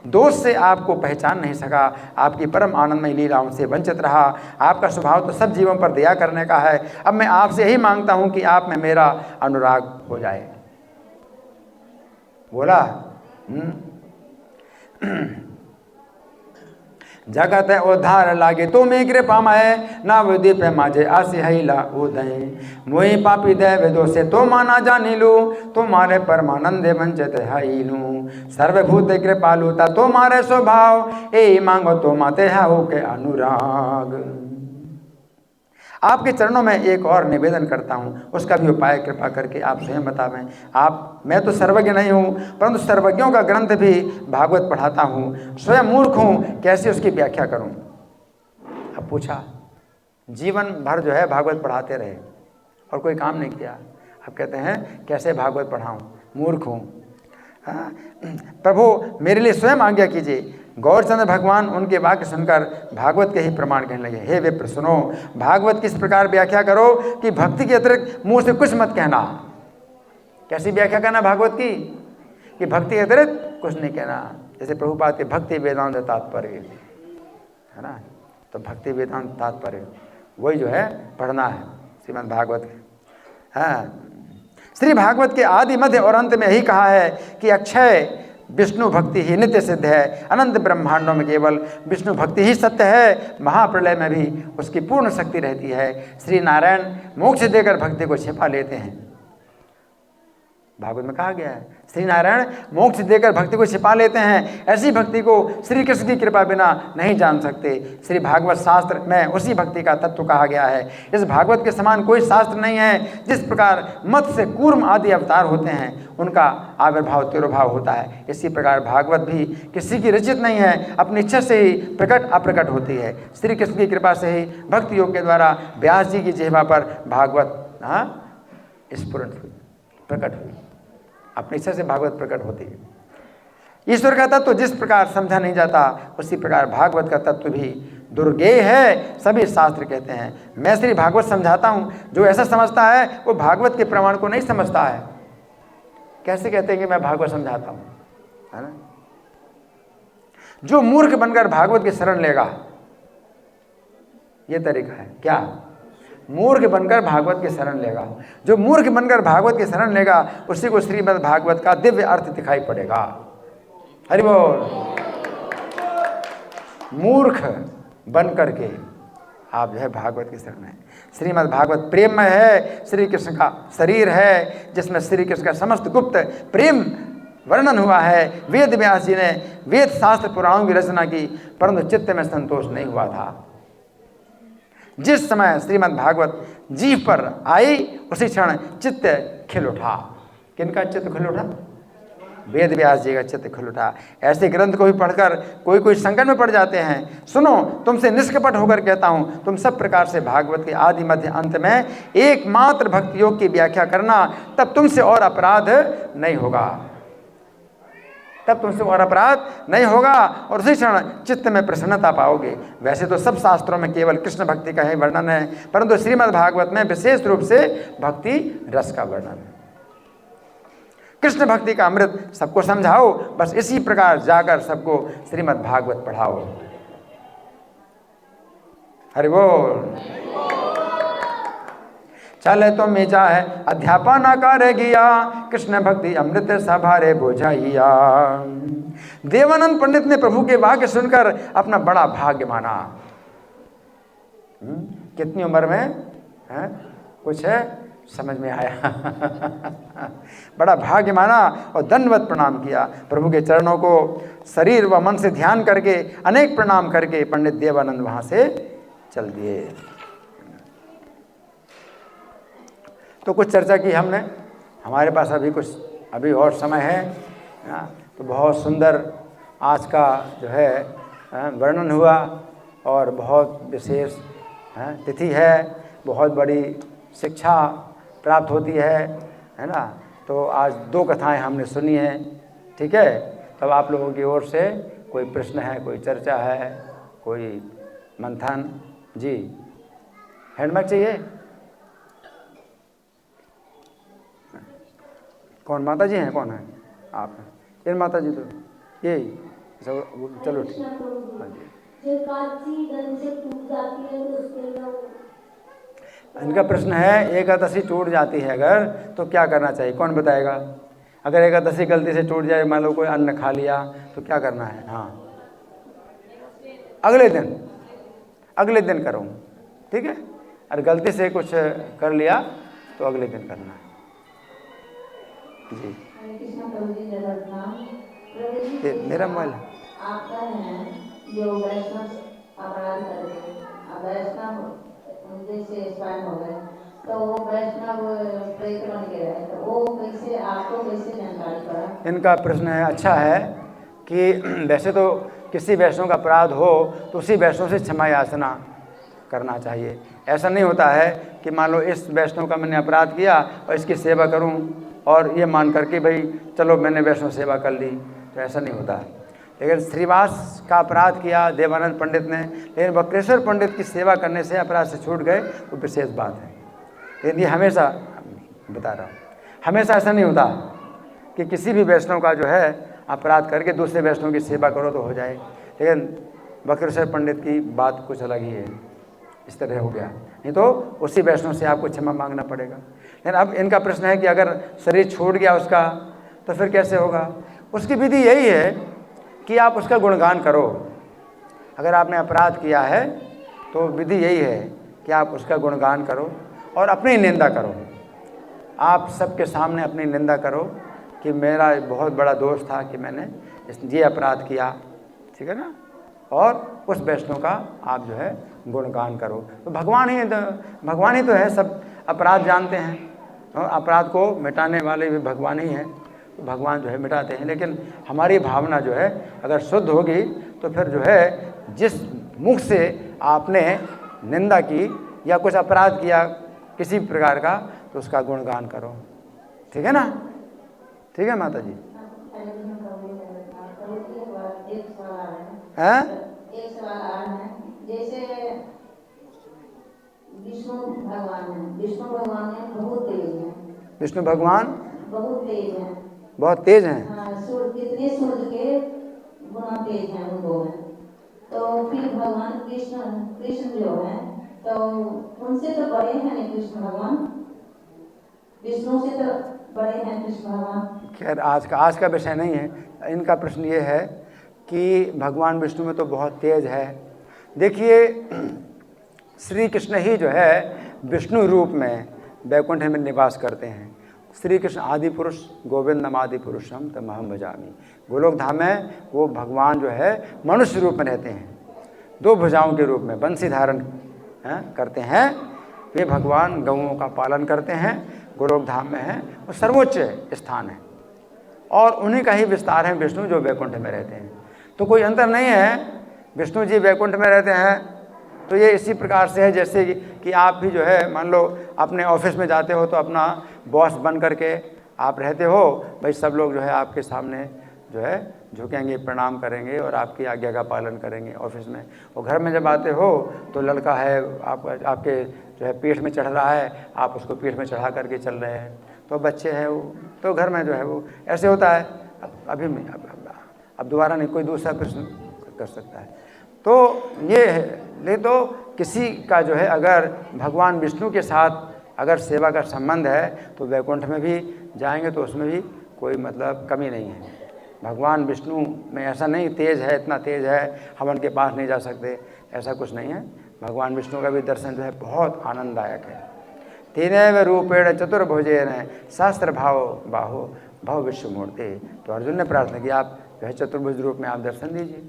दोष से आपको पहचान नहीं सका। आपकी परम आनंदमय लीलाओं से वंचित रहा। आपका स्वभाव तो सब जीवों पर दया करने का है। अब मैं आपसे यही मांगता हूँ कि आप में मेरा अनुराग हो जाए। बोला जगत उद्धार लागे तुम्हें कृपामय, नवदीप माजे आसी हैला उदय। मोहि पापी दैव दोषे तो माना जानी लू, तुम्हारे परमानंदे वंचित हैलू। सर्वभूत कृपालु ता तुम्हारे स्वभाव, ए मांगो तो माते हो के अनुराग। आपके चरणों में एक और निवेदन करता हूँ, उसका भी उपाय कृपा करके आप स्वयं बतावें। मैं तो सर्वज्ञ नहीं हूँ, परंतु सर्वज्ञों का ग्रंथ भी भागवत पढ़ाता हूँ। स्वयं मूर्ख हूँ, कैसे उसकी व्याख्या करूँ। अब पूछा, जीवन भर जो है भागवत पढ़ाते रहे और कोई काम नहीं किया। अब कहते हैं कैसे भागवत पढ़ाऊँ, मूर्ख हूँ। प्रभु मेरे लिए स्वयं आज्ञा कीजिए। गौरचंद्र भगवान उनके वाक्य सुनकर भागवत के ही प्रमाण कहने लगे। हे विप्र सुनो, भागवत किस प्रकार व्याख्या करो कि भक्ति के अतिरिक्त मुंह से कुछ मत कहना। कैसी व्याख्या करना भागवत की? कि भक्ति के अतिरिक्त कुछ नहीं कहना। जैसे प्रभुपाद के भक्ति वेदांत तात्पर्य है ना, तो भक्ति वेदांत तात्पर्य वही जो है पढ़ना है श्रीमद् भागवत के। हाँ, श्री भागवत के आदि मध्य और अंत में यही कहा है कि अक्षय विष्णु भक्ति ही नित्य सिद्ध है। अनंत ब्रह्मांडों में केवल विष्णु भक्ति ही सत्य है। महाप्रलय में भी उसकी पूर्ण शक्ति रहती है। श्री नारायण मोक्ष देकर भक्ति को छिपा लेते हैं। भागवत में कहा गया है श्री नारायण मोक्ष देकर भक्ति को छिपा लेते हैं। ऐसी भक्ति को श्री कृष्ण की कृपा बिना नहीं जान सकते। श्री भागवत शास्त्र में उसी भक्ति का तत्व कहा गया है। इस भागवत के समान कोई शास्त्र नहीं है। जिस प्रकार मत्स्य कूर्म आदि अवतार होते हैं उनका आविर्भाव तिरोभाव होता है, इसी प्रकार भागवत भी किसी की रचित नहीं है, अपनी इच्छा से ही प्रकट अप्रकट होती है। श्री कृष्ण की कृपा से ही भक्ति योग के द्वारा व्यास जी की जिह्वा पर भागवत स्फुरन हुई, प्रकट हुई। अपनी इच्छा से भागवत प्रकट होती है। ईश्वर का तत्व जिस प्रकार समझा नहीं जाता उसी प्रकार भागवत का तत्व भी दुर्गेय है, सभी शास्त्र कहते हैं। मैं श्री भागवत समझाता हूँ, जो ऐसा समझता है वो भागवत के प्रमाण को नहीं समझता है। कैसे कहते हैं कि मैं भागवत समझाता हूँ, है ना? जो मूर्ख बनकर भागवत की शरण लेगा, ये तरीका है क्या? मूर्ख बनकर भागवत की शरण लेगा। जो मूर्ख बनकर भागवत की शरण लेगा उसी को श्रीमद् भागवत का दिव्य अर्थ दिखाई पड़ेगा। हरि बोल। मूर्ख बन करके आप जो है भागवत की शरण है। श्रीमद् भागवत प्रेममय है, श्री कृष्ण का शरीर है जिसमें श्री कृष्ण का समस्त गुप्त प्रेम वर्णन हुआ है। वेद व्यास जी ने वेद शास्त्र पुराणों की रचना की, परंतु चित्त में संतोष नहीं हुआ था। जिस समय श्रीमद् भागवत जीभ पर आई उसी क्षण चित्त खिल उठा। किनका चित्त खिल उठा? वेद व्यास जी का चित्त खिल उठा। ऐसे ग्रंथ को भी पढ़कर कोई कोई संकट में पड़ जाते हैं। सुनो, तुमसे निष्कपट होकर कहता हूँ, तुम सब प्रकार से भागवत के आदि मध्य अंत में एकमात्र भक्ति योग की व्याख्या करना, तब तुमसे और अपराध नहीं होगा। तब तुमसे और अपराध नहीं होगा और उसी क्षण चित्त में प्रसन्नता पाओगे। वैसे तो सब शास्त्रों में केवल कृष्ण भक्ति का ही वर्णन है, परंतु श्रीमद् भागवत में विशेष रूप से भक्ति रस का वर्णन है। कृष्ण भक्ति का अमृत सबको समझाओ, बस इसी प्रकार जाकर सबको श्रीमद् भागवत पढ़ाओ। हरि बोल। चले तो मेजा है अध्यापन कर गिया, कृष्ण भक्ति अमृत सभारे बोझाइया। देवानंद पंडित ने प्रभु के वाक्य सुनकर अपना बड़ा भाग्य माना। कितनी उम्र में है? कुछ है समझ में आया। बड़ा भाग्य माना और दंडवत प्रणाम किया। प्रभु के चरणों को शरीर व मन से ध्यान करके अनेक प्रणाम करके पंडित देवानंद वहां से चल दिए। तो कुछ चर्चा की हमने। हमारे पास अभी और समय है ना, तो बहुत सुंदर आज का जो है वर्णन हुआ और बहुत विशेष तिथि है, बहुत बड़ी शिक्षा प्राप्त होती है ना। तो आज 2 कथाएं हमने सुनी हैं, ठीक है। तब आप लोगों की ओर से कोई प्रश्न है, कोई चर्चा है, कोई मंथन? जी, हैंडमाइक चाहिए? कौन माता जी हैं? कौन है? आप हैं? इन माता जी तो यही सब। चलो ठीक है। इनका प्रश्न है एकादशी टूट जाती है अगर, तो क्या करना चाहिए? कौन बताएगा? अगर एकादशी गलती से टूट जाए, मान लो कोई अन्न खा लिया, तो क्या करना है? हाँ, अगले दिन करो, ठीक है। और गलती से कुछ कर लिया तो अगले दिन करना है। जी, मेरा मोबाइल आपका है जो वैष्णव अपराध करके वैष्णव जैसे एक्सपायर हो गए, तो वो वैष्णव प्रेत बन के रहे, तो वो कैसे आपको कैसे जानकारी पड़ा? इनका प्रश्न है, अच्छा है कि वैसे तो किसी वैष्णव का अपराध हो तो उसी वैष्णव से क्षमा याचना करना चाहिए। ऐसा नहीं होता है कि मान लो इस वैष्णव का मैंने अपराध किया और इसकी सेवा करूं और ये मान करके भाई चलो मैंने वैष्णव सेवा कर ली, तो ऐसा नहीं होता है। लेकिन श्रीवास का अपराध किया देवानंद पंडित ने, लेकिन वक्रेश्वर पंडित की सेवा करने से अपराध से छूट गए, तो विशेष बात है। लेकिन ये हमेशा बता रहा हूँ, हमेशा ऐसा नहीं होता कि किसी भी वैष्णव का जो है अपराध करके दूसरे वैष्णव की सेवा करो तो हो जाए। लेकिन वक्रेश्वर पंडित की बात कुछ अलग ही है, इस तरह हो गया। नहीं तो उसी वैष्णव से आपको क्षमा मांगना पड़ेगा। लेकिन अब इनका प्रश्न है कि अगर शरीर छूट गया उसका, तो फिर कैसे होगा? उसकी विधि यही है कि आप उसका गुणगान करो। अगर आपने अपराध किया है तो विधि यही है कि आप उसका गुणगान करो और अपनी निंदा करो। आप सबके सामने अपनी निंदा करो कि मेरा बहुत बड़ा दोष था कि मैंने ये अपराध किया, ठीक है ना। और उस वैष्णव का आप जो है गुणगान करो। तो भगवान ही तो है, सब अपराध जानते हैं, और अपराध को मिटाने वाले भी भगवान ही हैं। तो भगवान जो है मिटाते हैं। लेकिन हमारी भावना जो है अगर शुद्ध होगी तो फिर जो है जिस मुख से आपने निंदा की या कुछ अपराध किया किसी प्रकार का, तो उसका गुणगान करो, ठीक है ना। ठीक है माता जी। हैं? एक सवाल आ रहा है, जैसे विष्णु भगवान है बहुत तेज है। विष्णु भगवान बहुत तेज है। बहुत तेज हैं। हाँ, कितने सूर्य के गुना तेज हैं उनको में। तो फिर भगवान कृष्ण जो है तो उनसे तो बड़े हैं नहीं कृष्ण भगवान, विष्णु से तो बड़े हैं कृष्ण भगवान। खैर आज का विषय नहीं है। इनका प्रश्न ये है कि भगवान विष्णु में तो बहुत तेज है। देखिए, श्री कृष्ण ही जो है विष्णु रूप में वैकुंठ में निवास करते हैं। श्री कृष्ण आदि पुरुष, गोविंदम आदि पुरुषम तमहम भजामि। गोलोक धाम में वो भगवान जो है मनुष्य रूप में रहते हैं, 2 भुजाओं के रूप में बंसी धारण करते हैं। वे भगवान गौओं का पालन करते हैं, गोलोक धाम में है, वो सर्वोच्च स्थान है और उन्हीं का ही विस्तार है विष्णु जो वैकुंठ में रहते हैं। तो कोई अंतर नहीं है, विष्णु जी वैकुंठ में रहते हैं तो ये इसी प्रकार से है जैसे कि आप भी जो है मान लो अपने ऑफिस में जाते हो तो अपना बॉस बन करके आप रहते हो, भाई सब लोग जो है आपके सामने जो है झुकेंगे, प्रणाम करेंगे और आपकी आज्ञा का पालन करेंगे ऑफिस में। और घर में जब आते हो तो लड़का है आपके जो है पीठ में चढ़ रहा है, आप उसको पीठ में चढ़ा करके चल रहे हैं। तो बच्चे हैं वो, तो घर में जो है वो ऐसे होता है। अब दोबारा नहीं कोई दूसरा प्रश्न कर सकता है। तो ये है, ले तो किसी का जो है अगर भगवान विष्णु के साथ अगर सेवा का संबंध है तो वैकुंठ में भी जाएंगे तो उसमें भी कोई मतलब कमी नहीं है। भगवान विष्णु में ऐसा नहीं तेज है, इतना तेज है हम उनके पास नहीं जा सकते, ऐसा कुछ नहीं है। भगवान विष्णु का भी दर्शन जो है बहुत आनंददायक है। तीनैव रूपेण चतुर्भुजेन सहस्त्र भाव बाहो भव विश्वमूर्ति। तो अर्जुन ने प्रार्थना की आप जो है चतुर्भुज रूप में आप दर्शन दीजिए।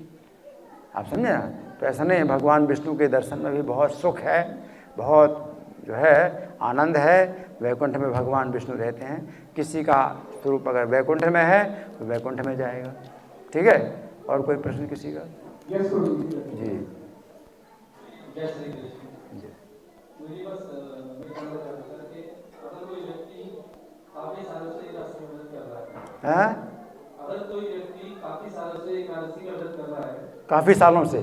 आप समझे ना? तो ऐसा नहीं है, भगवान विष्णु के दर्शन में भी बहुत सुख है, बहुत जो है आनंद है। वैकुंठ में भगवान विष्णु रहते हैं। किसी का स्वरूप अगर वैकुंठ में है तो वैकुंठ में जाएगा। ठीक है, और कोई प्रश्न किसी का? जी जय श्री कृष्ण। मुझे बस मैं जानना चाहता था कि अगर कोई व्यक्ति काफी सालों से एकादशी का व्रत कर रहा है, अगर कोई व्यक्ति काफी सालों से एकादशी का व्रत कर रहा है, काफी सालों से,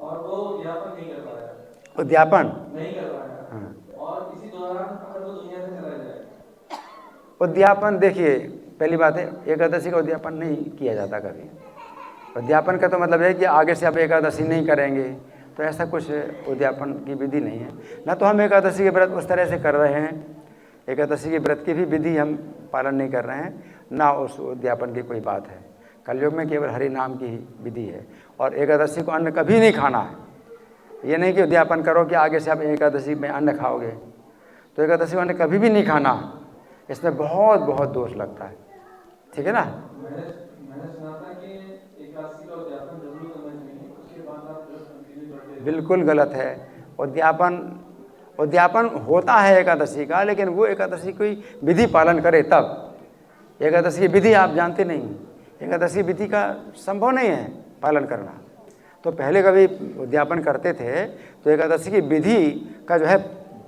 और वो उद्यापन नहीं कर पा रहा है, उद्यापन नहीं कर पा रहा है, और इसी दौरान अगर वो दुनिया से चला जाए, उद्यापन देखिए पहली बात है एकादशी का उद्यापन नहीं किया जाता कभी। उद्यापन का तो मतलब है कि आगे से आप एकादशी नहीं करेंगे, तो ऐसा कुछ उद्यापन की विधि नहीं है। ना तो हम एकादशी के व्रत उस तरह से कर रहे हैं, एकादशी के व्रत की भी विधि हम पालन नहीं कर रहे हैं, ना उस उद्यापन की कोई बात है। कलयुग में केवल हरि नाम की ही विधि है और एकादशी को अन्न कभी नहीं खाना है। ये नहीं कि उद्यापन करो कि आगे से आप एकादशी में अन्न खाओगे, तो एकादशी को अन्न कभी भी नहीं खाना, इसमें बहुत बहुत दोष लगता है। ठीक है ना? मैंने सुना था कि एकादशी का उद्यापन जरूर करना चाहिए, उसके बाद आप व्रत कंटिन्यू करते। बिल्कुल गलत है। उद्यापन होता है एकादशी का, लेकिन वो एकादशी कोई विधि पालन करे तब। एकादशी की विधि आप जानते नहीं, एकादशी विधि का संभव नहीं है पालन करना। तो पहले कभी उद्यापन करते थे तो एकादशी की विधि का जो है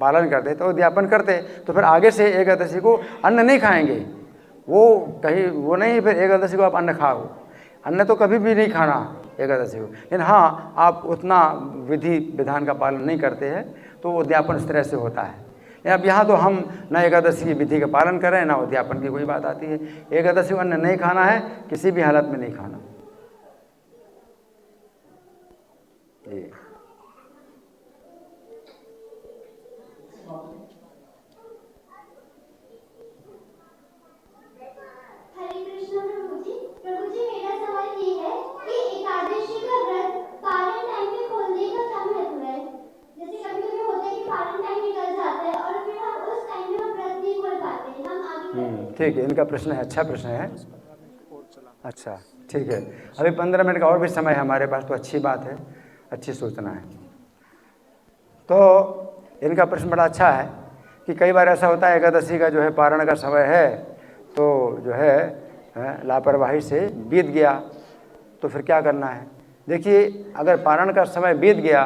पालन करते तो उद्यापन करते, तो फिर आगे से एकादशी को अन्न नहीं खाएंगे। वो कहीं वो नहीं फिर एकादशी को आप अन्न खाओ, अन्न तो कभी भी नहीं खाना एकादशी को। लेकिन हाँ, आप उतना विधि विधान का पालन नहीं करते हैं तो उद्यापन इस तरह से होता है। अब यहाँ तो हम ना एकादशी की विधि का पालन करें ना उद्यापन की कोई बात आती है। एकादशी को अन्न नहीं खाना है, किसी भी हालत में नहीं खाना। जी हरे कृष्ण प्रभु जी मेरा सवाल ये है कि एकादशी का व्रत पारण टाइम में खोलने का क्या महत्व है? जैसे कभी कभी होता है कि पारण टाइम निकल जाता है और फिर हम उस टाइम में हम व्रत नहीं खोल पाते, हम आगे। ठीक है, इनका प्रश्न है, अच्छा प्रश्न है। अच्छा ठीक है, अभी 15 मिनट का और भी समय है हमारे पास, तो अच्छी बात है, अच्छी सूचना है। तो इनका प्रश्न बड़ा अच्छा है कि कई बार ऐसा होता है एकादशी का जो है पारण का समय है तो जो है लापरवाही से बीत गया, तो फिर क्या करना है? देखिए, अगर पारण का समय बीत गया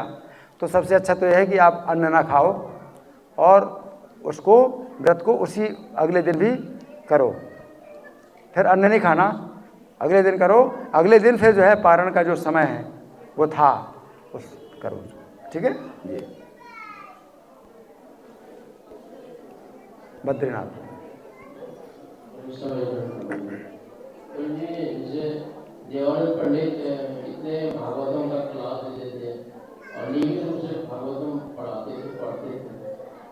तो सबसे अच्छा तो यह है कि आप अन्न ना खाओ और उसको व्रत को उसी अगले दिन भी करो। फिर अन्न नहीं खाना, अगले दिन करो, अगले दिन फिर जो है पारण का जो समय है वो था उस करो। ठीक है जी। बद्रीनाथ देवानंद पंडित इतने भागवतों का क्लास देते थे, और नियमित रूप से भागवतम पढ़ते थे।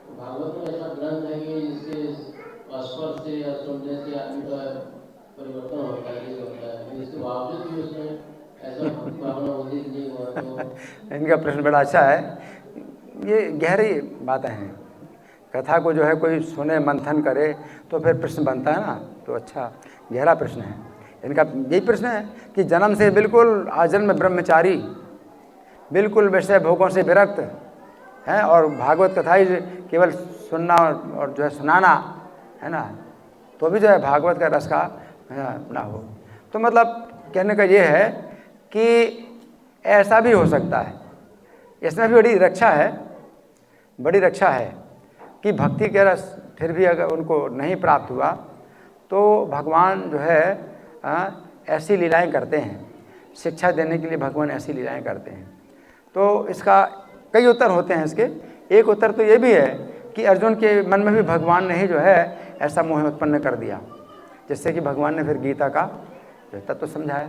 तो भागवतम ऐसा ग्रंथ है कि जिसके स्पर्श से या सुनने से आदमी का परिवर्तन होता है, ये होता है, इसके बावजूद भी उसमें ऐसा भक्ति भावना उदित नहीं हुआ। तो इनका प्रश्न बड़ा अच्छा है, ये गहरी बातें हैं। कथा को जो है कोई सुने मंथन करे तो फिर प्रश्न बनता है ना, तो अच्छा गहरा प्रश्न है इनका। यही प्रश्न है कि जन्म से बिल्कुल आजन्म ब्रह्मचारी, बिल्कुल विषय भोगों से विरक्त हैं, और भागवत कथा ही केवल सुनना और जो है सुनाना है ना, तो भी जो है भागवत का रस का ना हो। तो मतलब कहने का ये है कि ऐसा भी हो सकता है, इसमें भी बड़ी रक्षा है, बड़ी रक्षा है कि भक्ति के रस फिर भी अगर उनको नहीं प्राप्त हुआ तो भगवान जो है ऐसी लीलाएं करते हैं, शिक्षा देने के लिए भगवान ऐसी लीलाएं करते हैं। तो इसका कई उत्तर होते हैं इसके। एक उत्तर तो ये भी है कि अर्जुन के मन में भी भगवान ने ही जो है ऐसा मोह उत्पन्न कर दिया, जिससे कि भगवान ने फिर गीता का जो तत्व समझाया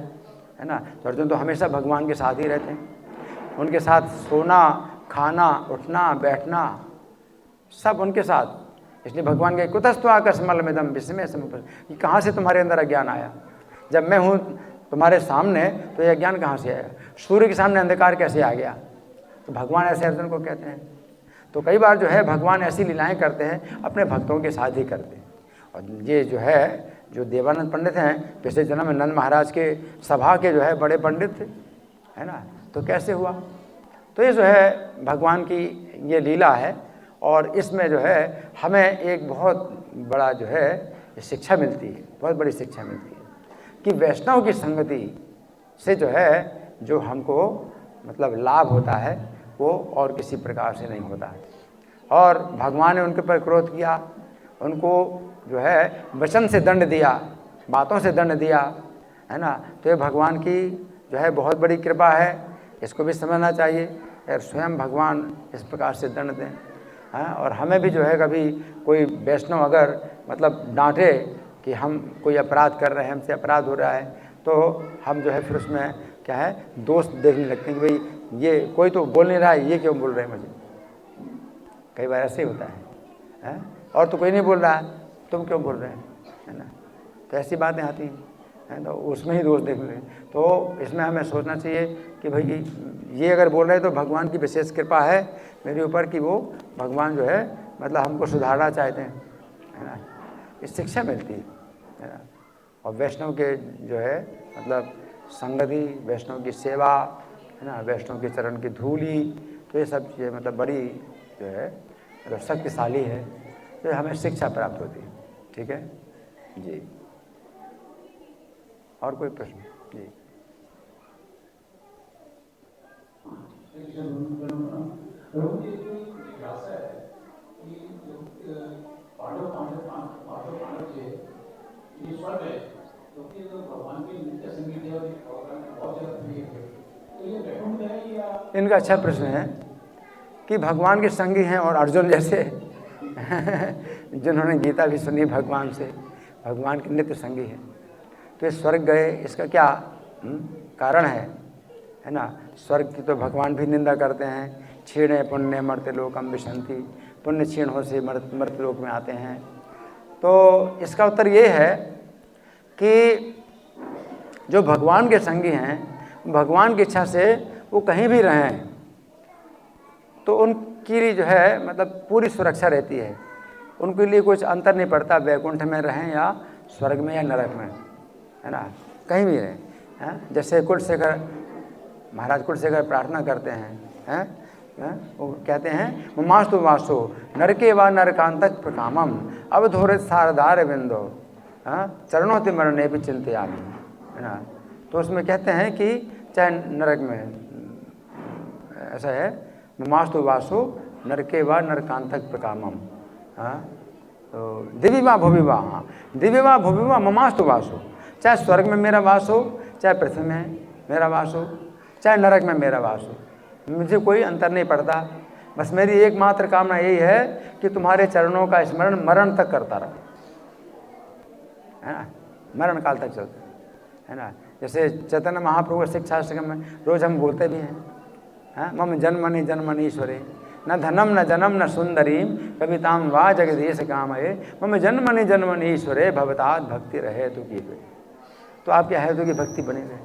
है ना। तो अर्जुन तो हमेशा भगवान के साथ ही रहते हैं, उनके साथ सोना खाना उठना बैठना सब उनके साथ। इसलिए भगवान के कुतस्तु आकस्मलमिदं विस्मय समुपस्थितम्, कि कहाँ से तुम्हारे अंदर अज्ञान आया, जब मैं हूँ तुम्हारे सामने तो यह ज्ञान कहाँ से आया, सूर्य के सामने अंधकार कैसे आ गया। तो भगवान ऐसे अर्जुन को कहते हैं। तो कई बार जो है भगवान ऐसी लीलाएं करते हैं, अपने भक्तों के साथ ही करते हैं। और ये जो है जो देवानंद पंडित हैं, पिछले जन्म में नंद महाराज के सभा के जो है बड़े पंडित थे, है ना। तो कैसे हुआ, तो ये जो है भगवान की ये लीला है, और इसमें जो है हमें एक बहुत बड़ा जो है शिक्षा मिलती है, बहुत बड़ी शिक्षा मिलती है कि वैष्णव की संगति से जो है जो हमको मतलब लाभ होता है वो और किसी प्रकार से नहीं होता है। और भगवान ने उनके पर क्रोध किया, उनको जो है वचन से दंड दिया, बातों से दंड दिया, है ना। तो ये भगवान की जो है बहुत बड़ी कृपा है, इसको भी समझना चाहिए। और स्वयं भगवान इस प्रकार से दंड दें, हाँ। और हमें भी जो है कभी कोई वैष्णव अगर मतलब डांटे कि हम कोई अपराध कर रहे हैं, हमसे अपराध हो रहा है, तो हम जो है फिर उसमें क्या है दोष देखने लगते हैं कि भाई ये कोई तो बोल नहीं रहा है, ये क्यों बोल रहे हैं मुझे। कई बार ऐसे ही होता है, और तो कोई नहीं बोल रहा है, तुम क्यों बोल रहे हैं, है ना। तो ऐसी बातें आती हैं, तो उसमें ही दोष देख रहे हैं। तो इसमें हमें सोचना चाहिए कि भाई ये अगर बोल रहे हैं तो भगवान की विशेष कृपा है मेरे ऊपर कि वो भगवान जो है मतलब हमको सुधारना चाहते हैं, है ना। इस शिक्षा मिलती है ना। और वैष्णव के जो है मतलब संगति, वैष्णव की सेवा, है ना, वैष्णव के चरण की धूली, तो ये सब चीज़ें मतलब बड़ी जो है मतलब शक्तिशाली है, तो हमें शिक्षा प्राप्त होती है। ठीक है जी। और कोई प्रश्न जी। इनका अच्छा प्रश्न है कि भगवान के संगी हैं और अर्जुन जैसे जिन्होंने गीता भी सुनी भगवान से, भगवान के नित्य संगी हैं, तो ये स्वर्ग गए, इसका क्या कारण है ना। स्वर्ग की तो भगवान भी निंदा करते हैं, क्षीणे पुण्य मर्त्य लोकम विशंति, पुण्य क्षीण हो से मर्त्य लोक में आते हैं। तो इसका उत्तर ये है कि जो भगवान के संगी हैं, भगवान की इच्छा से वो कहीं भी रहें तो उनकी जो है मतलब पूरी सुरक्षा रहती है, उनके लिए कुछ अंतर नहीं पड़ता वैकुंठ में रहें या स्वर्ग में या नरक में, है ना, कहीं भी रहें, हैं। जैसे कुलशेखर महाराज कुलशेखर प्रार्थना करते हैं, वो कहते हैं ममास्तु वासो नरके वा नरकांतक प्रकामम अवधोरित सारदार बिंदो चरणों ते मरने भी चिंतयामि, है ना। तो उसमें कहते हैं कि चाहे नरक में ऐसा है ममास्तु वासो नरके वा नरकांतक प्रकामम, हाँ। तो दिव्य वा भुवि वा, हाँ, दिव्य वा भुवि वा ममास्तु वासो, चाहे स्वर्ग में मेरा वास हो, चाहे पृथ्वी में मेरा वास हो, चाहे नरक में मेरा वास हो, मुझे कोई अंतर नहीं पड़ता। बस मेरी एकमात्र कामना यही है कि तुम्हारे चरणों का स्मरण मरण तक करता रहो, है ना, मरण काल तक चलता है ना। जैसे चैतन्य महाप्रभु शिक्षा में रोज़ हम बोलते भी हैं, मम जन्मनि जन्मनीश्वरे न धनम न जनम न सुंदरीम कविताम वा जगदीश कामये मम जन्मनि जन्मनीश्वरे भवतात भक्ति रहे तो की। तो आपके हेतु की भक्ति बनी रहे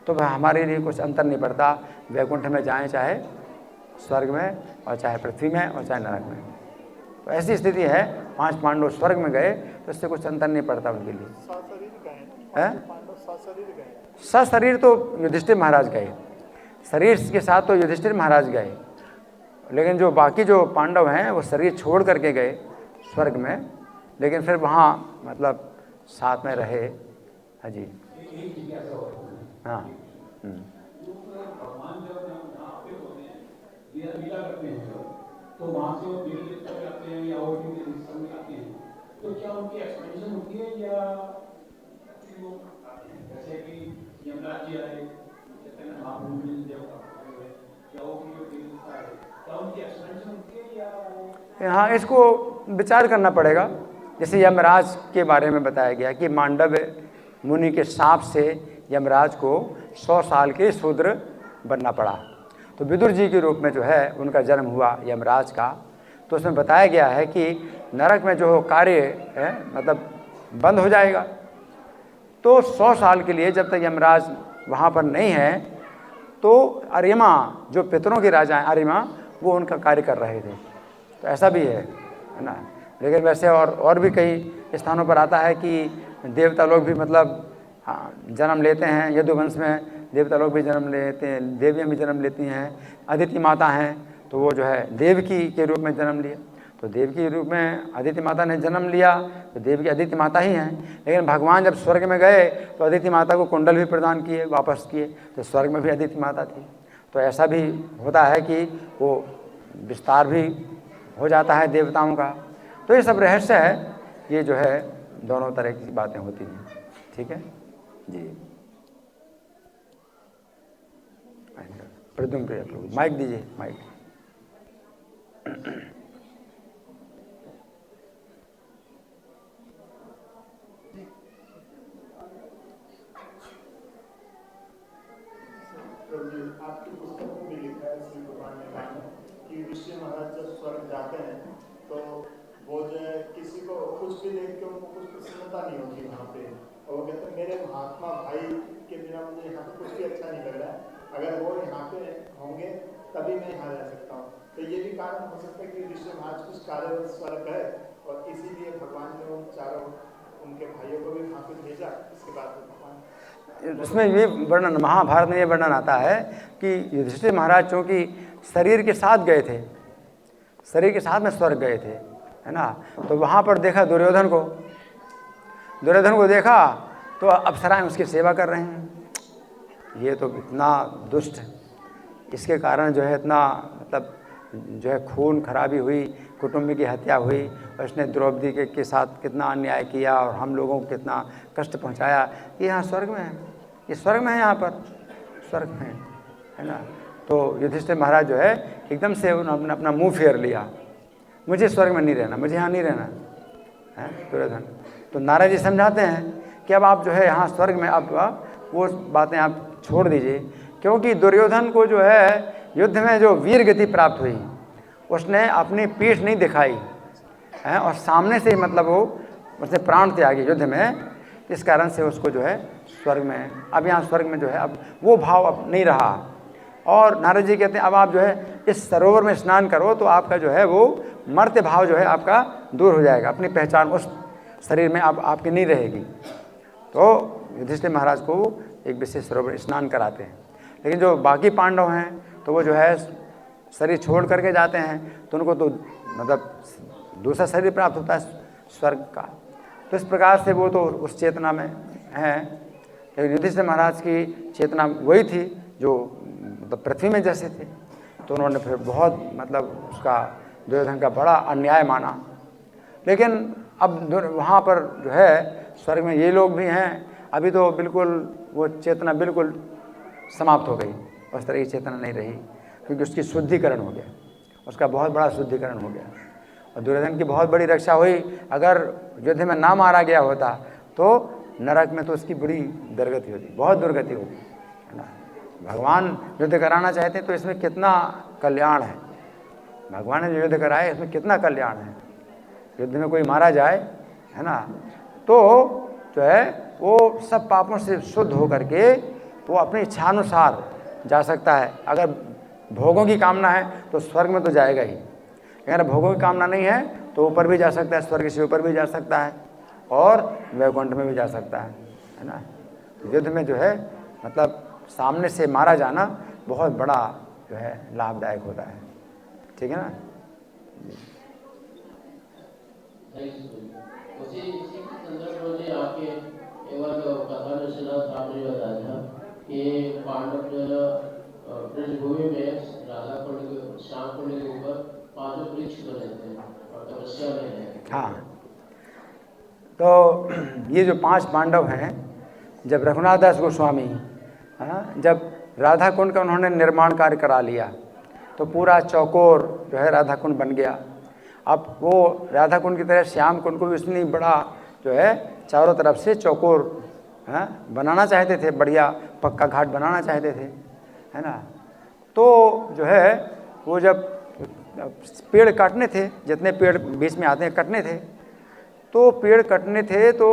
तो हमारे लिए कुछ अंतर नहीं पड़ता, वैकुंठ में जाएं चाहे स्वर्ग में, और चाहे पृथ्वी में, और चाहे नरक में। तो ऐसी स्थिति है, 5 पांडव स्वर्ग में गए तो इससे कुछ अंतर नहीं पड़ता उनके लिए। सशरीर तो युधिष्ठिर महाराज गए, शरीर के साथ तो युधिष्ठिर महाराज गए, लेकिन जो बाकी जो पांडव हैं वो शरीर छोड़ करके गए स्वर्ग में, लेकिन फिर वहाँ मतलब साथ में रहे। हाँ जी, हाँ। भगवान जब यहाँ पे होते हैं, लीला करते हैं, तो वहाँ से वो देवी देवता भी आते हैं या और भी सब में आते हैं, तो क्या उनकी एक्सपेंशन होती है या जैसे कि यमराज जी आए, कहते हैं महाभूमि देवता, क्या वो देवी देवता आए, क्या उनकी एक्सपेंशन होती है या? हाँ, इसको विचार करना पड़ेगा। जैसे यमराज के बारे में बताया गया कि मांडव मुनि के शाप से यमराज को 100 साल के शूद्र बनना पड़ा। तो विदुर जी के रूप में जो है उनका जन्म हुआ यमराज का। तो उसमें बताया गया है कि नरक में जो कार्य है मतलब बंद हो जाएगा। तो 100 साल के लिए जब तक यमराज वहाँ पर नहीं है तो अरिमा जो पितरों के राजा हैं अरिमा वो उनका कार्य कर रहे थे। तो ऐसा भी है ना। लेकिन वैसे और भी कई स्थानों पर आता है कि देवता लोग भी मतलब हाँ जन्म लेते हैं। यदुवंश में देवता लोग भी जन्म लेते हैं, देवियाँ भी जन्म लेती हैं। अदिति माता हैं तो वो जो है देवकी के रूप में जन्म लिया। तो देवकी के रूप में अदिति माता ने जन्म लिया तो देवकी अदिति माता ही हैं। लेकिन भगवान जब स्वर्ग में गए तो अदिति माता को कुंडल भी प्रदान किए, वापस किए, तो स्वर्ग में भी अदिति माता थी। तो ऐसा भी होता है कि वो विस्तार भी हो जाता है देवताओं का। तो ये सब रहस्य है, ये जो है दोनों तरह की बातें होती हैं। ठीक है जी। प्रद्युम्न प्रिय प्रभु माइक दीजिए, माइक। आपकी पुस्तक में भी लिखा है श्री भगवान ने कहा कि युधिष्ठिर महाराज जब स्वर्ग जाते हैं तो वो जो है किसी को कुछ भी देख के उनको कुछ प्रसन्नता नहीं होती वहाँ पे, और वो कहते हैं मेरे महात्मा भाई के बिना मुझे यहाँ पे कुछ भी अच्छा नहीं लग रहा है, अगर वो यहाँ पे होंगे तभी मैं यहाँ रह सकता हूँ। तो ये भी कारण हो सकता है कि युधिष्ठिर महाराज कुछ कार्य स्वर्ग गए और इसीलिए भगवान ने उन चारों उनके भाइयों को भी वहाँ पे भेजा। इसके बाद भगवान उसमें ये वर्णन महाभारत में ये वर्णन आता है कि युधिष्ठिर महाराज चूँकि शरीर के साथ गए थे, शरीर के साथ में स्वर्ग गए थे, है ना। तो वहाँ पर देखा दुर्योधन को देखा तो अप्सराएं उसकी सेवा कर रहे हैं। ये तो इतना दुष्ट, इसके कारण जो है इतना मतलब जो है खून खराबी हुई, कुटुंब की हत्या हुई, और इसने द्रौपदी के साथ कितना अन्याय किया और हम लोगों को कितना कष्ट पहुंचाया। ये यहाँ स्वर्ग में है, ये स्वर्ग में है, यहाँ पर स्वर्ग में है ना। तो युधिष्ठिर महाराज जो है एकदम से उन्होंने अपना मुंह फेर लिया, मुझे स्वर्ग में नहीं रहना, मुझे यहाँ नहीं रहना है दुर्योधन। तो नारद जी समझाते हैं कि अब आप जो है यहाँ स्वर्ग में अब वो बातें आप छोड़ दीजिए, क्योंकि दुर्योधन को जो है युद्ध में जो वीर गति प्राप्त हुई उसने अपनी पीठ नहीं दिखाई है और सामने से ही मतलब वो उसने प्राण त्यागे युद्ध में। इस कारण से उसको जो है स्वर्ग में, अब यहाँ स्वर्ग में जो है अब वो भाव अब नहीं रहा। और नारद जी कहते हैं अब आप जो है इस सरोवर में स्नान करो तो आपका जो है वो मर्त्य भाव जो है आपका दूर हो जाएगा, अपनी पहचान उस शरीर में अब आपकी नहीं रहेगी। तो युधिष्ठिर महाराज को एक विशेष सरोवर स्नान कराते हैं। लेकिन जो बाकी पांडव हैं तो वो जो है शरीर छोड़ करके जाते हैं तो उनको तो मतलब दूसरा शरीर प्राप्त होता है स्वर्ग का। तो इस प्रकार से वो तो उस चेतना में हैं। लेकिन युधिष्ठिर महाराज की चेतना वही थी जो मतलब पृथ्वी में जैसे थे। तो उन्होंने फिर बहुत मतलब उसका दुर्योधन का बड़ा अन्याय माना। लेकिन अब वहाँ पर जो है स्वर्ग में ये लोग भी हैं, अभी तो बिल्कुल वो चेतना बिल्कुल समाप्त हो गई, उस तरह की चेतना नहीं रही, क्योंकि उसकी शुद्धिकरण हो गया, उसका बहुत बड़ा शुद्धिकरण हो गया। और दुर्योधन की बहुत बड़ी रक्षा हुई। अगर युद्ध में ना मारा गया होता तो नरक में तो उसकी बड़ी दुर्गति होती, बहुत दुर्गति होती, है ना। भगवान युद्ध कराना चाहते हैं तो इसमें कितना कल्याण है। भगवान ने जो युद्ध कराए इसमें कितना कल्याण है। युद्ध में कोई मारा जाए, है ना, तो जो है वो सब पापों से शुद्ध हो करके वो अपनी इच्छानुसार जा सकता है। अगर भोगों की कामना है तो स्वर्ग में तो जाएगा ही, अगर भोगों की कामना नहीं है तो ऊपर भी जा सकता है, स्वर्ग से ऊपर भी जा सकता है और वैकुंठ में भी जा सकता है ना। युद्ध में जो है मतलब सामने से मारा जाना बहुत बड़ा जो है लाभदायक होता है, ठीक है ना। उसी संदर्भ में आपके एक बार कथा में श्रीनाथ आपने बताया था कि पांडव जो है ब्रजभूमि में राधा कुंड के श्याम कुंड के ऊपर 5 वृक्ष बने थे और तपस्या में है। हाँ, तो ये जो 5 पांडव हैं, जब रघुनाथ दास गोस्वामी जब राधा कुंड का उन्होंने निर्माण कार्य करा लिया तो पूरा चौकोर जो है राधा कुंड बन गया। अब वो राधा कुंड की तरह श्याम कुंड को भी इतनी बड़ा जो है चारों तरफ से चौकोर बनाना चाहते थे, बढ़िया पक्का घाट बनाना चाहते थे, है ना। तो जो है वो जब पेड़ काटने थे, जितने पेड़ बीच में आते हैं कटने थे, तो पेड़ कटने थे तो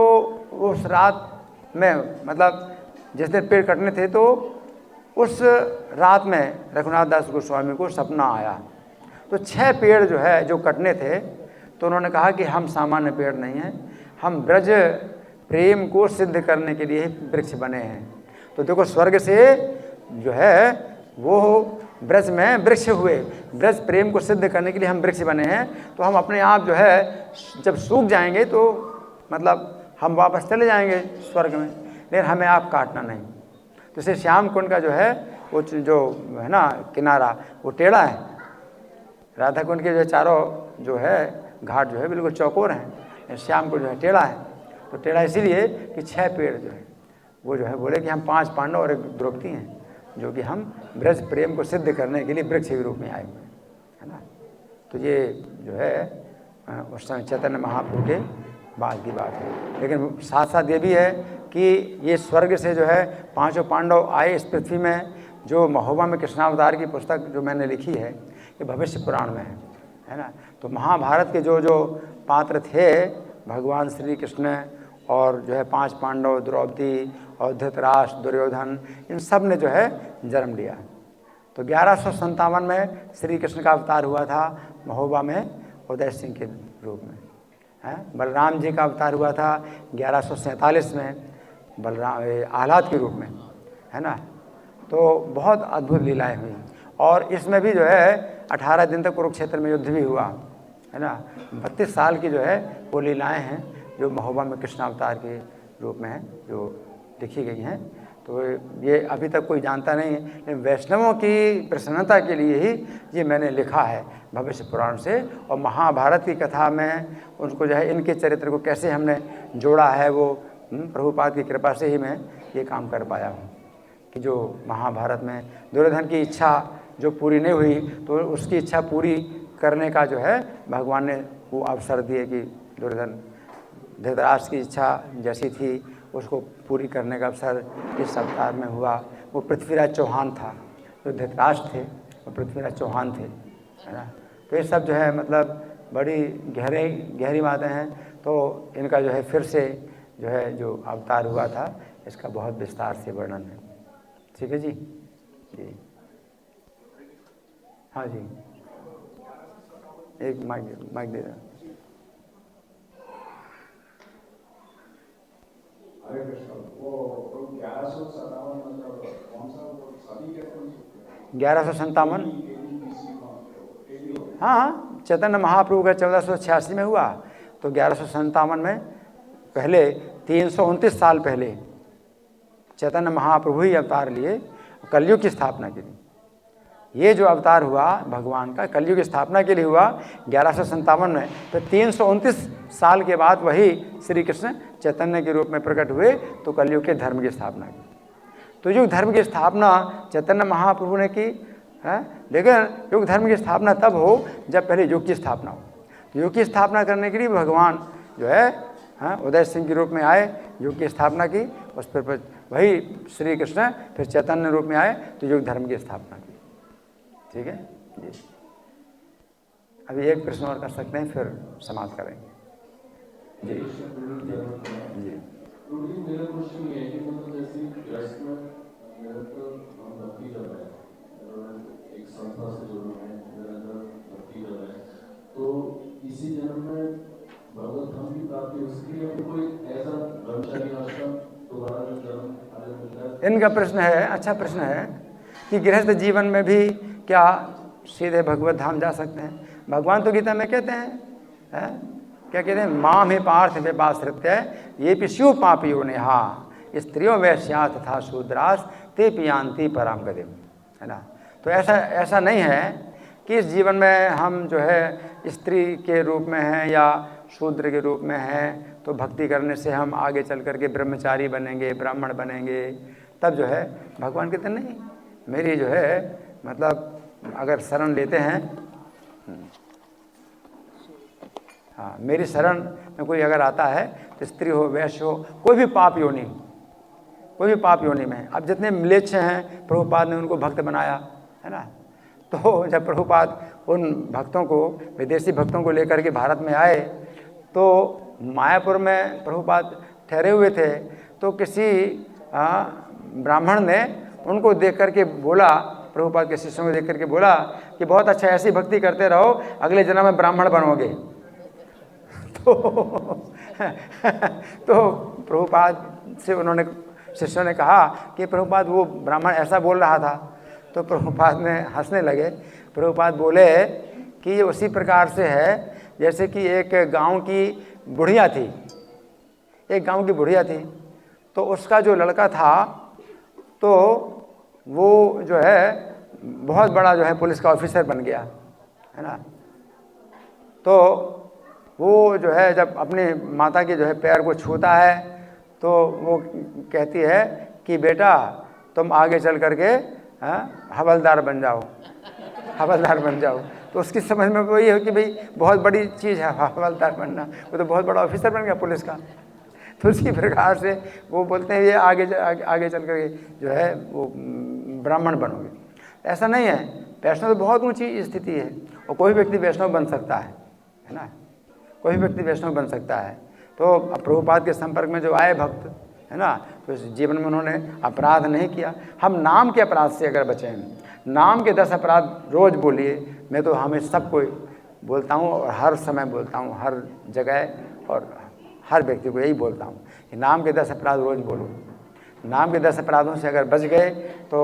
उस रात में मतलब जिस दिन पेड़ कटने थे तो उस रात में रघुनाथ दास गोस्वामी को सपना आया। तो 6 पेड़ जो है जो कटने थे तो उन्होंने कहा कि हम सामान्य पेड़ नहीं हैं, हम ब्रज प्रेम को सिद्ध करने के लिए वृक्ष बने हैं। तो देखो स्वर्ग से जो है वो ब्रज में वृक्ष हुए, ब्रज प्रेम को सिद्ध करने के लिए हम वृक्ष बने हैं। तो हम अपने आप जो है जब सूख जाएंगे तो मतलब हम वापस चले जाएंगे स्वर्ग में, लेकिन हमें आप काटना नहीं। तो इसे श्याम कुंड का जो है वो जो है ना किनारा वो टेढ़ा है, राधा कुंड के जो चारों जो है घाट जो है बिल्कुल चौकोर हैं, श्याम कुंड जो है टेढ़ा है। तो टेढ़ा इसीलिए कि 6 पेड़ जो है वो जो है बोले कि हम 5 पांडव और 1 द्रौपदी हैं जो कि हम ब्रज प्रेम को सिद्ध करने के लिए वृक्ष के रूप में आए हुए हैं, है ना। तो ये जो है उस समय चैतन्य महाप्रभु के बाद की बात है। लेकिन साथ साथ ये भी है कि ये स्वर्ग से जो है 5 पांडव आए इस पृथ्वी में। जो महोबा में कृष्णावतार की पुस्तक जो मैंने लिखी है ये भविष्य पुराण में है ना। तो महाभारत के जो जो पात्र थे भगवान श्री कृष्ण और जो है 5 पांडव, द्रौपदी और धृतराष्ट्र, दुर्योधन, इन सब ने जो है जन्म लिया। तो 1157 में श्री कृष्ण का अवतार हुआ था महोबा में उदय सिंह के रूप में, है। बलराम जी का अवतार हुआ था 1147 में बलराम आह्लाद के रूप में, है ना। तो बहुत अद्भुत लीलाएं हुई और इसमें भी जो है 18 दिन तक कुरुक्षेत्र में युद्ध भी हुआ, है ना। 32 साल की जो है वो लीलाएं हैं जो महोबा में कृष्ण अवतार के रूप में हैं जो लिखी गई हैं। तो ये अभी तक कोई जानता नहीं है, लेकिन वैष्णवों की प्रसन्नता के लिए ही ये मैंने लिखा है भविष्य पुराण से। और महाभारत की कथा में उनको जो है इनके चरित्र को कैसे हमने जोड़ा है वो प्रभुपाद की कृपा से ही मैं ये काम कर पाया हूँ कि जो महाभारत में दुर्योधन की इच्छा जो पूरी नहीं हुई तो उसकी इच्छा पूरी करने का जो है भगवान ने वो अवसर दिए कि दुर्योधन धृतराष्ट्र की इच्छा जैसी थी उसको पूरी करने का अवसर इस अवतार में हुआ। वो पृथ्वीराज चौहान था, जो धृतराष्ट्र थे वो पृथ्वीराज चौहान थे, है ना। तो ये सब जो है मतलब बड़ी गहरी बातें हैं। तो इनका जो है फिर से जो है जो अवतार हुआ था इसका बहुत विस्तार से वर्णन है, ठीक है जी। जी हाँ जी, एक माइक दे दें। हरे कृष्ण। वो 1157 मतलब कौन सा सभी के 1157 हाँ चैतन्य महाप्रभु का 1486 में हुआ। तो 1157 में पहले 329 साल पहले चैतन्य महाप्रभु ही अवतार लिए कलयुग की स्थापना के लिए। ये जो अवतार हुआ भगवान का कलयुग की स्थापना के लिए हुआ 1157 में। तो 329 साल के बाद वही श्री कृष्ण चैतन्य के रूप में प्रकट हुए तो कलयुग के धर्म की स्थापना की। तो युग धर्म की स्थापना चैतन्य महाप्रभु ने की है, लेकिन युग धर्म की स्थापना तब हो जब पहले युग की स्थापना हो। तो युग की स्थापना करने के लिए भगवान जो है उदय सिंह के रूप में आए, युग की स्थापना की, वही श्री कृष्ण फिर चैतन्य रूप में आए तो युग धर्म की स्थापना की। ठीक है जी। अभी एक प्रश्न और कर सकते हैं, फिर समाप्त करेंगे जी। जी मेरा क्वेश्चन ये है कि मतलब जैसे कृष्ण निरंतर भक्ति कर रहे हैं, एक संस्था से जुड़े हैं, निरंतर भक्ति कर रहे हैं, तो इसी जन्म में भगवत धाम की प्राप्ति हो सकती है, तो कोई ऐसा ब्रह्मचारी आश्रम दोबारा जन्म आगे मिलता है? इनका प्रश्न है, अच्छा प्रश्न है कि गृहस्थ जीवन में भी क्या सीधे भगवत धाम जा सकते हैं? भगवान तो गीता में कहते हैं, क्या कहते हैं, माम हे पार्थ व्यपाश्रित्य ये पिशु पापियो ने हा स्त्रियों वैश्या तथा शूद्रास ते पियांति पराम गतिम, है ना। तो ऐसा नहीं है कि इस जीवन में हम जो है स्त्री के रूप में हैं या शूद्र के रूप में हैं तो भक्ति करने से हम आगे चल करके ब्रह्मचारी बनेंगे, ब्राह्मण बनेंगे, तब जो है भगवान कहते नहीं, मेरी जो है मतलब अगर शरण लेते हैं, हाँ मेरी शरण में कोई अगर आता है तो स्त्री हो वैश्य हो कोई भी पाप योनि में, अब जितने म्लेच्छ हैं प्रभुपाद ने उनको भक्त बनाया, है ना। तो जब प्रभुपाद उन भक्तों को, विदेशी भक्तों को लेकर के भारत में आए तो मायापुर में प्रभुपाद ठहरे हुए थे, तो किसी ब्राह्मण ने उनको देख करके बोला, प्रभुपाद के शिष्यों को देख करके बोला कि बहुत अच्छा, ऐसी भक्ति करते रहो, अगले जन्म में ब्राह्मण बनोगे। तो प्रभुपाद से उन्होंने शिष्यों ने कहा कि प्रभुपाद वो ब्राह्मण ऐसा बोल रहा था, तो प्रभुपाद ने हंसने लगे। प्रभुपाद बोले कि ये उसी प्रकार से है जैसे कि एक गांव की बुढ़िया थी, तो उसका जो लड़का था तो वो जो है बहुत बड़ा जो है पुलिस का ऑफिसर बन गया, है ना। तो वो जो है जब अपनी माता के जो है पैर को छूता है तो वो कहती है कि बेटा तुम आगे चल करके हवलदार बन जाओ। तो उसकी समझ में वही है कि भाई बहुत बड़ी चीज़ है हवलदार बनना, वो तो बहुत बड़ा ऑफिसर बन गया पुलिस का। तो उसी प्रकार से वो बोलते हैं ये आगे चल करके जो है वो ब्राह्मण बनोगे। ऐसा नहीं है, वैष्णव तो बहुत ऊंची स्थिति है और कोई व्यक्ति वैष्णव बन सकता है ना, कोई व्यक्ति वैष्णव बन सकता है। तो प्रभुपाद के संपर्क में जो आए भक्त, है ना, तो इस जीवन में उन्होंने अपराध नहीं किया। हम नाम के अपराध से अगर बचें, नाम के 10 अपराध रोज़ बोलिए, मैं तो हमें सबको बोलता हूँ और हर समय बोलता हूँ, हर जगह और हर व्यक्ति को यही बोलता हूँ कि नाम के 10 अपराध रोज़ बोलो। नाम के 10 अपराधों से अगर बच गए तो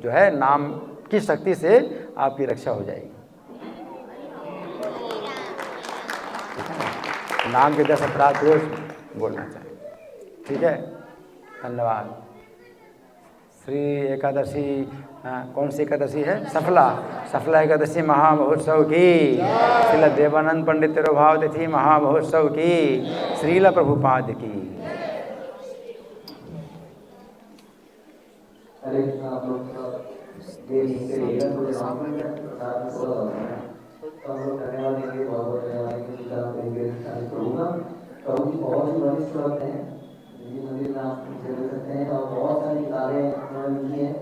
जो है नाम की शक्ति से आपकी रक्षा हो जाएगी। नाम के 10 अपराध रोज बोलना चाहिए। ठीक है, धन्यवाद। श्री एकादशी, कौन सी एकादशी है? सफला एकादशी महामहोत्सव की, श्रील देवानंद पंडित तिरुभाव तिथि महामहोत्सव की, श्रील प्रभुपाद की। हरे कृष्ण। आप लोग धन्यवाद देंगे, बहुत धन्यवाद देंगे। प्रभु जी बहुत ही वरिष्ठ भक्त हैं, मंदिर में आप देख सकते हैं और बहुत सारी किताबें उन्होंने लिखी हैं।